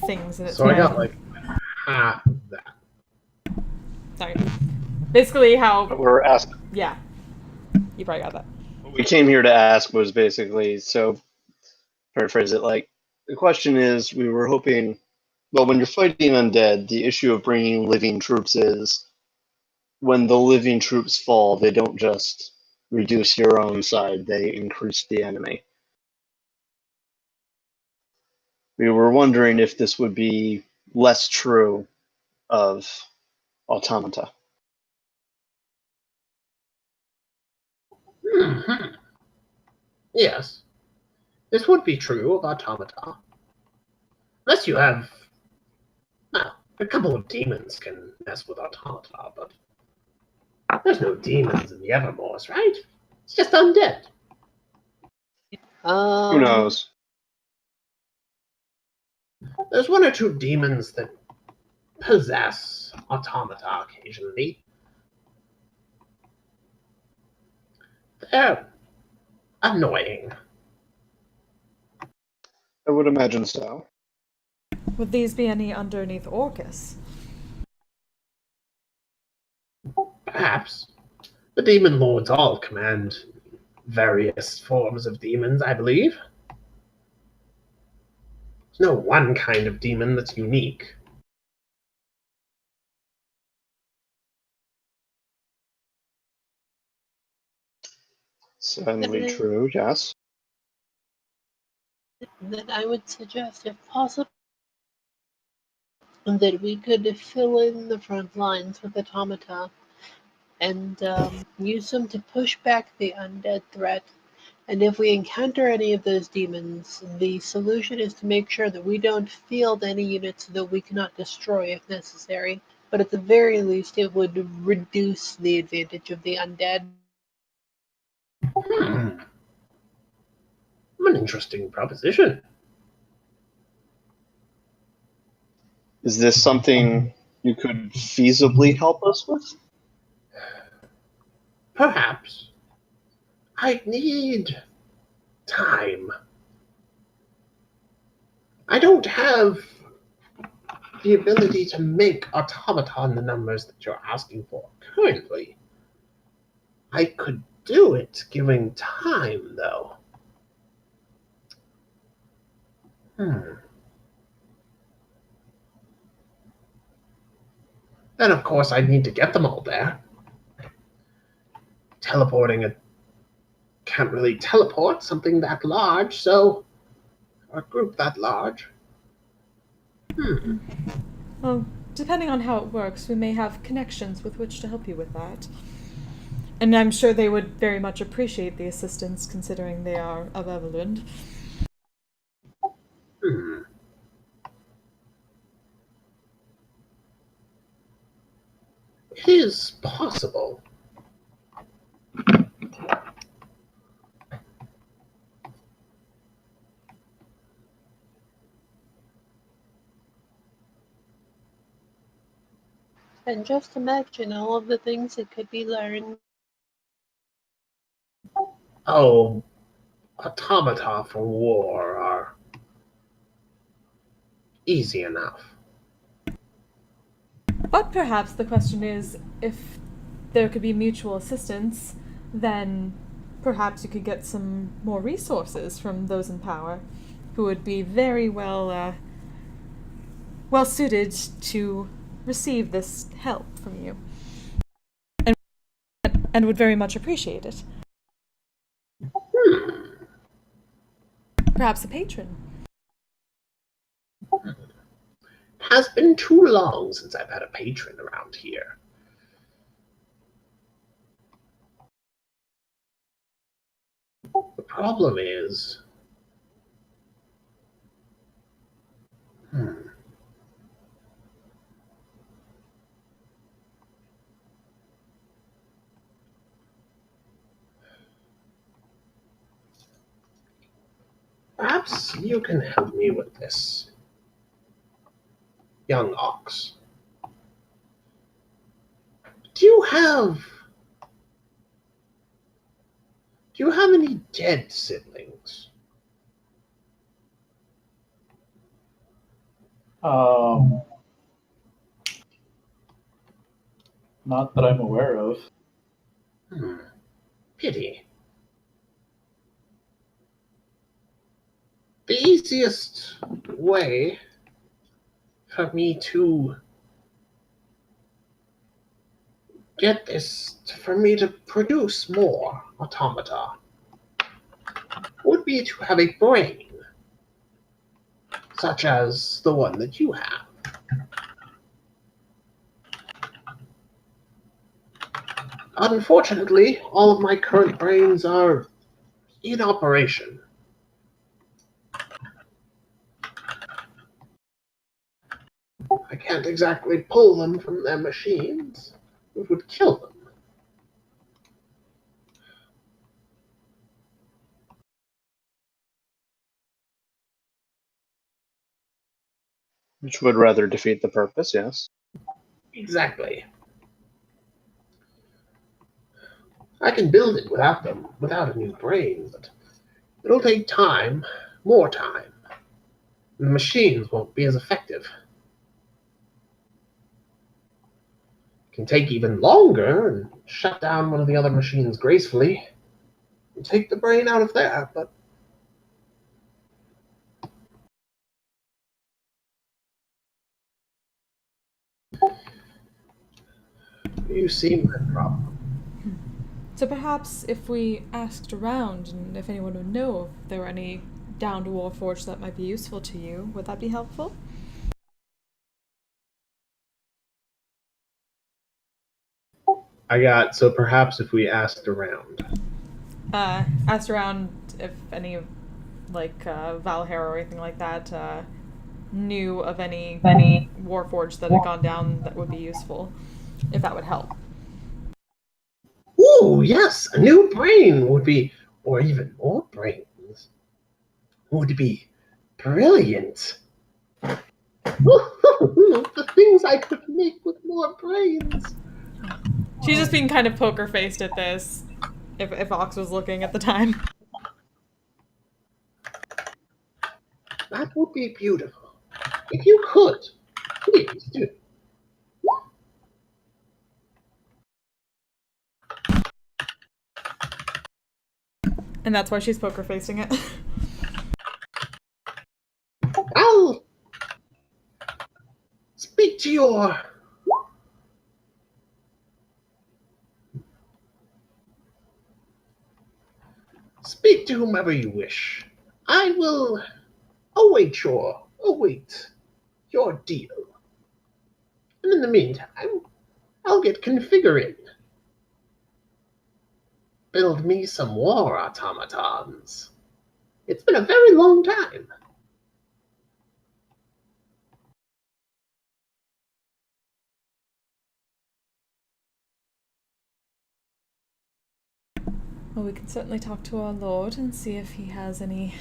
things in its So way. I got like half of that. Sorry. Basically how... What we're asking, Yeah. You probably got that. what we came here to ask was basically, so paraphrase it, like, the question is, we were hoping, well, when you're fighting undead, the issue of bringing living troops is when the living troops fall, they don't just reduce your own side, they increase the enemy. We were wondering if this would be less true of automata. Mm-hmm. Yes. This would be true of automata. Unless you have... Well, a couple of demons can mess with automata, but... There's no demons in the Evermores, right? It's just undead. Who knows? There's 1 or 2 demons that possess automata occasionally. They're annoying. I would imagine so. Would these be any underneath Orcus? Perhaps. The demon lords all command various forms of demons, I believe. There's no one kind of demon that's unique. Certainly true, yes. Then I would suggest, if possible, that we could fill in the front lines with automata and use them to push back the undead threat. And if we encounter any of those demons, the solution is to make sure that we don't field any units that we cannot destroy if necessary. But at the very least, it would reduce the advantage of the undead. An interesting proposition. Is this something you could feasibly help us with? Perhaps. I need time. I don't have the ability to make automaton the numbers that you're asking for currently. I could do it given time, though. Then, of course, I'd need to get them all there. Teleporting can't really teleport something that large, so a group that large. Well, depending on how it works, we may have connections with which to help you with that. And I'm sure they would very much appreciate the assistance, considering they are of Everland. It is possible. And just imagine all of the things that could be learned. Oh, automata for war are easy enough. But perhaps the question is, if there could be mutual assistance, then perhaps you could get some more resources from those in power, who would be very well suited to receive this help from you, and would very much appreciate it. Perhaps a patron. It has been too long since I've had a patron around here. The problem is... Perhaps you can help me with this, young ox. Do you have any dead siblings? Not that I'm aware of. Pity. The easiest way for me to get this, for me to produce more automata, would be to have a brain, such as the one that you have. Unfortunately, all of my current brains are in operation. I can't exactly pull them from their machines. It would kill them. Which would rather defeat the purpose, yes. Exactly. I can build it without them, without a new brain, but it'll take time, more time. And the machines won't be as effective. It can take even longer and shut down one of the other machines gracefully and take the brain out of there, but you seem to have a problem. So perhaps if we asked around, and if anyone would know if there were any downed warforged that might be useful to you, would that be helpful? So perhaps if we asked around. Asked around if any, like, Valhera or anything like that, knew of any warforged that had gone down that would be useful, if that would help. Oh, yes, a new brain would be, or even more brains, would be brilliant. The things I could make with more brains. She's just being kind of poker faced at this. If Ox was looking at the time. That would be beautiful. If you could, please do. And that's why she's poker facing it. I'll speak to your... Speak to whomever you wish. I will await your deal. And in the meantime, I'll get configuring. Build me some war automatons. It's been a very long time. Well, we can certainly talk to our lord and see if he has any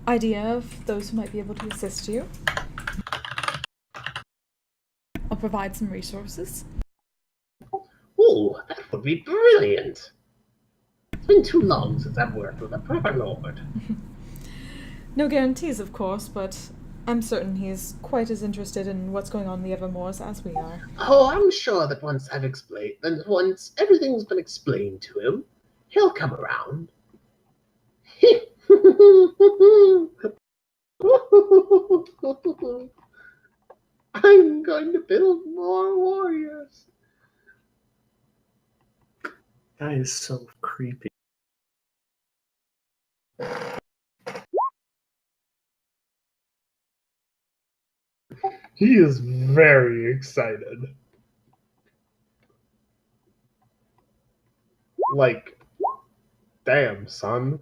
idea of those who might be able to assist you. I'll provide some resources. Oh, that would be brilliant. It's been too long since I've worked with a proper lord. No guarantees, of course, but I'm certain he's quite as interested in what's going on in the Evermoors as we are. Oh, I'm sure that once everything's been explained to him, he'll come around. I'm going to build more warriors. Guy is so creepy. He is very excited. Like, damn, son.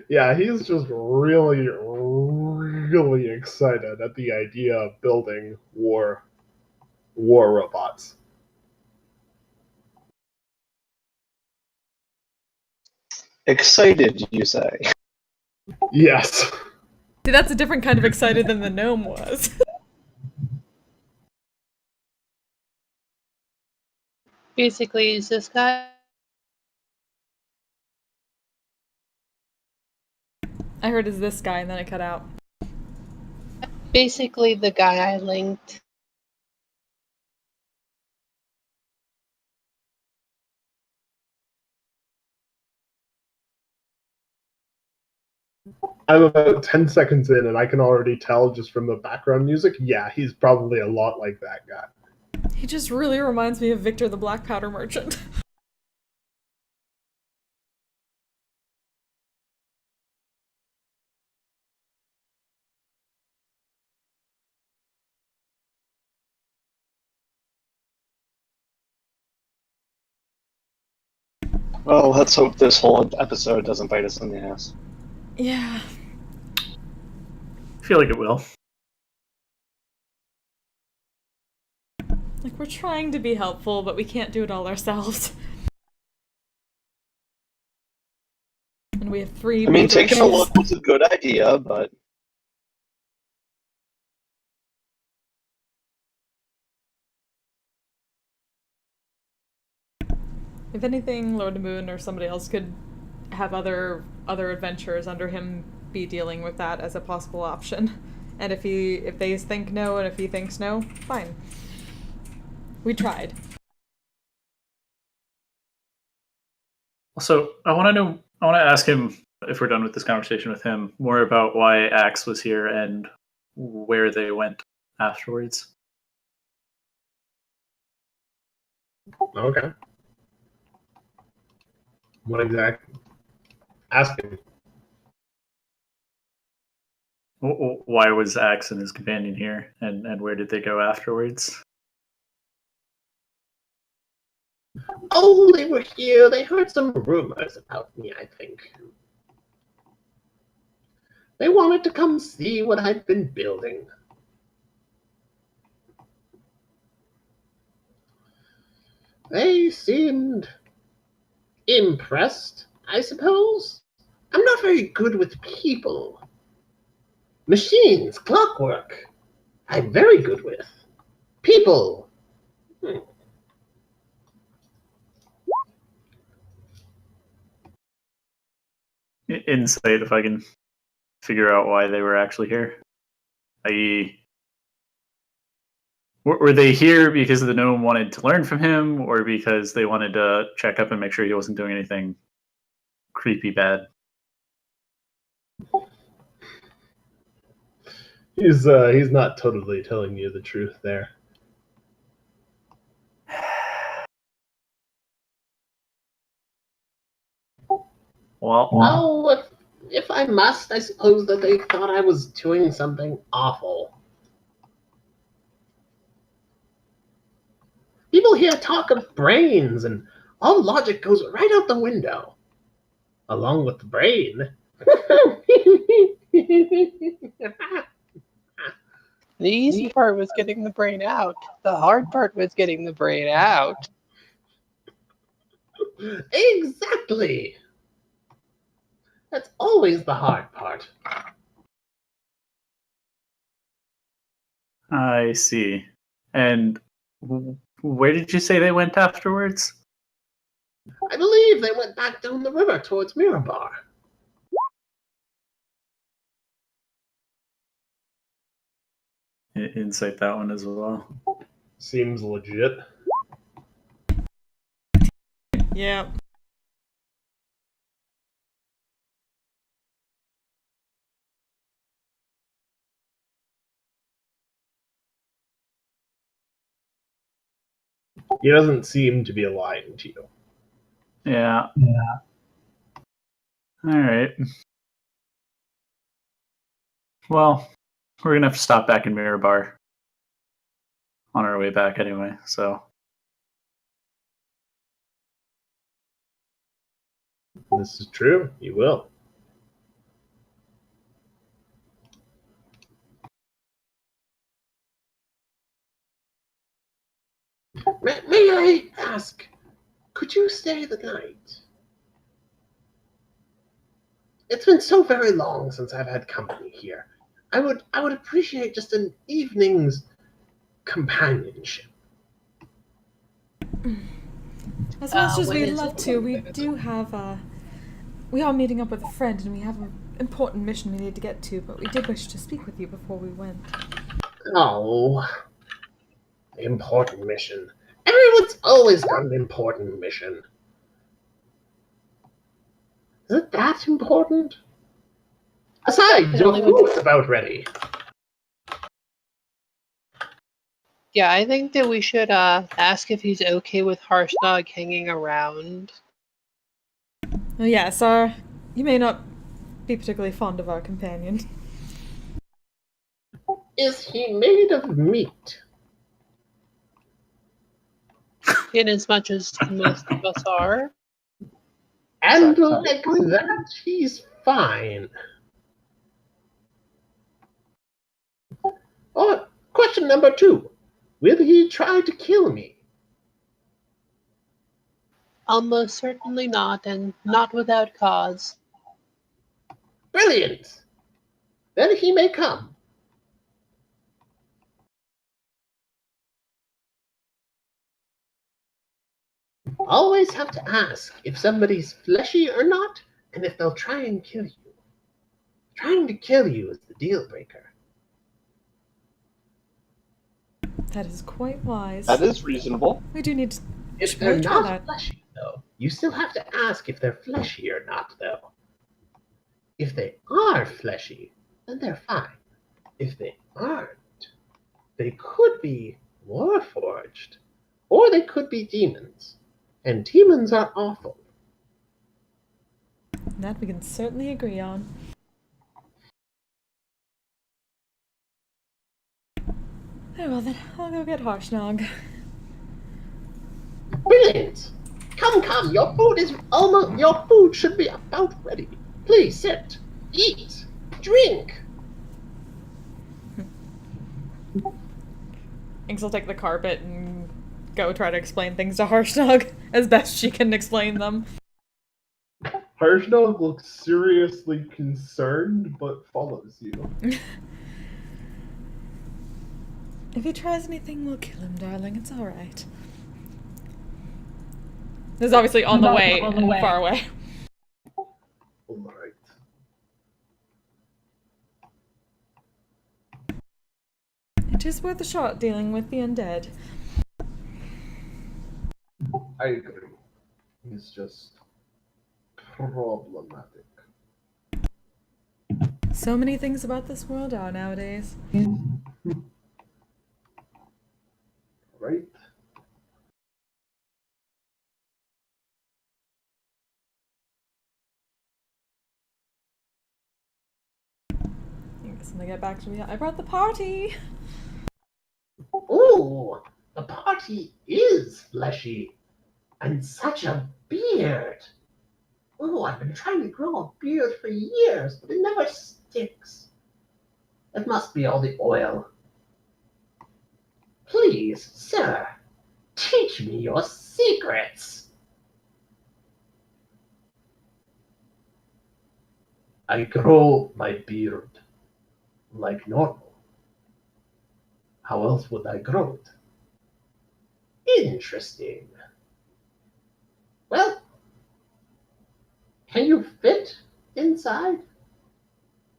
Yeah, he's just really, really excited at the idea of building war robots. Excited, you say? Yes. See, that's a different kind of excited than the gnome was. Basically, is this guy? I heard is this guy and then it cut out. Basically, the guy I linked. I'm about 10 seconds in, and I can already tell just from the background music, yeah, he's probably a lot like that guy. He just really reminds me of Victor the Black Powder Merchant. Well, let's hope this whole episode doesn't bite us in the ass. Yeah. I feel like it will. Like, we're trying to be helpful, but we can't do it all ourselves. And we have three I mean, major taking a issues. look was a good idea, but If anything, Lord of the Moon or somebody else could have other adventures under him be dealing with that as a possible option. And if they think no and if he thinks no, fine. We tried. Also, I want to ask him, if we're done with this conversation with him, more about why Axe was here and where they went afterwards. Okay. What exactly? Ask him. Why was Axe and his companion here, and where did they go afterwards? Oh, they were here. They heard some rumors about me, I think. They wanted to come see what I'd been building. They seemed impressed, I suppose. I'm not very good with people. Machines, clockwork, I'm very good with. People. Insight, if I can figure out why they were actually here. I.e., were they here because the gnome wanted to learn from him, or because they wanted to check up and make sure he wasn't doing anything creepy bad? He's not totally telling you the truth there. Well, Oh, if I must, I suppose that they thought I was doing something awful. People here talk of brains, and all logic goes right out the window. Along with the brain. The easy part was getting the brain out. The hard part was getting the brain out. Exactly. That's always the hard part. I see. And where did you say they went afterwards? I believe they went back down the river towards Mirabar. Insight that one as well. Seems legit. Yeah. He doesn't seem to be lying to you. Yeah. All right. Well, we're gonna have to stop back in Mirabar on our way back anyway. So This is true. You will. May I ask, could you stay the night? It's been so very long since I've had company here. I would appreciate just an evening's companionship. As much as when we'd is love it? to, we do have we are meeting up with a friend and we have an important mission we need to get to, but we did wish to speak with you before we went. Oh, important mission. Everyone's always got an important mission. Is it that important? Aside, your food's about ready. Yeah, I think that we should ask if he's okay with Harshnag hanging around. Oh yes, you may not be particularly fond of our companion. Is he made of meat? In as much as most of us are. And like that, he's fine. Oh, question number 2. Will he try to kill me? Almost certainly not, and not without cause. Brilliant! Then he may come. Always have to ask if somebody's fleshy or not, and if they'll try and kill you. Trying to kill you is the deal breaker. That is quite wise. That is reasonable. We do need to. If should they're probably try not that. fleshy, though, you still have to ask if they're fleshy or not, though. If they are fleshy, then they're fine. If they aren't, they could be warforged, or they could be demons. And demons are awful. That we can certainly agree on. Very well then, I'll go get Harshnag. Brilliant! Come. Your food is almost. Your food should be about ready. Please sit, eat, drink. Inks will take the carpet and go try to explain things to Harshnug as best she can explain them. Harshnug looks seriously concerned, but follows you. If he tries anything, we'll kill him, darling. It's alright. This is obviously on the way, far away. Alright. It is worth a shot dealing with the undead. I agree. He's just problematic. So many things about this world are nowadays. Right? I guess when I get back to me, I brought the party! Ooh, the party is fleshy. And such a beard. Oh, I've been trying to grow a beard for years, but it never sticks. It must be all the oil. Please, sir, teach me your secrets. I grow my beard like normal. How else would I grow it? Interesting. Well, can you fit inside?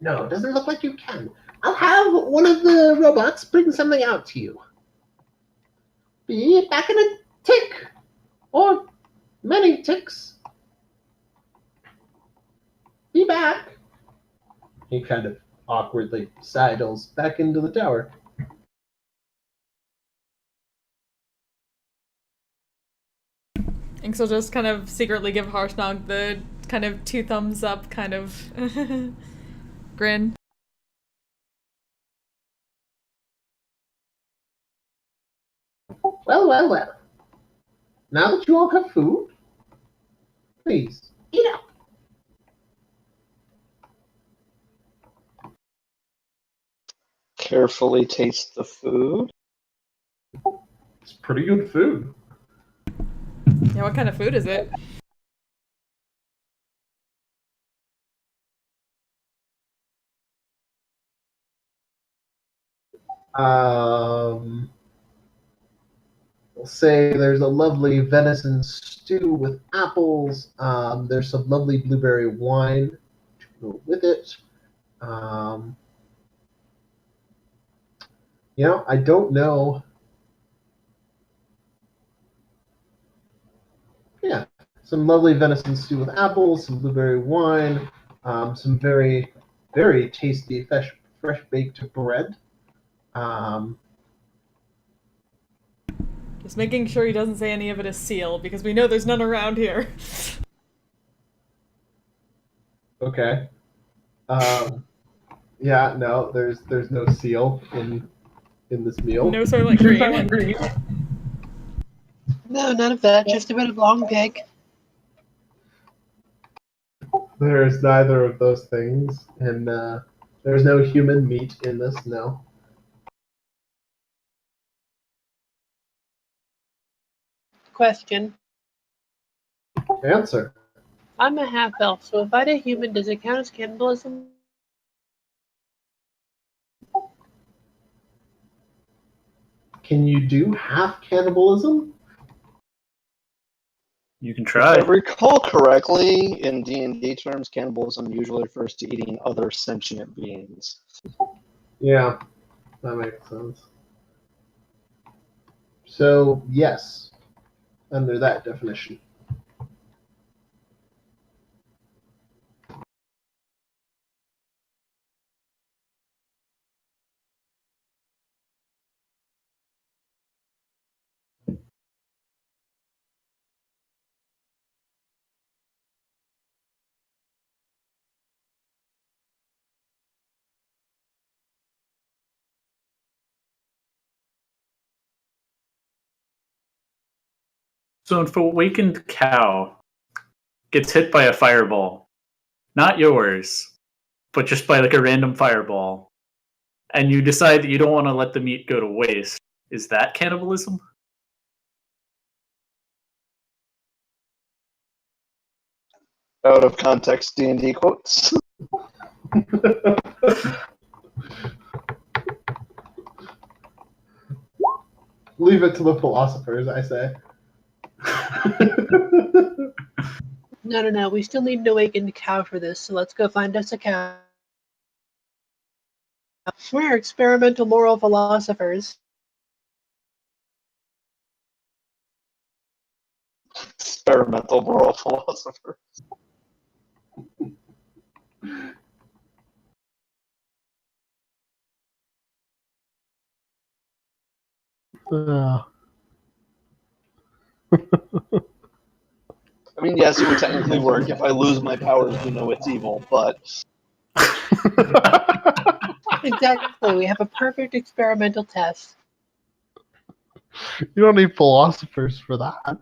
No, it doesn't look like you can. I'll have one of the robots bring something out to you. Be back in a tick. Or many ticks. Be back. He kind of awkwardly sidles back into the tower. Inks will just kind of secretly give Harshnag the kind of 2 thumbs up kind of grin. Well, well, well. Now that you all have food, please eat up. Carefully taste the food. It's pretty good food. Yeah, what kind of food is it? We'll say there's a lovely venison stew with apples. There's some lovely blueberry wine to go with it. I don't know. Yeah, some lovely venison stew with apples, some blueberry wine, some very, very tasty fresh baked bread. Just making sure he doesn't say any of it is seal, because we know there's none around here. Okay. Yeah, no, there's no seal in this meal. No Soylent Green. No, none of that. Just a bit of long pig. There's neither of those things, and there's no human meat in this. No. Question. Answer. I'm a half elf, so if I eat a human, does it count as cannibalism? Can you do half cannibalism? You can If try. I recall correctly, in D&D terms, cannibalism usually refers to eating other sentient beings. Yeah, that makes sense. So yes, under that definition. So if a awakened cow gets hit by a fireball, not yours, but just by like a random fireball, and you decide that you don't want to let the meat go to waste, is that cannibalism? Out of context D&D quotes. Leave it to the philosophers, I say. No. We still need an awakened cow for this, so let's go find us a cow. We're experimental moral philosophers. Experimental moral philosopher. I mean, yes, it would technically work. If I lose my powers, we know it's evil, but... Exactly. We have a perfect experimental test. You don't need philosophers for that.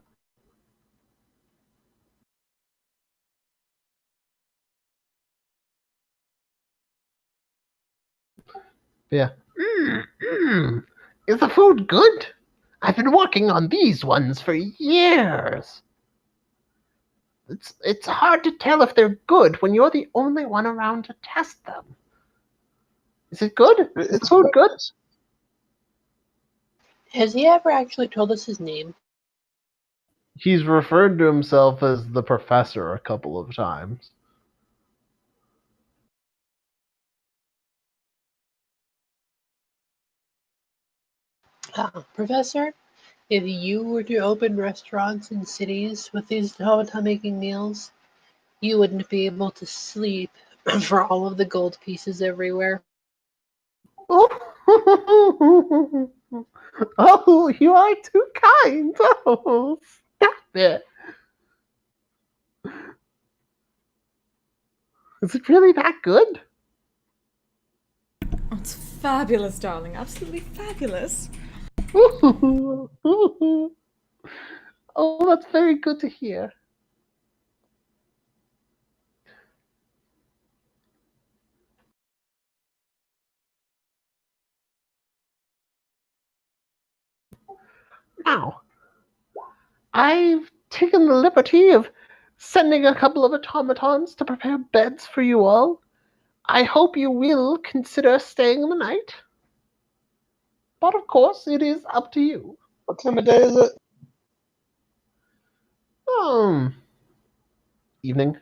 Yeah. Is the food good? I've been working on these ones for years. It's hard to tell if they're good when you're the only one around to test them. Is it good? Is the food good? Has he ever actually told us his name? He's referred to himself as the professor a couple of times. Professor, if you were to open restaurants in cities with these automating meals, you wouldn't be able to sleep for all of the gold pieces everywhere. Oh, you are too kind. Oh, stop it. Is it really that good? Oh, it's fabulous, darling. Absolutely fabulous. Oh, that's very good to hear. Now, I've taken the liberty of sending a couple of automatons to prepare beds for you all. I hope you will consider staying the night. But of course, it is up to you. What time of day is it? Evening.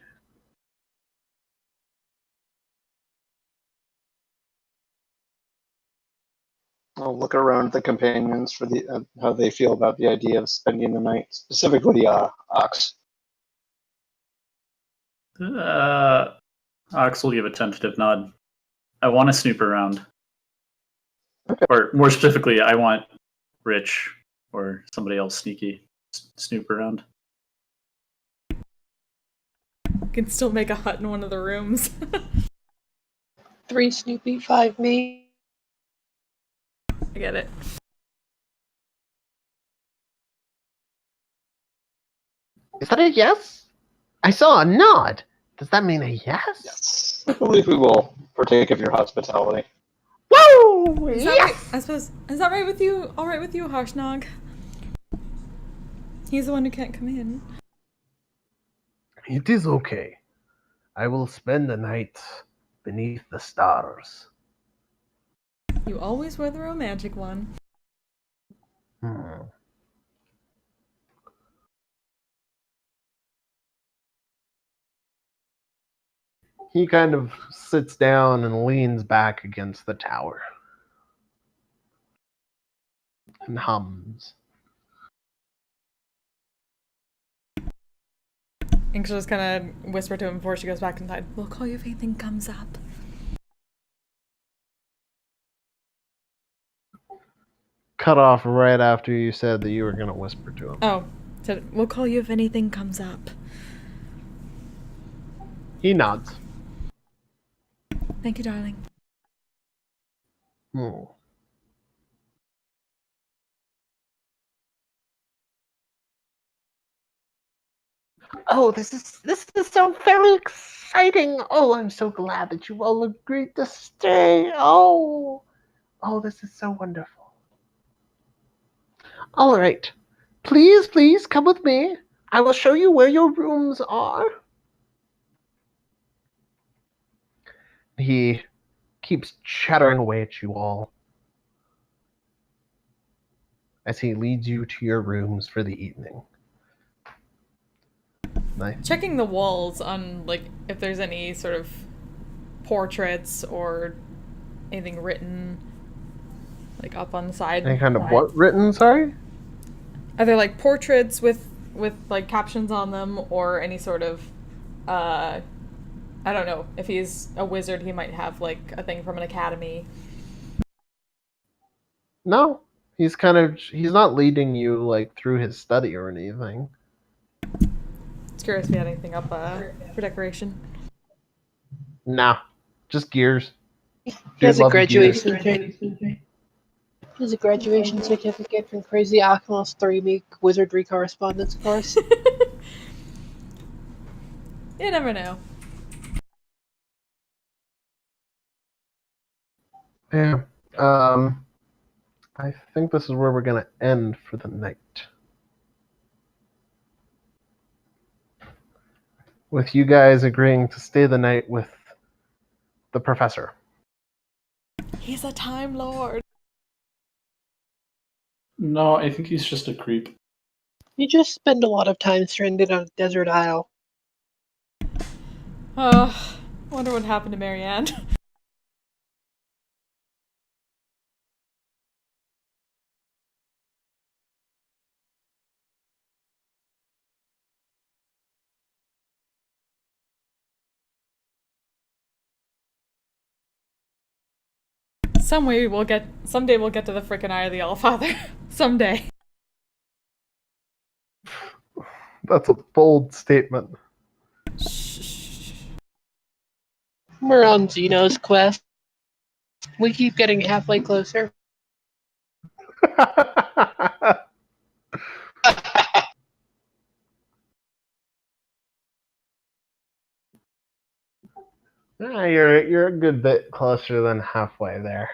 I'll look around the companions for the how they feel about the idea of spending the night, specifically Ox. Ox will give a tentative nod. I want to snoop around. Okay. Or more specifically, I want Rich or somebody else sneaky snoop around. You can still make a hut in one of the rooms. 3 Snoopy, 5 me. I get it. Is that a yes? I saw a nod. Does that mean a yes? Yes. I believe we will partake of your hospitality. Woo! Is Yes! that right? I suppose. Is that right with you? All right with you, Harshnag? He's the one who can't come in. It is okay. I will spend the night beneath the stars. You always were the romantic one. He kind of sits down and leans back against the tower and hums. And she'll just kind of whisper to him before she goes back inside. We'll call you if anything comes up. Cut off right after you said that you were going to whisper to him. Oh, said we'll call you if anything comes up. He nods. Thank you, darling. Oh, this is so very exciting. Oh, I'm so glad that you all agreed to stay. Oh, this is so wonderful. All right. Please come with me. I will show you where your rooms are. He keeps chattering away at you all as he leads you to your rooms for the evening. Nice. Checking the walls on, like, if there's any sort of portraits or anything written, like, up on the side. Any kind of what written, sorry? Are there, like, portraits with like, captions on them, or any sort of, I don't know, if he's a wizard, he might have, like, a thing from an academy. No. He's not leading you, like, through his study or anything. Just curious if he had anything up for decoration. Nah. Just gears. He has a Dude loves gears. He has a graduation certificate from Crazy Alchemist 3-week wizardry correspondence course. You never know. Yeah. I think this is where we're gonna end for the night. With you guys agreeing to stay the night with the professor. He's a Time Lord. No, I think he's just a creep. You just spend a lot of time stranded on a desert isle. Wonder what happened to Marianne. Someday we'll get to the frickin' Eye of the Allfather. Someday. That's a bold statement. We're on Zeno's quest. We keep getting halfway closer. You're a good bit closer than halfway there.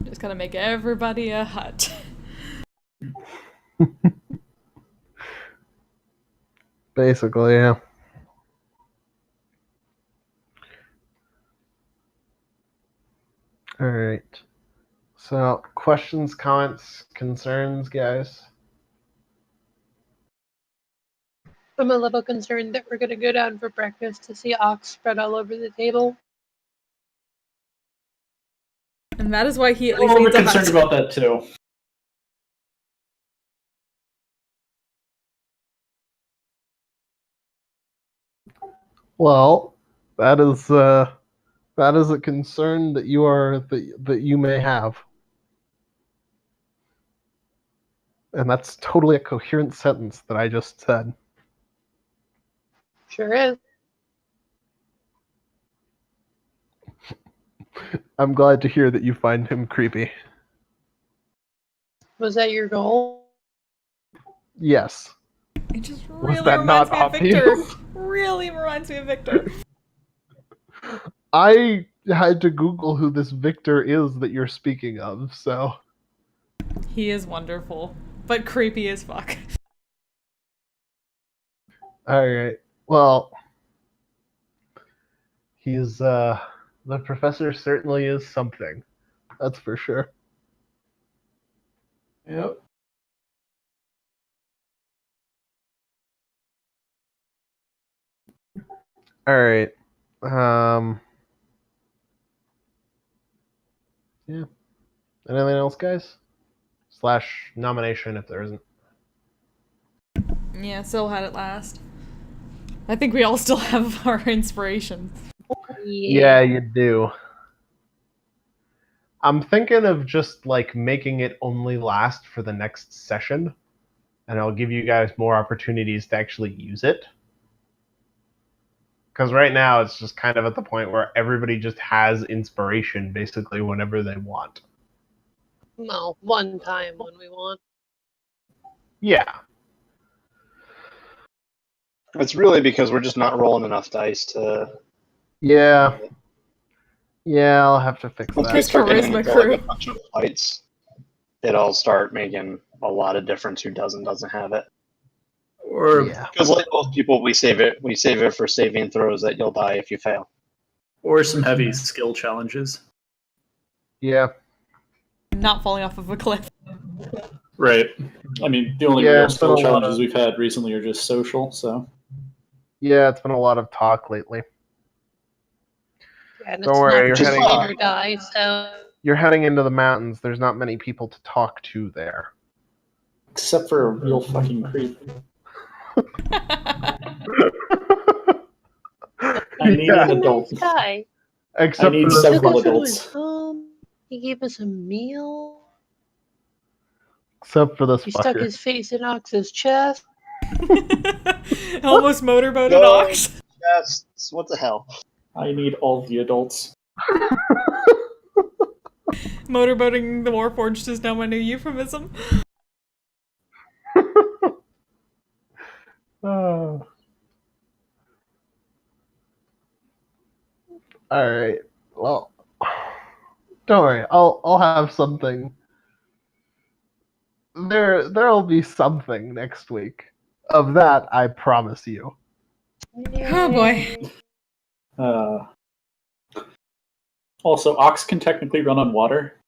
Just gotta make everybody a hut. Basically, yeah. All right. So, questions, comments, concerns, guys? I'm a little concerned that we're gonna go down for breakfast to see ox spread all over the table. And that is why he at I'm a least little needs bit a concerned hut. about that too. Well, that is a concern that you may have. And that's totally a coherent sentence that I just said. Sure is. I'm glad to hear that you find him creepy. Was that your goal? Yes. It just Was really that reminds not me of Victor. obvious? Really reminds me of Victor. I had to Google who this Victor is that you're speaking of, so. He is wonderful, but creepy as fuck. Alright. Well, he's, the professor certainly is something. That's for sure. Yep. Alright. Yeah. Anything else, guys? / nomination if there isn't. Yeah, Syl had it last. I think we all still have our inspirations. Yeah, you do. I'm thinking of just like making it only last for the next session, and I'll give you guys more opportunities to actually use it. Because right now it's just kind of at the point where everybody just has inspiration basically whenever they want. Well, one time when we want. Yeah. It's really because we're just not rolling enough dice to. Yeah. Yeah, I'll have to fix Once we that. His start getting charisma into like crew. a bunch of fights, it'll start making a lot of difference who doesn't have it. Or Yeah. Because like most people, we save it for saving throws that you'll die if you fail. or some heavy skill challenges. Yeah. Not falling off of a cliff. Right. I mean, the only Yeah, real it's been a skill lot challenges of- we've had recently are just social, so. Yeah, it's been a lot of talk lately. And Don't it's worry, not you're just heading- win or die, so You're heading into the mountains. There's not many people to talk to there. Except for a real fucking creep. I need Yeah. an adult. nice guy. Except I need for He the- took several us to his adults. home. He gave us a meal. except for this He stuck fucker. his face in Ox's chest. Almost motorboated No. Ox. Yes. What the hell? I need all the adults. Motorboating the Warforged is now my new euphemism. Oh. All right. Well, don't worry. I'll have something. There'll be something next week. Of that, I promise you. Oh boy. Also, Ox can technically run on water.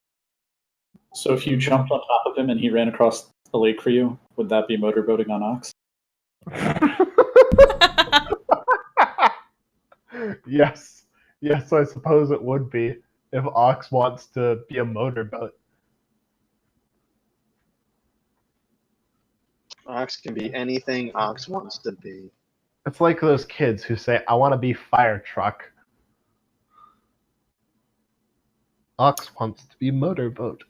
So if you jumped on top of him and he ran across the lake for you, would that be motorboating on Ox? Yes. Yes, I suppose it would be if Ox wants to be a motorboat. Ox can be anything Ox wants to be. It's like those kids who say, I want to be fire truck. Ox wants to be motorboat.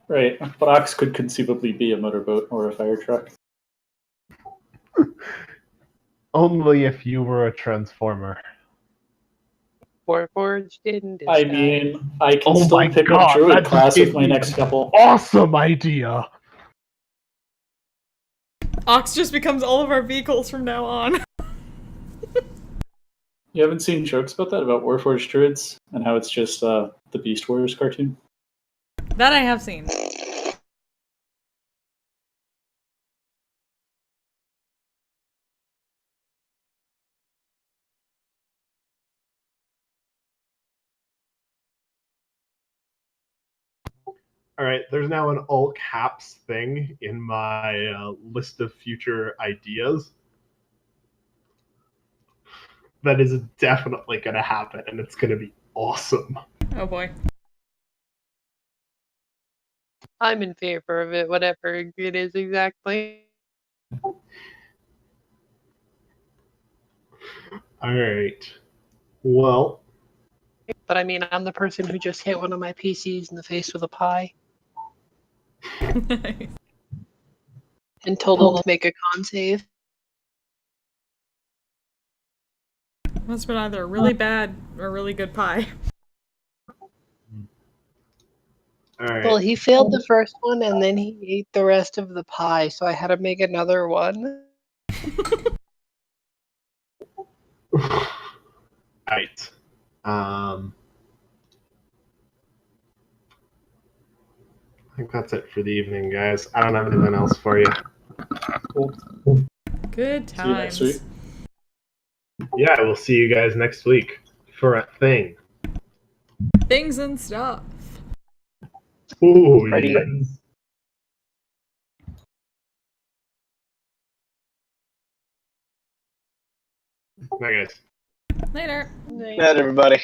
Right, but Ox could conceivably be a motorboat or a fire truck. Only if you were a transformer. Warforged in disguise. I mean, I can Oh still my pick God, up Druid that class gave with my me next an couple. Awesome idea! Ox just becomes all of our vehicles from now on. You haven't seen jokes about that, about Warforged Druids, and how it's just the Beast Warriors cartoon? That I have seen. All right, there's now an all caps thing in my list of future ideas. That is definitely going to happen, and it's going to be awesome. Oh boy. I'm in favor of it, whatever it is exactly. All right. Well, But I mean, I'm the person who just hit one of my PCs in the face with a pie and told them to make a con save. Must have been either a really bad or really good pie. all right. Well, he failed the first one and then he ate the rest of the pie, so I had to make another one. Right. I think that's it for the evening, guys. I don't have anything else for you. Good See you next times. week. Yeah, we'll see you guys next week for a thing. Things and stuff. Ooh, Ready. yes. Bye, guys. Later. Good night, everybody.